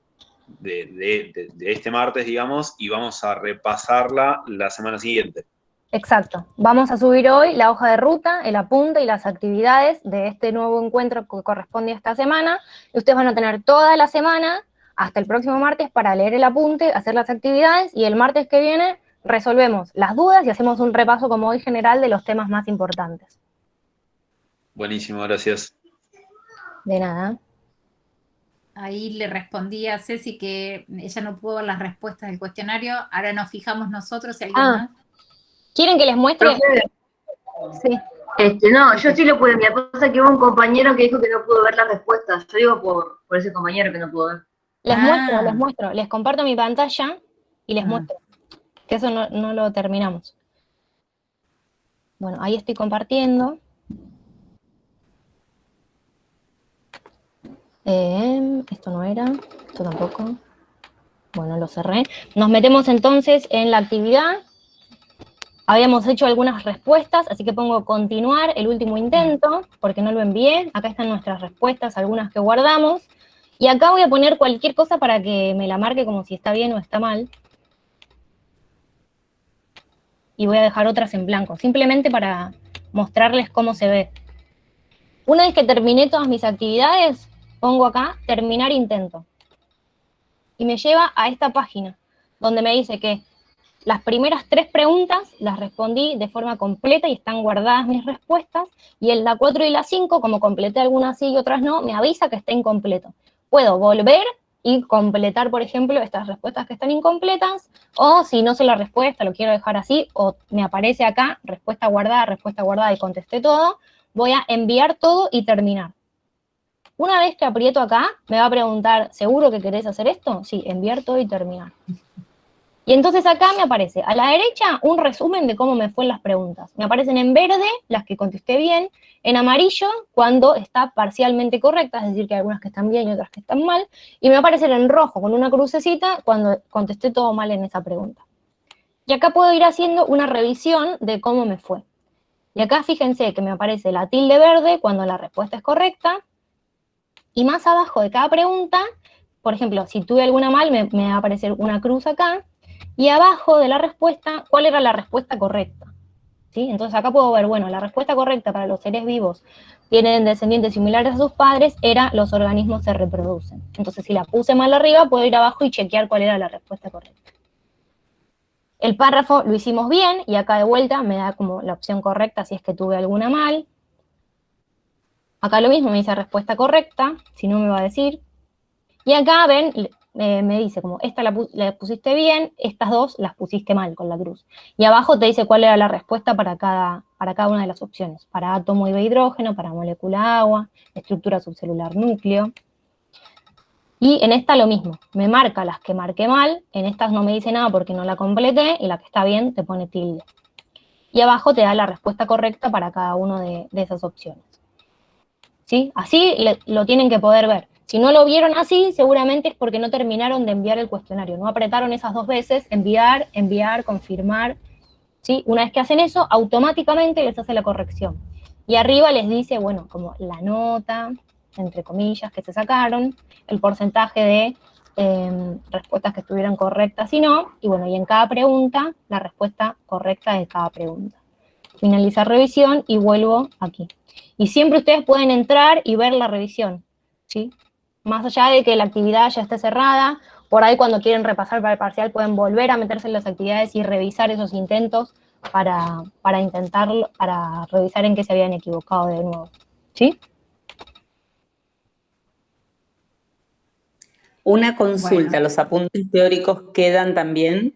de este martes, digamos, y vamos a repasarla la semana siguiente. Exacto. Vamos a subir hoy la hoja de ruta, el apunte y las actividades de este nuevo encuentro que corresponde a esta semana. Y ustedes van a tener toda la semana hasta el próximo martes para leer el apunte, hacer las actividades y el martes que viene resolvemos las dudas y hacemos un repaso como hoy general de los temas más importantes. Buenísimo, gracias. De nada. Ahí le respondí a Ceci que ella no pudo ver las respuestas del cuestionario. Ahora nos fijamos nosotros si alguien más. ¿Quieren que les muestre? Sí. No, yo sí lo pude. Me pasa que hubo un compañero que dijo que no pudo ver las respuestas. Yo digo por ese compañero que no pudo ver. Les muestro. Les comparto mi pantalla y les muestro. Que eso no lo terminamos. Bueno, ahí estoy compartiendo. Esto no era, esto tampoco. Bueno, lo cerré. Nos metemos entonces en la actividad. Habíamos hecho algunas respuestas, así que pongo continuar el último intento, porque no lo envié. Acá están nuestras respuestas, algunas que guardamos. Y acá voy a poner cualquier cosa para que me la marque como si está bien o está mal. Y voy a dejar otras en blanco, simplemente para mostrarles cómo se ve. Una vez que terminé todas mis actividades, pongo acá terminar intento. Y me lleva a esta página, donde me dice que las primeras 3 preguntas las respondí de forma completa y están guardadas mis respuestas, y en la 4 y la 5, como completé algunas sí y otras no, me avisa que está incompleto. Puedo volver y completar, por ejemplo, estas respuestas que están incompletas, o si no sé la respuesta, lo quiero dejar así, o me aparece acá, respuesta guardada y contesté todo, voy a enviar todo y terminar. Una vez que aprieto acá, me va a preguntar, ¿seguro que querés hacer esto? Sí, enviar todo y terminar. Y entonces acá me aparece a la derecha un resumen de cómo me fue en las preguntas. Me aparecen en verde las que contesté bien, en amarillo cuando está parcialmente correcta, es decir, que hay algunas que están bien y otras que están mal, y me va a aparecer en rojo con una crucecita cuando contesté todo mal en esa pregunta. Y acá puedo ir haciendo una revisión de cómo me fue. Y acá fíjense que me aparece la tilde verde cuando la respuesta es correcta, y más abajo de cada pregunta, por ejemplo, si tuve alguna mal, me va a aparecer una cruz acá, y abajo de la respuesta, ¿cuál era la respuesta correcta? ¿Sí? Entonces acá puedo ver, bueno, la respuesta correcta para los seres vivos tienen descendientes similares a sus padres, era los organismos se reproducen. Entonces si la puse mal arriba, puedo ir abajo y chequear cuál era la respuesta correcta. El párrafo lo hicimos bien, y acá de vuelta me da como la opción correcta si es que tuve alguna mal. Acá lo mismo, me dice respuesta correcta, si no me va a decir. Y acá ven, me dice como, esta la pusiste bien, estas dos las pusiste mal con la cruz. Y abajo te dice cuál era la respuesta para cada una de las opciones. Para átomo y hidrógeno, para molécula agua, estructura subcelular núcleo. Y en esta lo mismo, me marca las que marqué mal, en estas no me dice nada porque no la completé, y la que está bien te pone tilde. Y abajo te da la respuesta correcta para cada una de esas opciones. ¿Sí? Así lo tienen que poder ver. Si no lo vieron así, seguramente es porque no terminaron de enviar el cuestionario, no apretaron esas 2 veces, enviar, confirmar, ¿sí? Una vez que hacen eso, automáticamente les hace la corrección. Y arriba les dice, bueno, como la nota, entre comillas, que se sacaron, el porcentaje de respuestas que estuvieron correctas y no, y bueno, y en cada pregunta, la respuesta correcta de cada pregunta. Finalizar revisión y vuelvo aquí. Y siempre ustedes pueden entrar y ver la revisión, ¿sí? Más allá de que la actividad ya esté cerrada, por ahí cuando quieren repasar para el parcial pueden volver a meterse en las actividades y revisar esos intentos para intentarlo, para revisar en qué se habían equivocado de nuevo, ¿sí? Una consulta, Bueno. ¿los apuntes teóricos quedan también?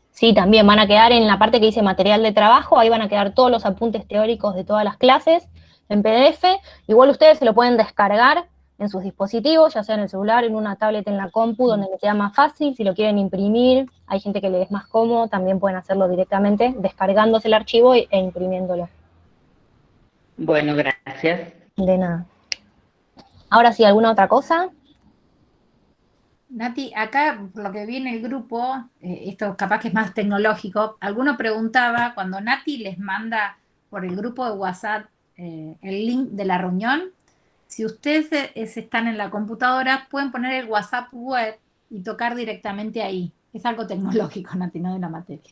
Sí, también van a quedar en la parte que dice material de trabajo, ahí van a quedar todos los apuntes teóricos de todas las clases en PDF. Igual ustedes se lo pueden descargar en sus dispositivos, ya sea en el celular, en una tablet, en la compu, donde les sea más fácil. Si lo quieren imprimir, hay gente que les es más cómodo, también pueden hacerlo directamente descargándose el archivo e imprimiéndolo. Bueno, gracias. De nada. Ahora sí, ¿alguna otra cosa? Nati, acá por lo que vi en el grupo, esto capaz que es más tecnológico, alguno preguntaba, cuando Nati les manda por el grupo de WhatsApp el link de la reunión, si ustedes están en la computadora, pueden poner el WhatsApp web y tocar directamente ahí. Es algo tecnológico, Nati, no de la materia.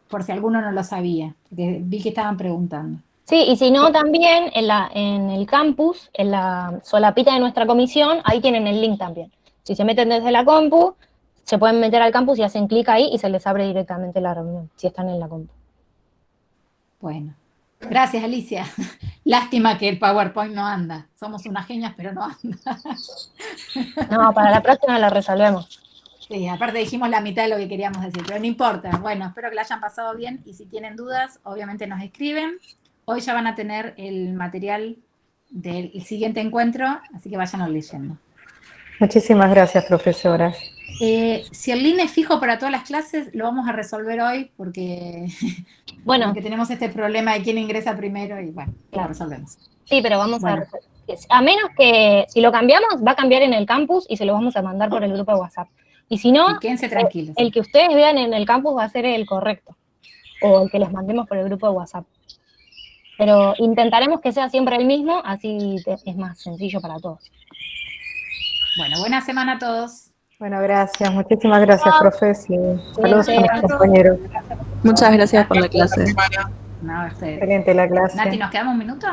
Por si alguno no lo sabía, porque vi que estaban preguntando. Sí, y si no, también en el campus, en la solapita de nuestra comisión, ahí tienen el link también. Si se meten desde la compu, se pueden meter al campus y hacen clic ahí y se les abre directamente la reunión, si están en la compu. Bueno, gracias Alicia. Lástima que el PowerPoint no anda. Somos unas genias, pero no anda. No, para la próxima la resolvemos. Sí, aparte dijimos la mitad de lo que queríamos decir, pero no importa. Bueno, espero que la hayan pasado bien y si tienen dudas, obviamente nos escriben. Hoy ya van a tener el material del siguiente encuentro, así que váyanlo leyendo. Muchísimas gracias, profesoras. Si el link es fijo para todas las clases, lo vamos a resolver hoy porque, bueno, porque tenemos este problema de quién ingresa primero y bueno, lo resolvemos. Sí, pero vamos a menos que si lo cambiamos, va a cambiar en el campus y se lo vamos a mandar por el grupo de WhatsApp. Y si no, quédense tranquilos. El que ustedes vean en el campus va a ser el correcto. o el que les mandemos por el grupo de WhatsApp. Pero intentaremos que sea siempre el mismo, así es más sencillo para todos. Bueno, buena semana a todos. Bueno, gracias. Muchísimas gracias, profes. Y saludos a mis compañeros. Muchas gracias por la clase. No, Excelente la clase. Nati, ¿nos quedamos un minuto?